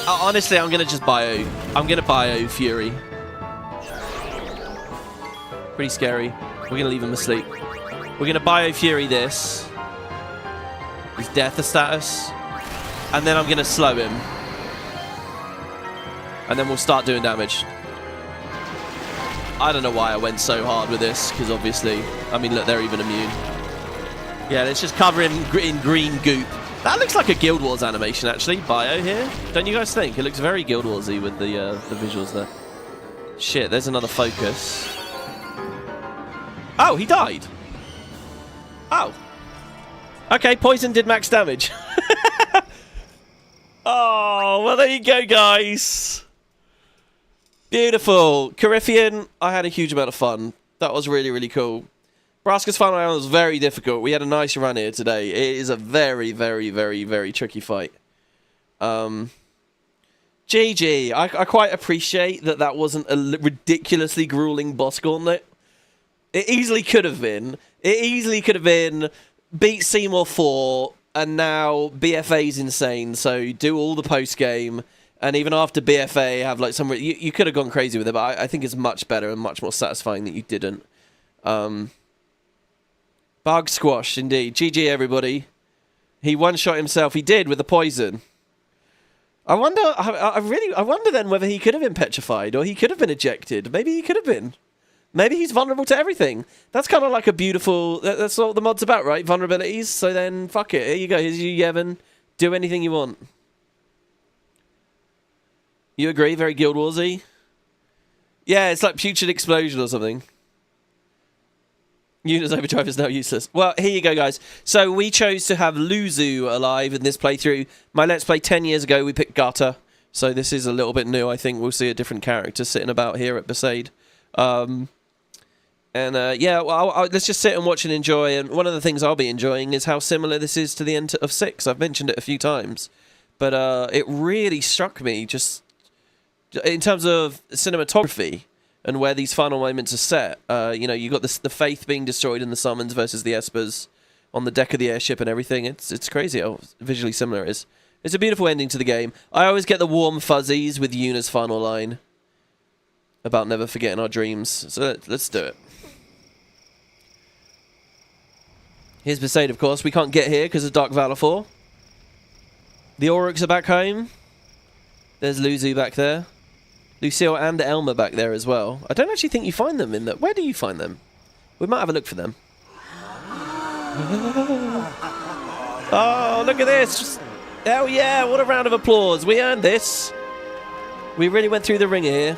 Honestly, I'm gonna just bio. I'm gonna bio Fury. Pretty scary. We're gonna leave him asleep. We're gonna bio Fury this. His death status. And then I'm gonna slow him. And then we'll start doing damage. I don't know why I went so hard with this, because obviously, I mean, look, they're even immune. Yeah, let's just cover him in green goop. That looks like a Guild Wars animation, actually, bio here. Don't you guys think? It looks very Guild Wars-y with the visuals there. Shit, there's another focus. Oh, he died. Oh. Okay, poison did max damage. Oh, well, there you go, guys. Beautiful. Coryphean, I had a huge amount of fun. That was really, really cool. Braska's final round was very difficult. We had a nice run here today. It is a very, very, very, very tricky fight. GG. I quite appreciate that that wasn't a ridiculously grueling boss gauntlet. It easily could have been. It easily could have been beat Seymour 4, and now BFA's insane, so do all the post-game. And even after BFA, have like some... You could have gone crazy with it, but I think it's much better and much more satisfying that you didn't. Bug squash, indeed. GG, everybody. He one-shot himself. He did with the poison. I wonder... I wonder then whether he could have been petrified or he could have been ejected. Maybe he could have been. Maybe he's vulnerable to everything. That's kind of like a beautiful... That's what the mod's about, right? Vulnerabilities. So then, fuck it. Here you go. Here's you, Yevon. Do anything you want. You agree? Very Guild Wars-y? Yeah, it's like Putrid Explosion or something. Yuna's Overdrive is now useless. Well, here you go, guys. So we chose to have Luzu alive in this playthrough. My Let's Play 10 years ago, we picked Gata. So this is a little bit new. I think we'll see a different character sitting about here at Besaid. Yeah, well, let's just sit and watch and enjoy. And one of the things I'll be enjoying is how similar this is to the end of 6. I've mentioned it a few times. But it really struck me just... in terms of cinematography and where these final moments are set, you know, you got the Faith being destroyed in the summons versus the Espers on the deck of the airship and everything. It's crazy how visually similar it is. It's a beautiful ending to the game. I always get the warm fuzzies with Yuna's final line about never forgetting our dreams. So let's do it. Here's Besaid, of course. We can't get here because of Dark Valor 4. The Aurochs are back home. There's Luzu back there. Lucille and Elmer back there as well. I don't actually think you find them in that. Where do you find them? We might have a look for them. Oh, look at this. Just, hell yeah, what a round of applause. We earned this. We really went through the ringer here.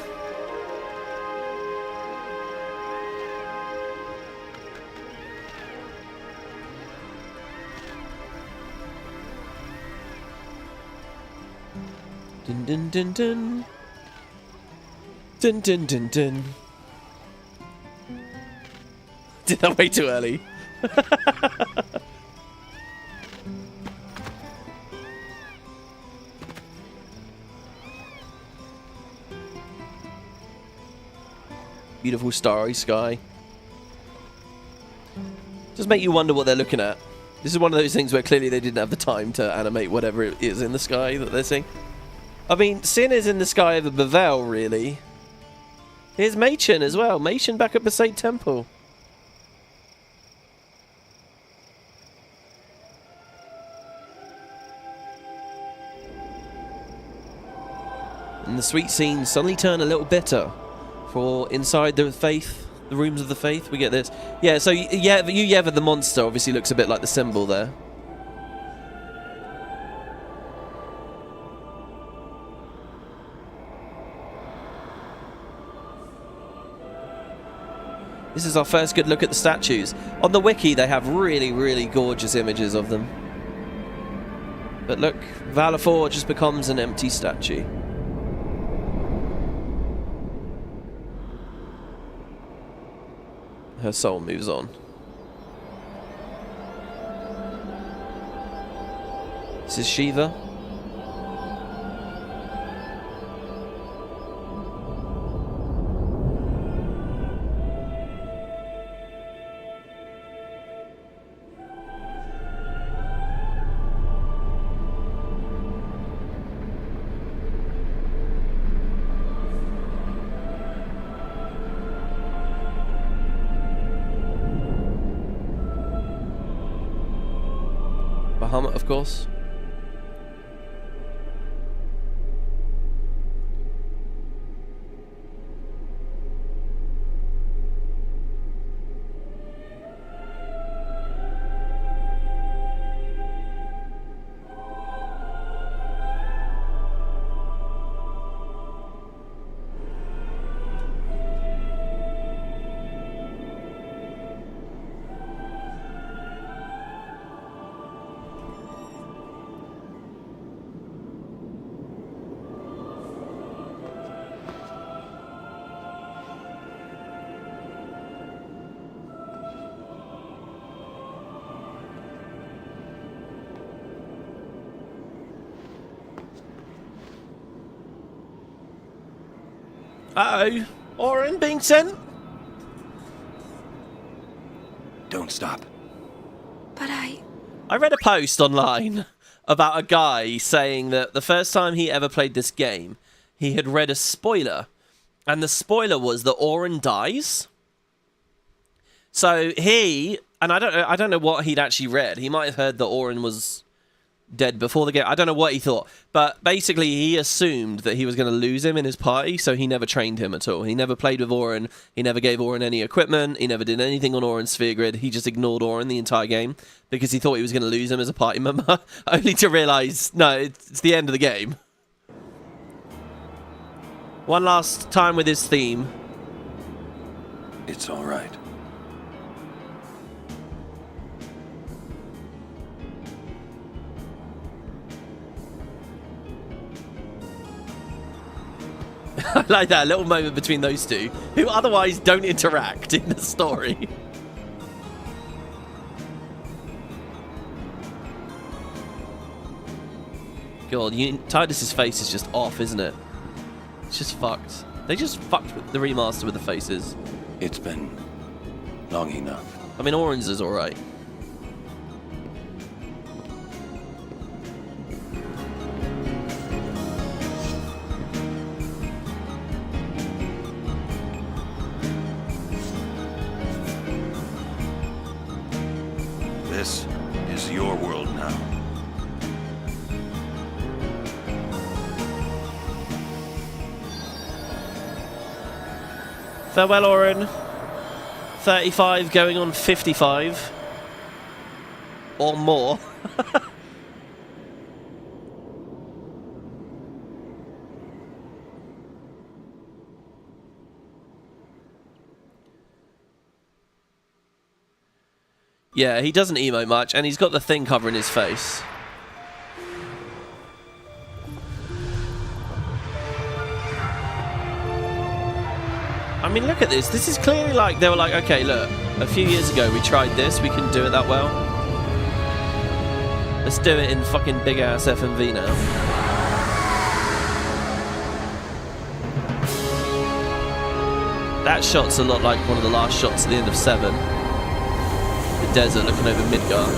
Dun dun dun dun. Dun dun dun dun. Did that way too early? Beautiful starry sky. Just make you wonder what they're looking at. This is one of those things where clearly they didn't have the time to animate whatever it is in the sky that they're seeing. I mean, Sin is in the sky over Bavel, really. Here's Machen as well. Machen back at Besaid Temple. And the sweet scenes suddenly turn a little bitter. For inside the faith, the rooms of the faith, we get this. Yeah, so yeah, Yevon the monster obviously looks a bit like the symbol there. This is our first good look at the statues. On the wiki, they have really, really gorgeous images of them. But look, Valor 4 just becomes an empty statue. Her soul moves on. This is Shiva. Bahamut, of course. Uh-oh. Oren being sent? Don't stop. But I read a post online about a guy saying that the first time he ever played this game, he had read a spoiler. And the spoiler was that Oren dies. So he... And I don't know what he'd actually read. He might have heard that Oren was dead before the game. I don't know what he thought, but basically he assumed that he was going to lose him in his party, so he never trained him at all. He never played with Oren. He never gave Oren any equipment. He never did anything on Oren's sphere grid. He just ignored Oren the entire game because he thought he was going to lose him as a party member, only to realize, no, it's the end of the game. One last time with his theme. It's all right. I like that little moment between those two, who otherwise don't interact in the story. God, Tidus's face is just off, isn't it? It's just fucked. They just fucked with the remaster with the faces. It's been long enough. I mean, Orange is alright. This is your world now. Farewell, Oren. 35 going on 55. Or more. Yeah, he doesn't emote much, and he's got the thing covering his face. I mean, look at this. This is clearly like, they were like, okay, look, a few years ago we tried this, we couldn't do it that well. Let's do it in fucking big-ass FMV now. That shot's a lot like one of the last shots at the end of 7. The desert looking over Midgard.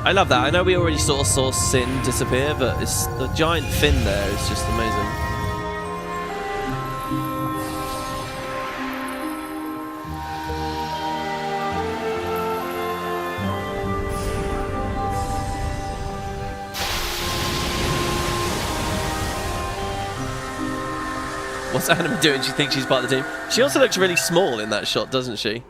I love that. I know we already sort of saw Sin disappear, but it's the giant fin there is just amazing. What's Anima doing? She thinks she's part of the team. She also looks really small in that shot, doesn't she?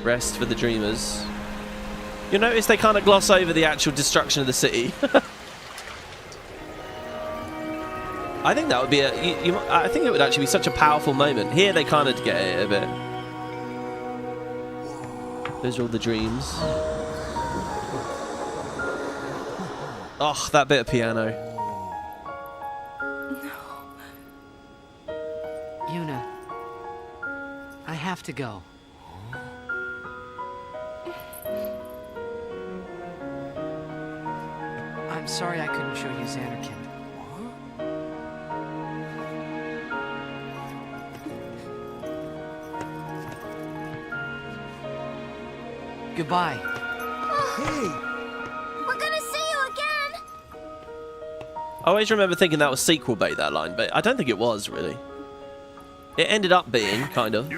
Rest for the dreamers. You notice they kind of gloss over the actual destruction of the city. I think that would be I think it would actually be such a powerful moment. Here they kind of get it a bit. Those are all the dreams. Oh, that bit of piano. No. Yuna, I have to go. I'm sorry I couldn't show you Xanarkand. Goodbye. We're gonna see you again! I always remember thinking that was sequel bait, that line, but I don't think it was, really. It ended up being, kind of.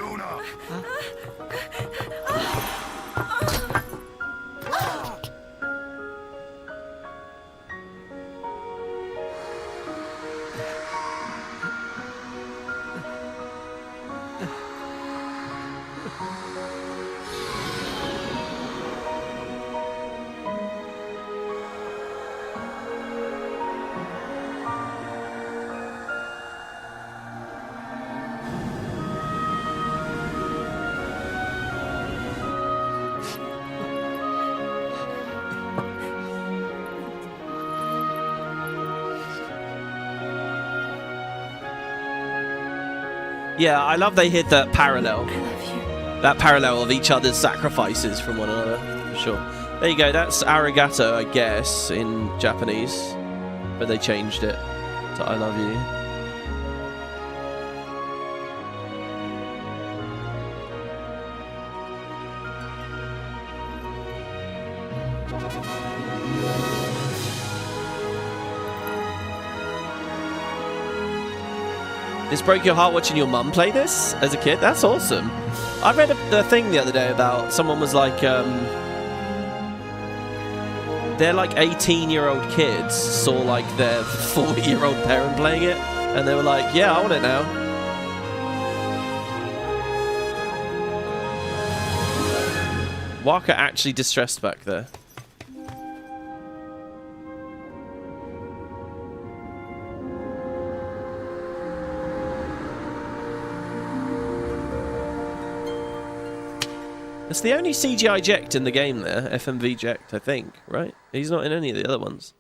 Yeah, I love they hit that parallel. I love you. That parallel of each other's sacrifices from one another, for sure. There you go, that's arigato, I guess, in Japanese. But they changed it to I love you. This broke your heart watching your mum play this as a kid? That's awesome. I read the thing the other day about someone was like, they're like 18-year-old kids saw like their 40-year-old parent playing it, and they were like, yeah, I want it now. Waka actually distressed back there. It's the only CGI Ject in the game there, FMV Ject, I think, right? He's not in any of the other ones.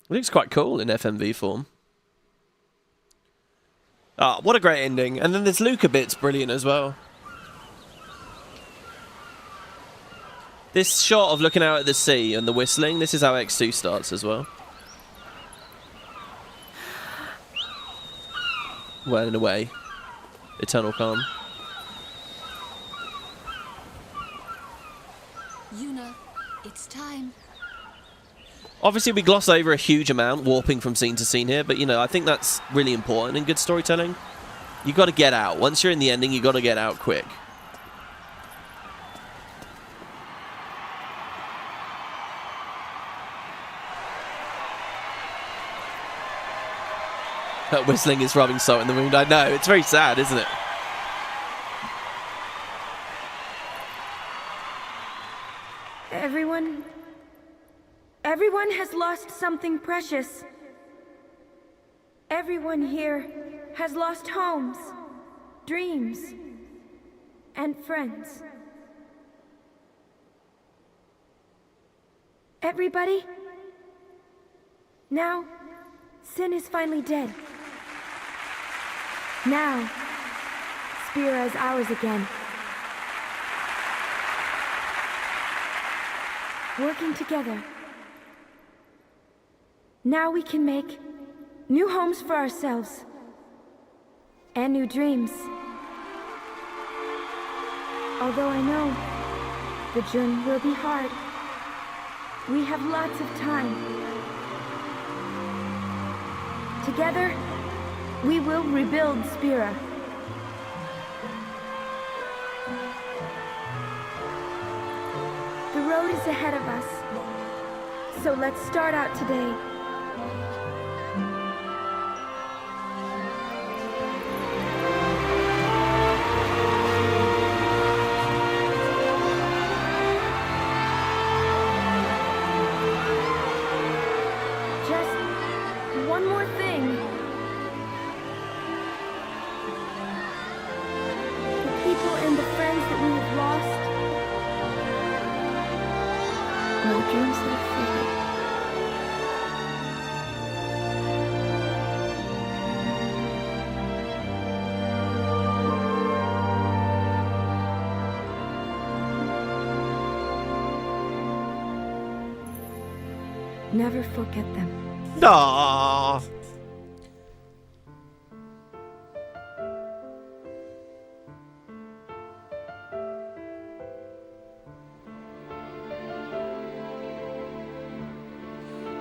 It looks quite cool in FMV form. Ah, what a great ending. And then this Luca bit's brilliant as well. This shot of looking out at the sea and the whistling, this is how X2 starts as well. Well, in a way. Eternal calm. Yuna, it's time. Obviously, we gloss over a huge amount, warping from scene to scene here, but, you know, I think that's really important in good storytelling. You got to get out. Once you're in the ending, you got to get out quick. That whistling is rubbing salt in the wound. I know, it's very sad, isn't it? Everyone has lost something precious. Everyone here has lost homes, dreams, and friends. Everybody? Now, Sin is finally dead. Now, Spira is ours again. Working together. Now we can make new homes for ourselves. And new dreams. Although I know the journey will be hard, we have lots of time. Together, we will rebuild Spira. The road is ahead of us, so let's start out today. Never forget them. Aww.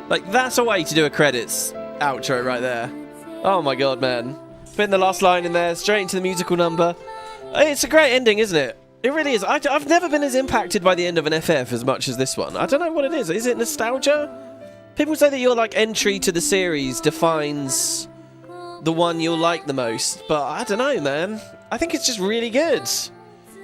Like, that's a way to do a credits outro right there. Oh my god, man. Putting the last line in there, straight into the musical number. It's a great ending, isn't it? It really is. I've never been as impacted by the end of an FF as much as this one. I don't know what it is. Is it nostalgia? People say that your like entry to the series defines the one you'll like the most, but I don't know, man. I think it's just really good.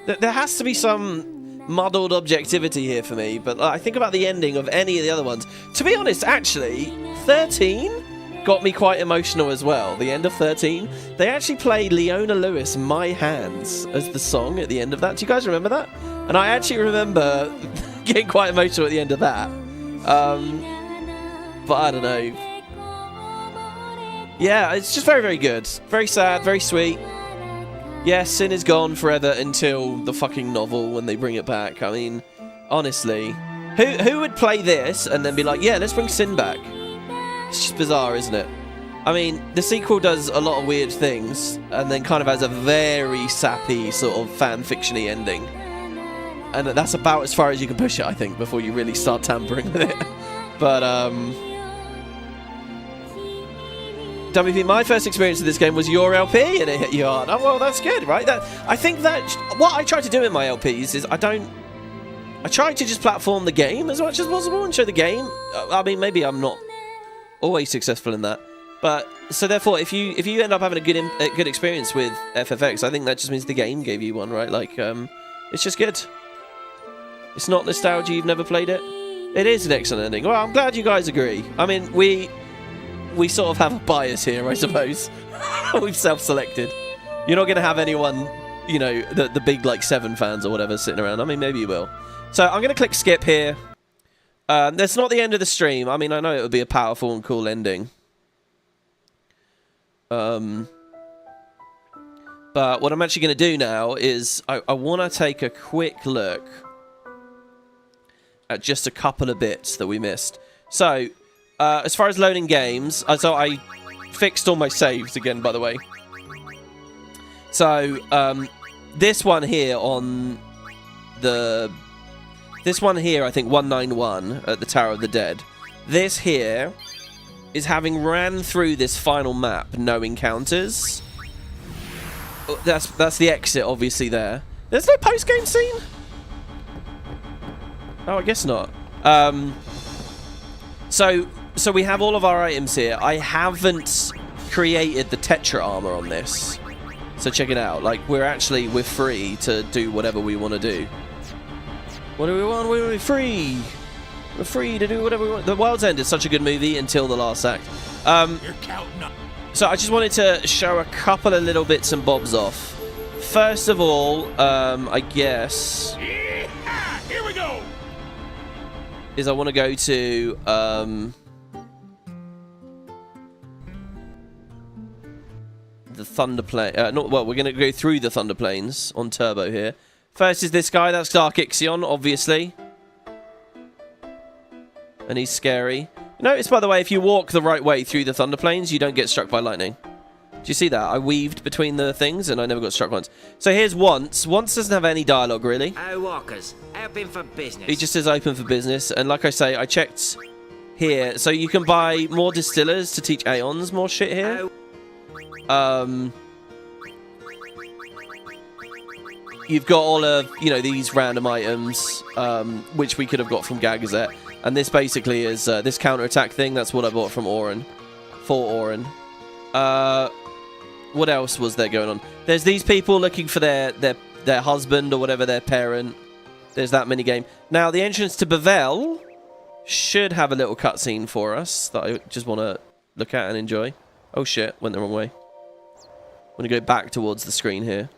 There has to be some muddled objectivity here for me, but I think about the ending of any of the other ones. To be honest, actually, 13 got me quite emotional as well. The end of 13, they actually played Leona Lewis' My Hands as the song at the end of that. Do you guys remember that? And I actually remember getting quite emotional at the end of that. But I don't know. Yeah, it's just very, very good. Very sad, very sweet. Yeah, Sin is gone forever until the fucking novel when they bring it back. I mean, honestly, who would play this and then be like, yeah, let's bring Sin back? It's just bizarre, isn't it? I mean, the sequel does a lot of weird things and then kind of has a very sappy sort of fan-fiction-y ending. And that's about as far as you can push it, I think, before you really start tampering with it. But, WP, my first experience of this game was your LP, and it hit you hard. Oh, well, that's good, right? I think that what I try to do in my LPs is I try to just platform the game as much as possible and show the game. I mean, maybe I'm not always successful in that, but so therefore, if you end up having a good experience with FFX, I think that just means the game gave you one, right? Like, it's just good. It's not nostalgia. You've never played it. It is an excellent ending. Well, I'm glad you guys agree. I mean, we sort of have a bias here, I suppose. We've self-selected. You're not going to have anyone, you know, the big, like, 7 fans or whatever sitting around. I mean, maybe you will. So I'm going to click skip here. That's not the end of the stream. I mean, I know it would be a powerful and cool ending. But what I'm actually going to do now is I want to take a quick look at just a couple of bits that we missed. So, as far as loading games, so I fixed all my saves again, by the way. So, this one here on the... This one here, I think 191 at the Tower of the Dead. This here is having ran through this final map, no encounters. That's the exit, obviously, there. There's no post-game scene? Oh, I guess not. So we have all of our items here. I haven't created the Tetra armor on this. So check it out. Like, we're free to do whatever we want to do. What do we want? We're free. We're free to do whatever we want. The World's End is such a good movie until the last act. You're counting up. So I just wanted to show a couple of little bits and bobs off. First of all, I guess... Yeah, here we go. Is I want to go to... the Thunder Plane. Well, we're going to go through the Thunder Plains on Turbo here. First is this guy. That's Dark Ixion, obviously. And he's scary. Notice, by the way, if you walk the right way through the Thunder Plains, you don't get struck by lightning. Do you see that? I weaved between the things and I never got struck once. So here's Once. Once doesn't have any dialogue, really. Oh, Walkers, open for business. He just says open for business. And like I say, I checked here. So you can buy more distillers to teach Aeons more shit here. You've got all of, you know, these random items, which we could have got from Gagazette. And this basically is this counterattack thing. That's what I bought from Orin. For Orin. What else was there going on? There's these people looking for their husband or whatever, their parent. There's that minigame. Now, the entrance to Bavel should have a little cutscene for us that I just want to look at and enjoy. Oh shit, went the wrong way. I'm going to go back towards the screen here.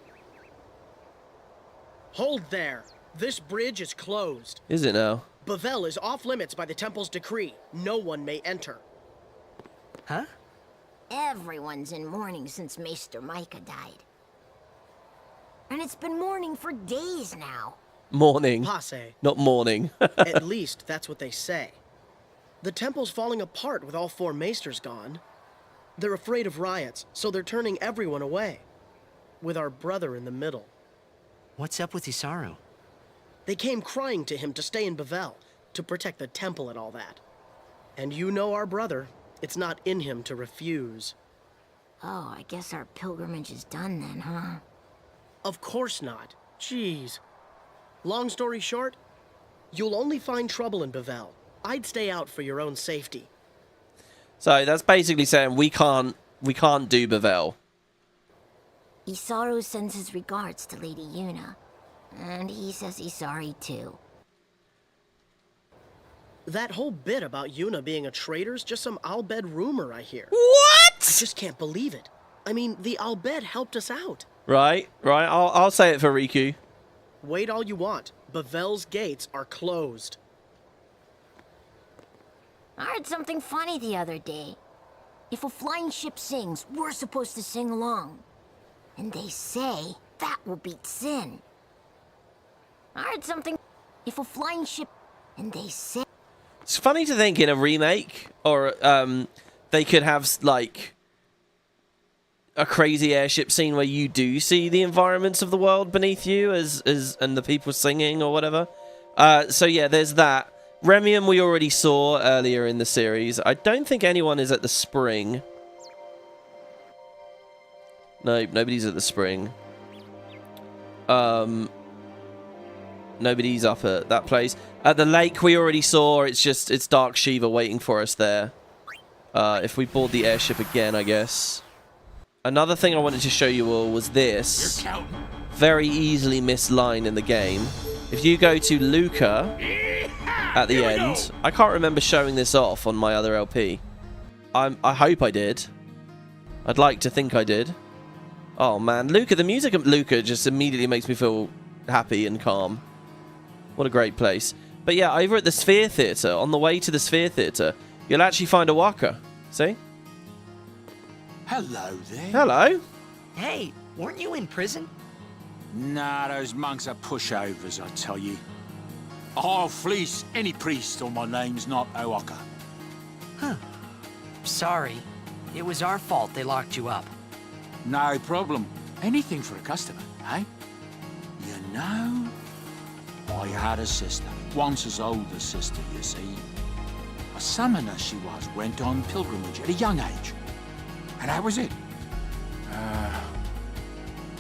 Hold there. This bridge is closed. Is it now? Bavel is off limits by the temple's decree. No one may enter. Huh? Everyone's in mourning since Maester Micah died. And it's been mourning for days now. Morning. Passe. Not morning. At least that's what they say. The temple's falling apart with all 4 maesters gone. They're afraid of riots, so they're turning everyone away. With our brother in the middle. What's up with Isaru? They came crying to him to stay in Bavel, to protect the temple and all that. And you know our brother. It's not in him to refuse. Oh, I guess our pilgrimage is done then, huh? Of course not. Jeez. Long story short, you'll only find trouble in Bevel. I'd stay out for your own safety. So that's basically saying we can't do Bevel. Isaru sends his regards to Lady Yuna. And he says he's sorry too. That whole bit about Yuna being a traitor's just some Al-Bhed rumor I hear. What? I just can't believe it. I mean, the Al-Bhed helped us out. Right. I'll say it for Riku. Wait all you want. Bevel's gates are closed. I heard something funny the other day. If a flying ship sings, we're supposed to sing along. And they say that will beat sin. I heard something. If a flying ship. And they say. It's funny to think in a remake, or they could have like a crazy airship scene where you do see the environments of the world beneath you and the people singing or whatever. So yeah, there's that. Remium we already saw earlier in the series. I don't think anyone is at the spring. Nope, nobody's at the spring. Nobody's up at that place. At the lake we already saw. It's Dark Shiva waiting for us there. If we board the airship again, I guess. Another thing I wanted to show you all was this very easily missed line in the game. If you go to Luca at the end, I can't remember showing this off on my other LP. I hope I did. I'd like to think I did. Oh man, Luca, the music of Luca just immediately makes me feel happy and calm. What a great place. But yeah, over at the Sphere Theatre, on the way to the Sphere Theatre, you'll actually find a Waka. See? Hello there. Hello. Hey, weren't you in prison? Nah, those monks are pushovers, I tell you. I'll fleece any priest or my name's not Owaka. Huh. Sorry. It was our fault they locked you up. No problem. Anything for a customer, eh? You know, I had a sister, once as old as sister, you see. A summoner she was, went on pilgrimage at a young age. And that was it.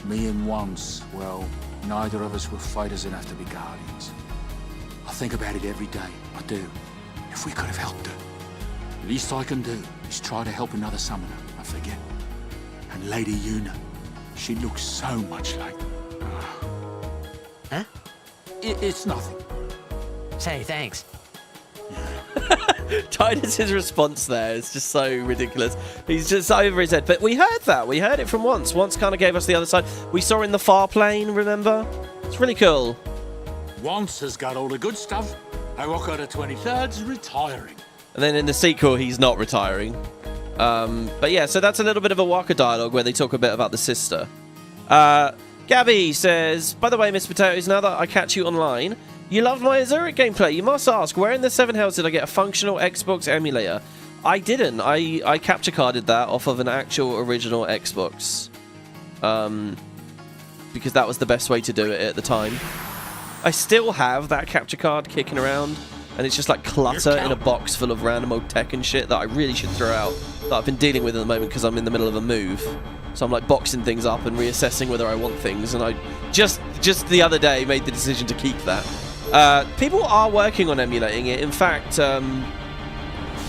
Me and once, well, neither of us were fighters enough to be guardians. I think about it every day, I do. If we could have helped her. The least I can do is try to help another summoner, I forget. And Lady Yuna, she looks so much like... Huh? It's nothing. Say, thanks. Titus's response there is just so ridiculous. He's just over his head. But we heard that. We heard it from Once. Once kind of gave us the other side. We saw in the far plane, remember? It's really cool. Once has got all the good stuff. I walk out of 23rd's retiring. And then in the sequel, he's not retiring. But yeah, so that's a little bit of a Waka dialogue where they talk a bit about the sister. Gabby says, by the way, Miss Potatoes, now that I catch you online, you loved my Azuric gameplay. You must ask, where in the Seven Hells did I get a functional Xbox emulator? I didn't. I capture carded that off of an actual original Xbox. Because that was the best way to do it at the time. I still have that capture card kicking around, and it's just like clutter in a box full of random old tech and shit that I really should throw out, that I've been dealing with at the moment because I'm in the middle of a move. So I'm like boxing things up and reassessing whether I want things, and I just the other day made the decision to keep that. People are working on emulating it. In fact,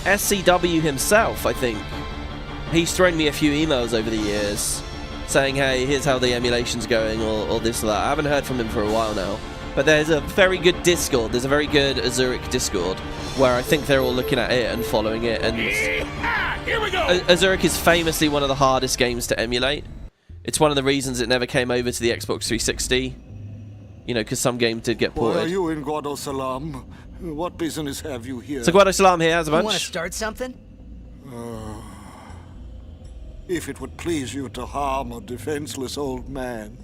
SCW himself, I think, he's thrown me a few emails over the years saying, hey, here's how the emulation's going, or this or that. I haven't heard from him for a while now. But there's a very good Discord. There's a very good Azuric Discord where I think they're all looking at it and following it. And Here we go. Azuric is famously one of the hardest games to emulate. It's one of the reasons it never came over to the Xbox 360. You know, because some games did get ported. Why are you in Guado Salam? What business have you here? So Guado Salam here has a You bunch. want to start something? If it would please you to harm a defenseless old man,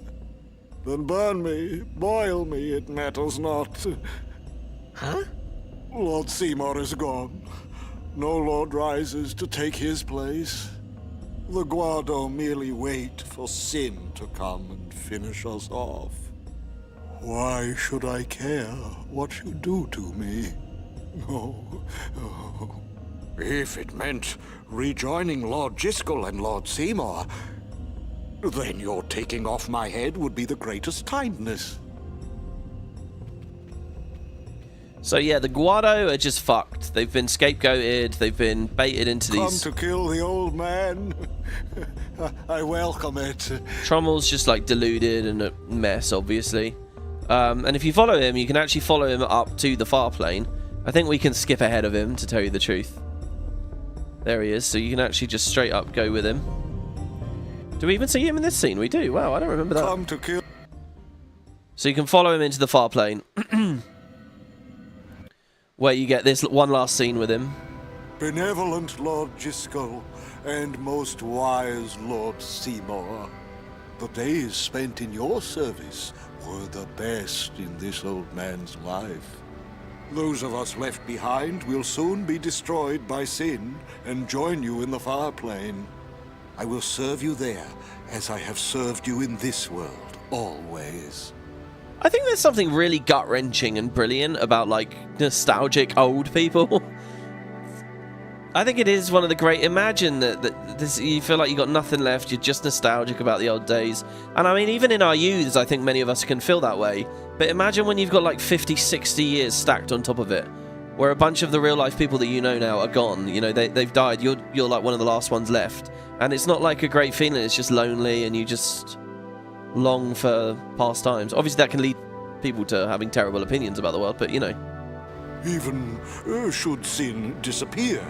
then burn me, boil me, it matters not. Huh? Lord Seymour is gone. No lord rises to take his place. The Guado merely wait for sin to come and finish us off. Why should I care what you do to me? Oh, If it meant rejoining Lord Jiskel and Lord Seymour, then your taking off my head would be the greatest kindness. So yeah, the Guado are just fucked. They've been scapegoated. They've been baited into these... Come to kill the old man. I welcome it. Trommel's just like deluded and a mess, obviously. And if you follow him, you can actually follow him up to the far plane. I think we can skip ahead of him, to tell you the truth. There he is, so you can actually just straight up go with him. Do we even see him in this scene? We do. Wow, I don't remember that. Come to kill. So you can follow him into the far plane. Where you get this one last scene with him. Benevolent Lord Jiskel and most wise Lord Seymour, the days spent in your service were the best in this old man's life. Those of us left behind will soon be destroyed by sin and join you in the far plane. I will serve you there as I have served you in this world, always. I think there's something really gut-wrenching and brilliant about, like, nostalgic old people. I think it is one of the great... Imagine that this, you feel like you got nothing left, you're just nostalgic about the old days. And I mean, even in our youths, I think many of us can feel that way. But imagine when you've got like 50, 60 years stacked on top of it, where a bunch of the real-life people that you know now are gone. You know, they've died. You're like one of the last ones left. And it's not like a great feeling, it's just lonely, and you just long for past times. Obviously, that can lead people to having terrible opinions about the world, but, you know. Even should sin disappear,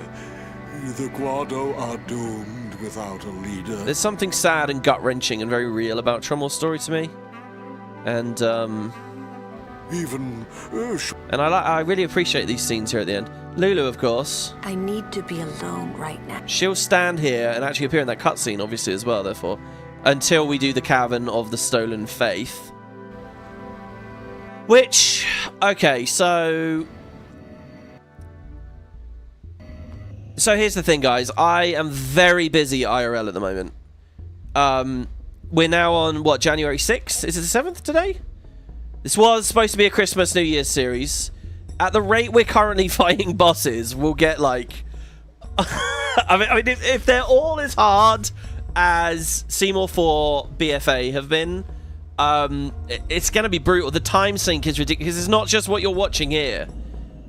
the Guado are doomed without a leader. There's something sad and gut-wrenching and very real about Trommel's story to me. And, I really appreciate these scenes here at the end. Lulu, of course. I need to be alone right now. She'll stand here and actually appear in that cutscene, obviously, as well, therefore, until we do the Cavern of the Stolen Faith. Which, okay, so here's the thing, guys. I am very busy IRL at the moment. We're now on, what, January 6th? Is it the 7th today? This was supposed to be a Christmas New Year's series. At the rate we're currently fighting bosses, we'll get, like... I mean, if they're all as hard as Seymour 4 BFA have been, it's going to be brutal. The time sink is ridiculous. It's not just what you're watching here.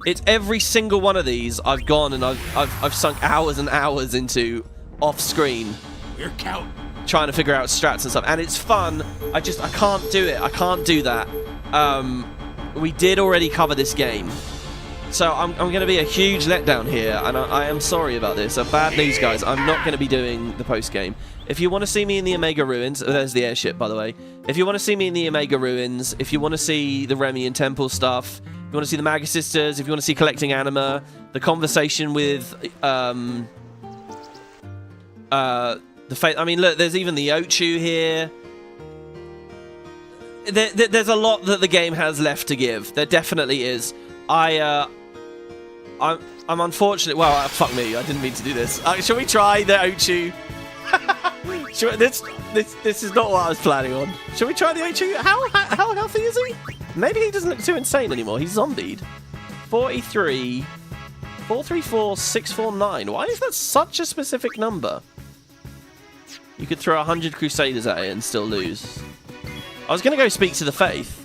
It's every single one of these I've gone and I've sunk hours and hours into off-screen. We're counting. Trying to figure out strats and stuff. And it's fun. I can't do it. I can't do that. We did already cover this game. So I'm going to be a huge letdown here. And I am sorry about this. Bad news, guys. I'm not going to be doing the post-game. If you want to see me in the Omega Ruins... There's the airship, by the way. If you want to see me in the Omega Ruins, if you want to see the Remy and Temple stuff... If you want to see the Maga Sisters, if you want to see collecting anima, the conversation with the fate. I mean, look, there's even the Ochu here. There's a lot that the game has left to give. There definitely is. I'm unfortunate. Well, fuck me, I didn't mean to do this. Shall we try the Ochu? This is not what I was planning on. Shall we try the Ochu? How healthy is he? Maybe he doesn't look too insane anymore. He's zombied. 43, 434, 649. Why is that such a specific number? You could throw 100 Crusaders at it and still lose. I was going to go speak to the Faith.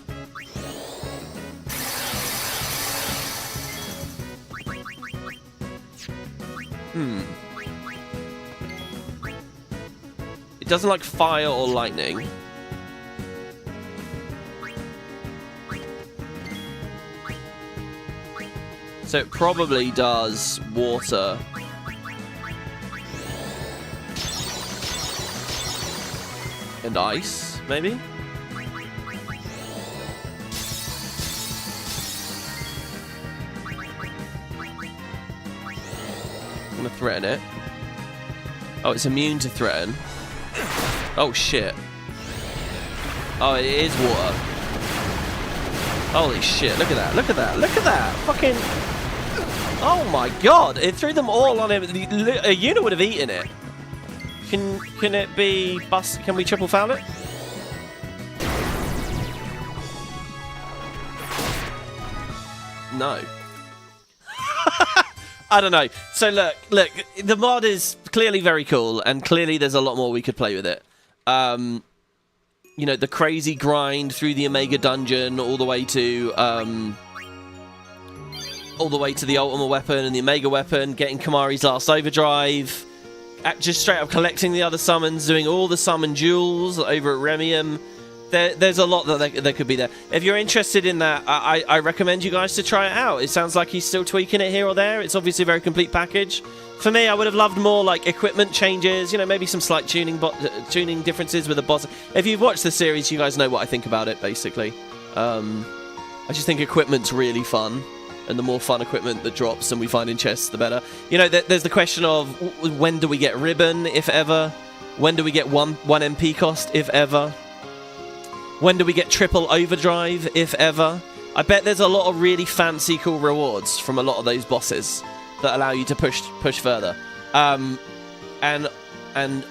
It doesn't like fire or lightning. So it probably does water. And ice, maybe? I'm gonna threaten it. Oh, it's immune to threaten. Oh, shit. Oh, it is water. Holy shit, look at that, look at that, look at that! Fucking... Oh my god, it threw them all on him. A unit would have eaten it. Can it be bust? Can we triple foul it? No. I don't know. So look, the mod is clearly very cool, and clearly there's a lot more we could play with it. You know, the crazy grind through the Omega dungeon, all the way to the Ultimate Weapon and the Omega Weapon, getting Kamari's Last Overdrive, just straight up collecting the other summons, doing all the summon duels over at Remium. There's a lot that could be there. If you're interested in that, I recommend you guys to try it out. It sounds like he's still tweaking it here or there. It's obviously a very complete package. For me, I would have loved more like equipment changes, you know, maybe some slight tuning differences with the boss. If you've watched the series, you guys know what I think about it, basically. I just think equipment's really fun, and the more fun equipment that drops and we find in chests, the better. You know, there's the question of when do we get ribbon, if ever? When do we get one MP cost, if ever? When do we get triple overdrive, if ever? I bet there's a lot of really fancy, cool rewards from a lot of those bosses that allow you to push further. And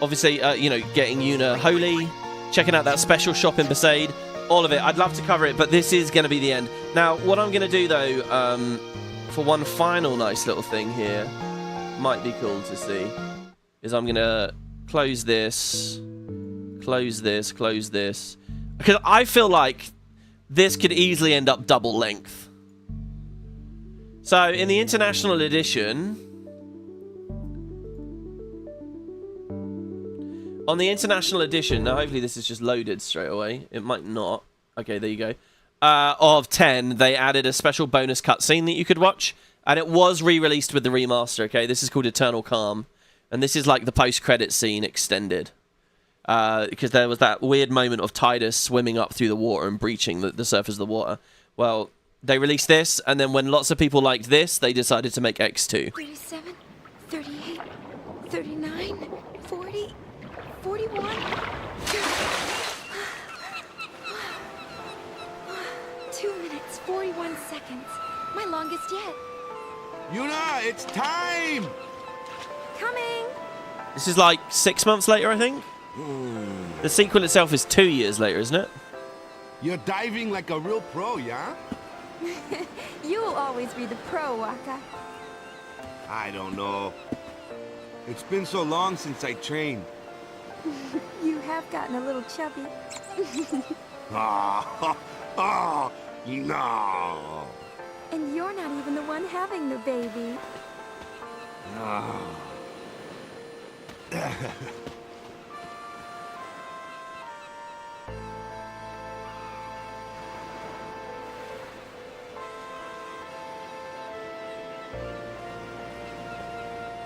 obviously, you know, getting Yuna Holy, checking out that special shop in Besaid, all of it. I'd love to cover it, but this is going to be the end. Now, what I'm going to do, though, for one final nice little thing here, might be cool to see, is I'm going to close this, close this, close this. Because I feel like this could easily end up double length. So, in the International Edition... On the International Edition... Now, hopefully this is just loaded straight away. It might not. Okay, there you go. Of 10, they added a special bonus cutscene that you could watch. And it was re-released with the remaster, okay? This is called Eternal Calm. And this is like the post-credit scene extended. Because there was that weird moment of Tidus swimming up through the water and breaching the surface of the water. Well, they released this, and then when lots of people liked this, they decided to make X2. 37, 38, 39, 40, 41. 2 minutes, 41 seconds. My longest yet. Yuna, it's time! Coming! This is like 6 months later, I think? The sequel itself is 2 years later, isn't it? You're diving like a real pro, yeah? You'll always be the pro, Waka. I don't know. It's been so long since I trained. You have gotten a little chubby. Oh, no. And you're not even the one having the baby.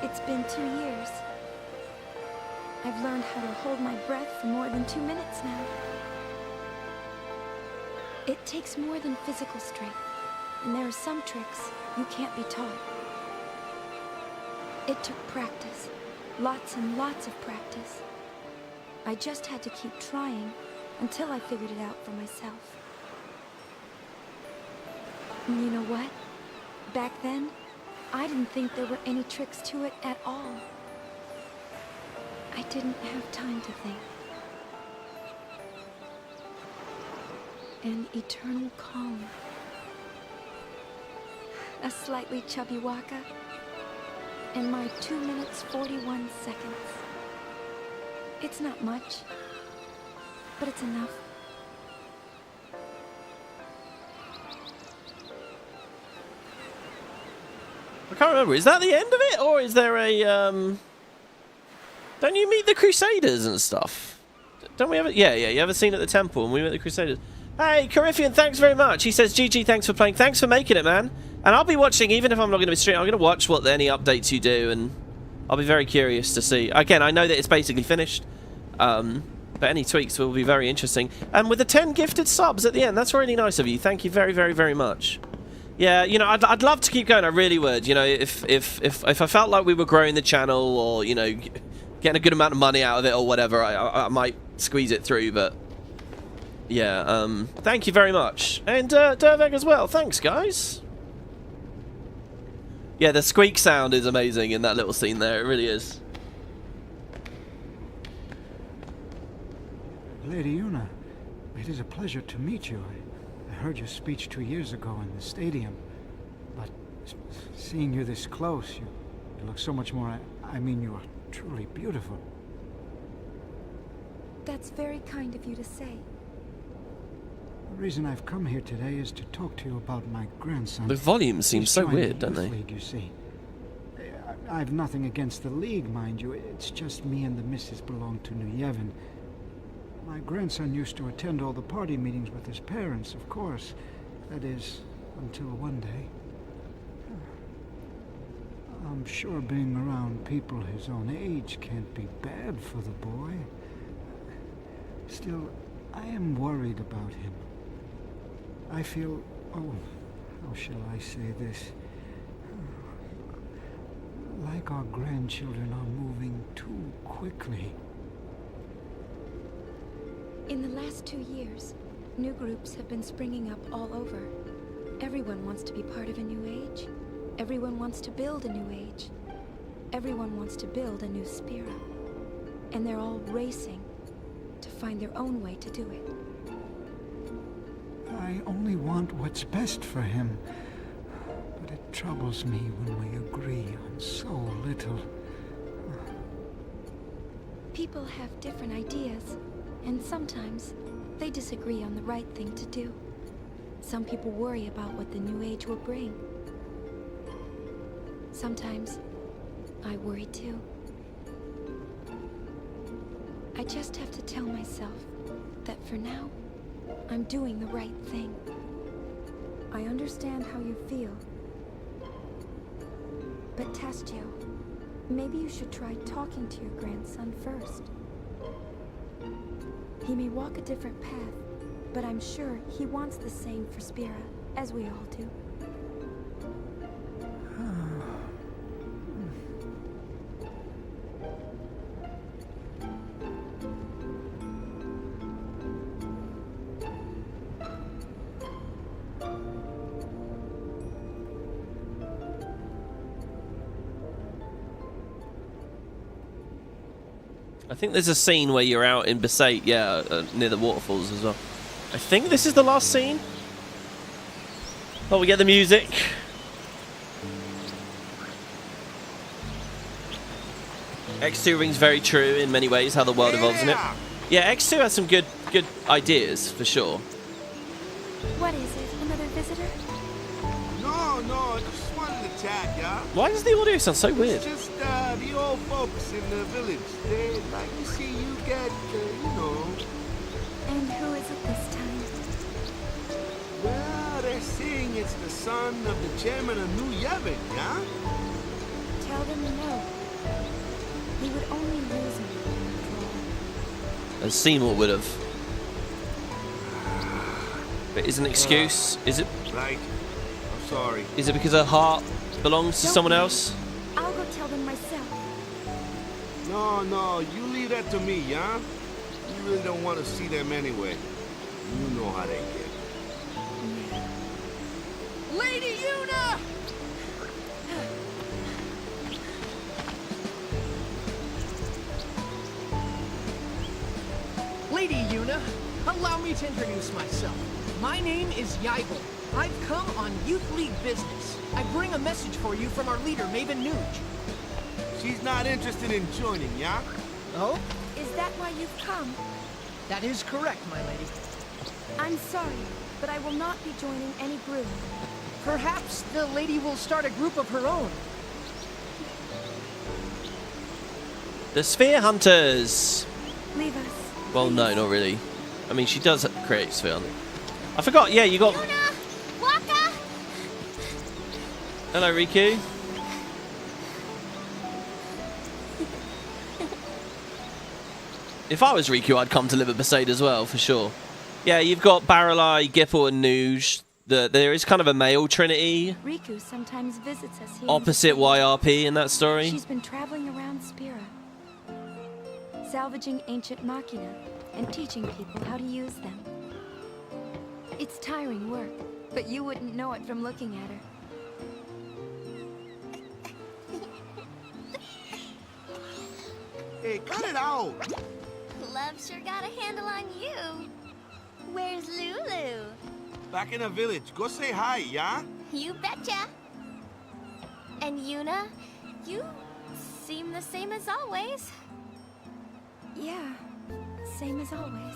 It's been 2 years. I've learned how to hold my breath for more than 2 minutes now. It takes more than physical strength, and there are some tricks you can't be taught. It took practice, lots and lots of practice. I just had to keep trying until I figured it out for myself. And you know what? Back then, I didn't think there were any tricks to it at all. I didn't have time to think. An eternal calm. A slightly chubby Waka. And my 2 minutes 41 seconds. It's not much, but it's enough. I can't remember. Is that the end of it, or is there a Don't you meet the Crusaders and stuff? Don't we have it? Yeah. You have a scene at the temple, and we met the Crusaders. Hey, Coryphian, thanks very much. He says, GG, thanks for playing. Thanks for making it, man. And I'll be watching, even if I'm not going to be streaming. I'm going to watch what any updates you do, and I'll be very curious to see. Again, I know that it's basically finished, but any tweaks will be very interesting. And with the 10 gifted subs at the end, that's really nice of you. Thank you very, very, very much. Yeah, you know, I'd love to keep going. I really would. You know, if I felt like we were growing the channel, or you know, getting a good amount of money out of it, or whatever, I might squeeze it through. But yeah, thank you very much, and Derveg as well. Thanks, guys. Yeah, the squeak sound is amazing in that little scene there. It really is. Lady Yuna, it is a pleasure to meet you. I heard your speech 2 years ago in the stadium, but Seeing you this close, you look so much more... I mean, you are truly beautiful. That's very kind of you to say. The reason I've come here today is to talk to you about my grandson. The volume seems He's so joined weird, the don't youth they? League, you see. I've nothing against the League, mind you. It's just me and the missus belong to New Yevon. My grandson used to attend all the party meetings with his parents, of course. That is, until one day. I'm sure being around people his own age can't be bad for the boy. Still, I am worried about him. I feel... oh, how shall I say this? Like our grandchildren are moving too quickly. In the last 2 years, new groups have been springing up all over. Everyone wants to be part of a new age. Everyone wants to build a new age. Everyone wants to build a new Spira. And they're all racing to find their own way to do it. I only want what's best for him. But it troubles me when we agree on so little. People have different ideas, and sometimes they disagree on the right thing to do. Some people worry about what the new age will bring. Sometimes I worry too. I just have to tell myself that for now, I'm doing the right thing. I understand how you feel. But Tastio, maybe you should try talking to your grandson first. He may walk a different path, but I'm sure he wants the same for Spira, as we all do. I think there's a scene where you're out in Besaid, near the waterfalls as well. I think this is the last scene. Oh, we get the music. X2 rings very true in many ways, how the world evolves in it. Yeah, X2 has some good ideas, for sure. What is it? Another visitor? No, I just wanted to chat, yeah? Why does the audio sound so weird? It's just the old folks in the village. They like to see you get, you know. And who is it this time? Well, they're saying it's the son of the chairman of New Yevon, yeah? Tell them no. He would only use me after all. As Seymour would have. But is an excuse? Is it? Right. I'm sorry. Is it because her heart belongs to someone else? I'll go tell them myself. No, you leave that to me, yeah? You really don't want to see them anyway. You know how they get. Lady Yuna! Lady Yuna, allow me to introduce myself. My name is Yaigel. I've come on Youth League business. I bring a message for you from our leader, Maven Nuge. She's not interested in joining, yeah? Oh? Is that why you've come? That is correct, my lady. I'm sorry, but I will not be joining any group. Perhaps the lady will start a group of her own. The Sphere Hunters. Leave us. Well, no, not really. I mean, she does create Sphere Hunters. I forgot, yeah, you got... Yuna! Waka! Hello, Riku. If I was Riku, I'd come to live at Besaid as well, for sure. Yeah, you've got Barreleye, Gipple, and Nuge. There is kind of a male trinity. Riku sometimes visits us here. Opposite YRP in that story. She's been traveling around Spira, salvaging ancient machina and teaching people how to use them. It's tiring work, but you wouldn't know it from looking at her. Hey, cut it out! Love sure got a handle on you. Where's Lulu? Back in the village. Go say hi, yeah? You betcha. And Yuna, you seem the same as always. Yeah, same as always.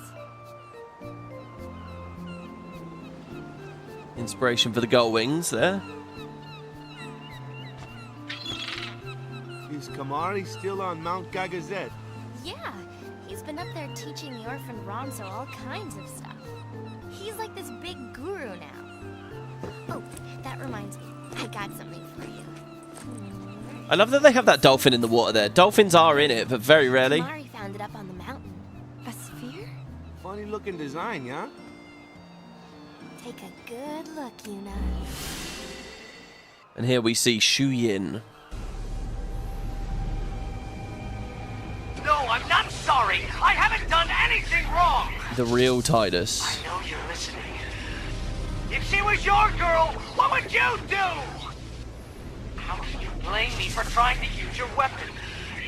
Inspiration for the Gull Wings there. Is Kamari still on Mount Gagazet? Yeah, he's been up there teaching the orphan Ronso all kinds of stuff. He's like this big guru now. Oh, that reminds me. I got something for you. I love that they have that dolphin in the water there. Dolphins are in it, but very rarely. Kamari found it up on the mountain. A sphere? Funny looking design, yeah? Take a good look, Yuna. And here we see Shu Yin. No, I'm not sorry. I haven't done anything wrong. The real Titus. I know you're listening. If she was your girl, what would you do? How can you blame me for trying to use your weapon?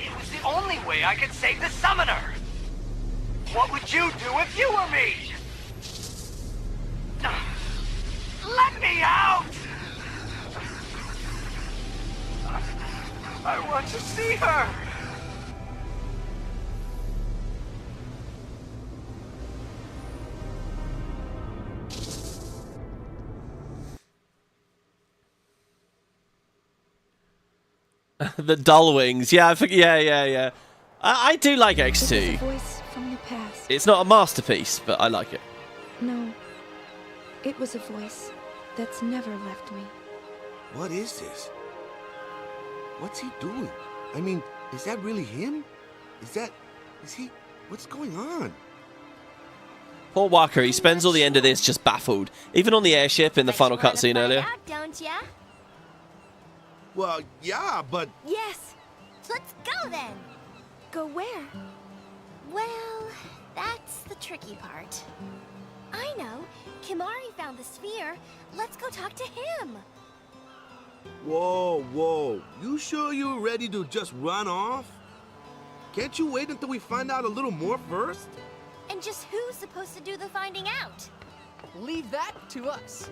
It was the only way I could save the summoner. What would you do if you were me? Let me out! I want to see her. The Dull Wings. Yeah, I forget. Yeah. I do like X2. It was a voice from the past. It's not a masterpiece, but I like it. No, it was a voice that's never left me. What is this? What's he doing? I mean, is that really him? Is he, what's going on? Poor Walker, he spends all the end of this just baffled. Even on the airship in the final cutscene earlier. Out, don't ya? Well, yeah, but... Yes. Let's go then. Go where? Well, that's the tricky part. I know. Kimari found the sphere. Let's go talk to him. Whoa. You sure you're ready to just run off? Can't you wait until we find out a little more first? And just who's supposed to do the finding out? Leave that to us.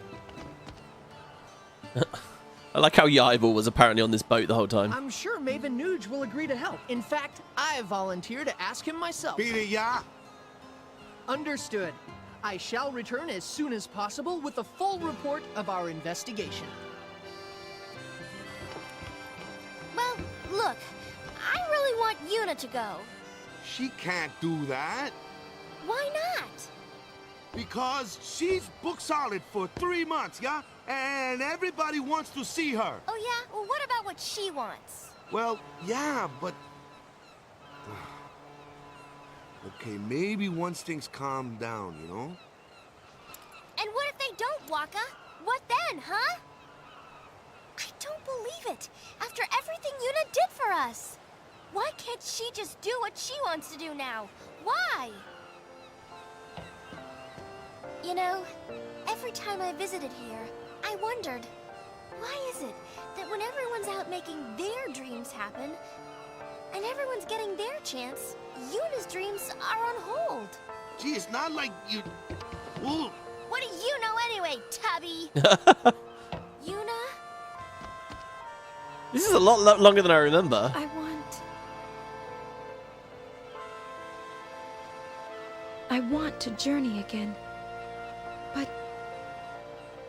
I like how Yaibel was apparently on this boat the whole time. I'm sure Maven Nuge will agree to help. In fact, I volunteer to ask him myself. Beat it, yeah? Understood. I shall return as soon as possible with a full report of our investigation. Well, look, I really want Yuna to go. She can't do that. Why not? Because she's book solid for 3 months, yeah? And everybody wants to see her. Oh yeah? Well, what about what she wants? Well, yeah, but... Okay, maybe once things calm down, you know? And what if they don't, Waka? What then, huh? I don't believe it. After everything Yuna did for us. Why can't she just do what she wants to do now? Why? You know, every time I visited here, I wondered, why is it that when everyone's out making their dreams happen, and everyone's getting their chance, Yuna's dreams are on hold? Gee, it's not like you... Ooh. What do you know anyway, Tubby? Yuna? This is a lot longer than I remember. I want to journey again. But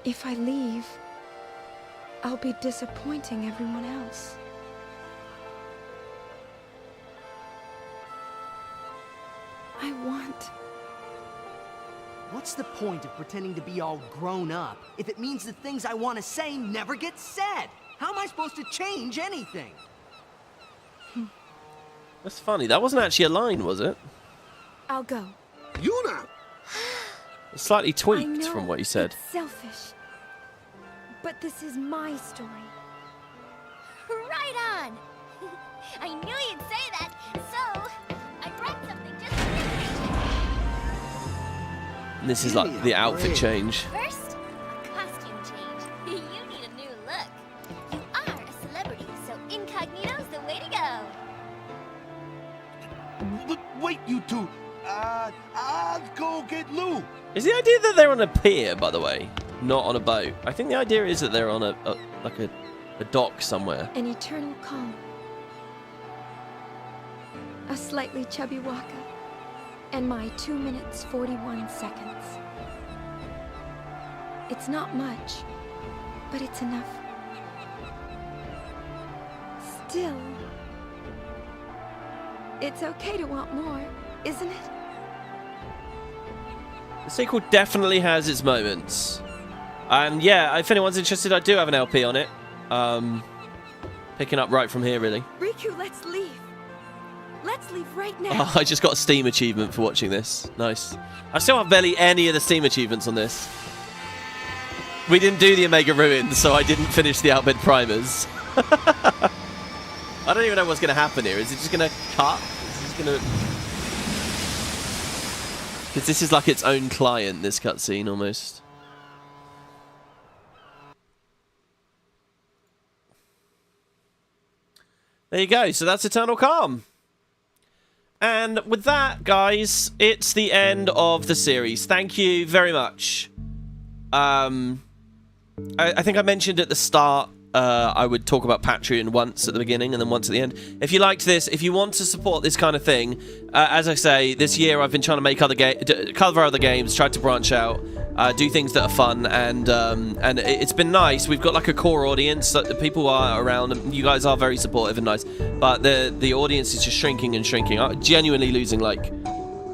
if I leave, I'll be disappointing everyone else. I want... What's the point of pretending to be all grown up if it means the things I want to say never get said? How am I supposed to change anything? That's funny. That wasn't actually a line, was it? I'll go. Yuna! It's slightly I tweaked know from what you said. it's selfish. But this is my story. Right on! I knew you'd say that, so I brought something just for And this is like the outfit change. First, a costume change. You need a new look. You are a celebrity, so incognito's the way to go. Wait, you two. I'll go get Lou. Is the idea that they're on a pier, by the way, not on a boat? I think the idea is that they're on a A dock somewhere. An eternal calm. A slightly chubby Waka. And my 2 minutes 41 seconds. It's not much, but it's enough. Still, it's okay to want more, isn't it? The sequel definitely has its moments. And yeah, if anyone's interested, I do have an LP on it. Picking up right from here, really. Riku, let's leave. Let's leave right now. Oh, I just got a Steam achievement for watching this. Nice. I still have barely any of the Steam achievements on this. We didn't do the Omega Ruins, so I didn't finish the Outbid Primers. I don't even know what's going to happen here. Is it just going to cut? Is it just going to... Because this is like its own client, this cutscene, almost. There you go. So that's Eternal Calm. And with that, guys, it's the end of the series. Thank you very much. I think I mentioned at the start I would talk about Patreon once at the beginning and then once at the end. If you liked this, if you want to support this kind of thing, as I say, this year I've been trying to make cover other games, tried to branch out, do things that are fun, and it's been nice. We've got like a core audience that the people are around, and you guys are very supportive and nice, but the audience is just shrinking and shrinking. I'm genuinely losing like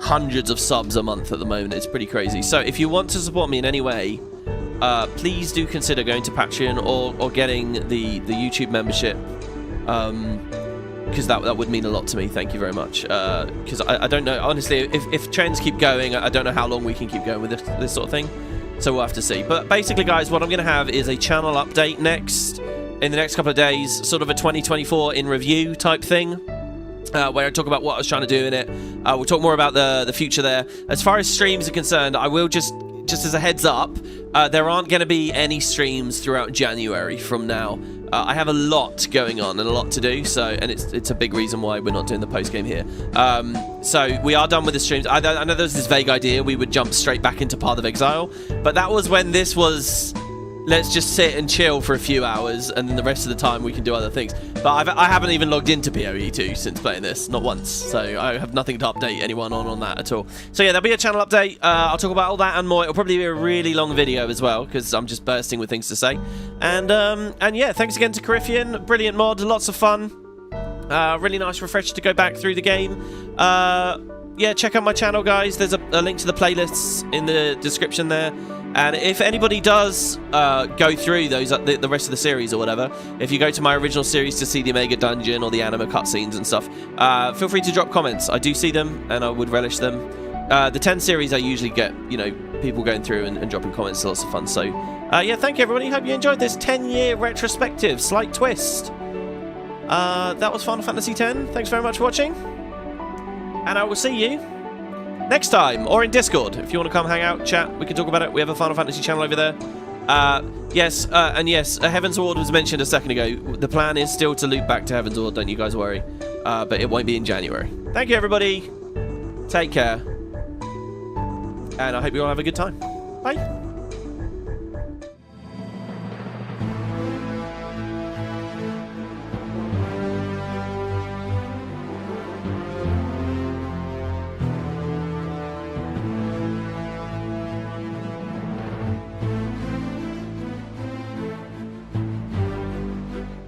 hundreds of subs a month at the moment. It's pretty crazy. So if you want to support me in any way, please do consider going to Patreon or getting the YouTube membership, because that would mean a lot to me. Thank you very much. Because I don't know, honestly, if trends keep going, I don't know how long we can keep going with this sort of thing. So we'll have to see. But basically, guys, what I'm going to have is a channel update in the next couple of days, sort of a 2024 in review type thing. Where I talk about what I was trying to do in it. We'll talk more about the future there. As far as streams are concerned, I will just as a heads up, there aren't going to be any streams throughout January from now. I have a lot going on and a lot to do, and it's a big reason why we're not doing the post-game here. So we are done with the streams. I know there's this vague idea we would jump straight back into Path of Exile, but that was when this was... Let's just sit and chill for a few hours, and then the rest of the time we can do other things. But I haven't even logged into PoE 2 since playing this, not once. So I have nothing to update anyone on that at all. So yeah, there'll be a channel update. I'll talk about all that and more. It'll probably be a really long video as well, because I'm just bursting with things to say. And yeah, thanks again to Coryphean. Brilliant mod, lots of fun. Really nice refresher to go back through the game. Yeah, check out my channel, guys. There's a link to the playlists in the description there. And if anybody does go through those, the rest of the series or whatever, if you go to my original series to see the Omega Dungeon or the anima cutscenes and stuff, feel free to drop comments. I do see them, and I would relish them. The 10 series, I usually get, people going through and dropping comments. It's lots of fun. So, yeah, thank you, everybody. Hope you enjoyed this 10-year retrospective. Slight twist. That was Final Fantasy X. Thanks very much for watching. And I will see you next time, or in Discord. If you want to come hang out, chat, we can talk about it. We have a Final Fantasy channel over there. Yes, Heaven's Ward was mentioned a second ago. The plan is still to loop back to Heaven's Ward, don't you guys worry. But it won't be in January. Thank you, everybody. Take care. And I hope you all have a good time. Bye.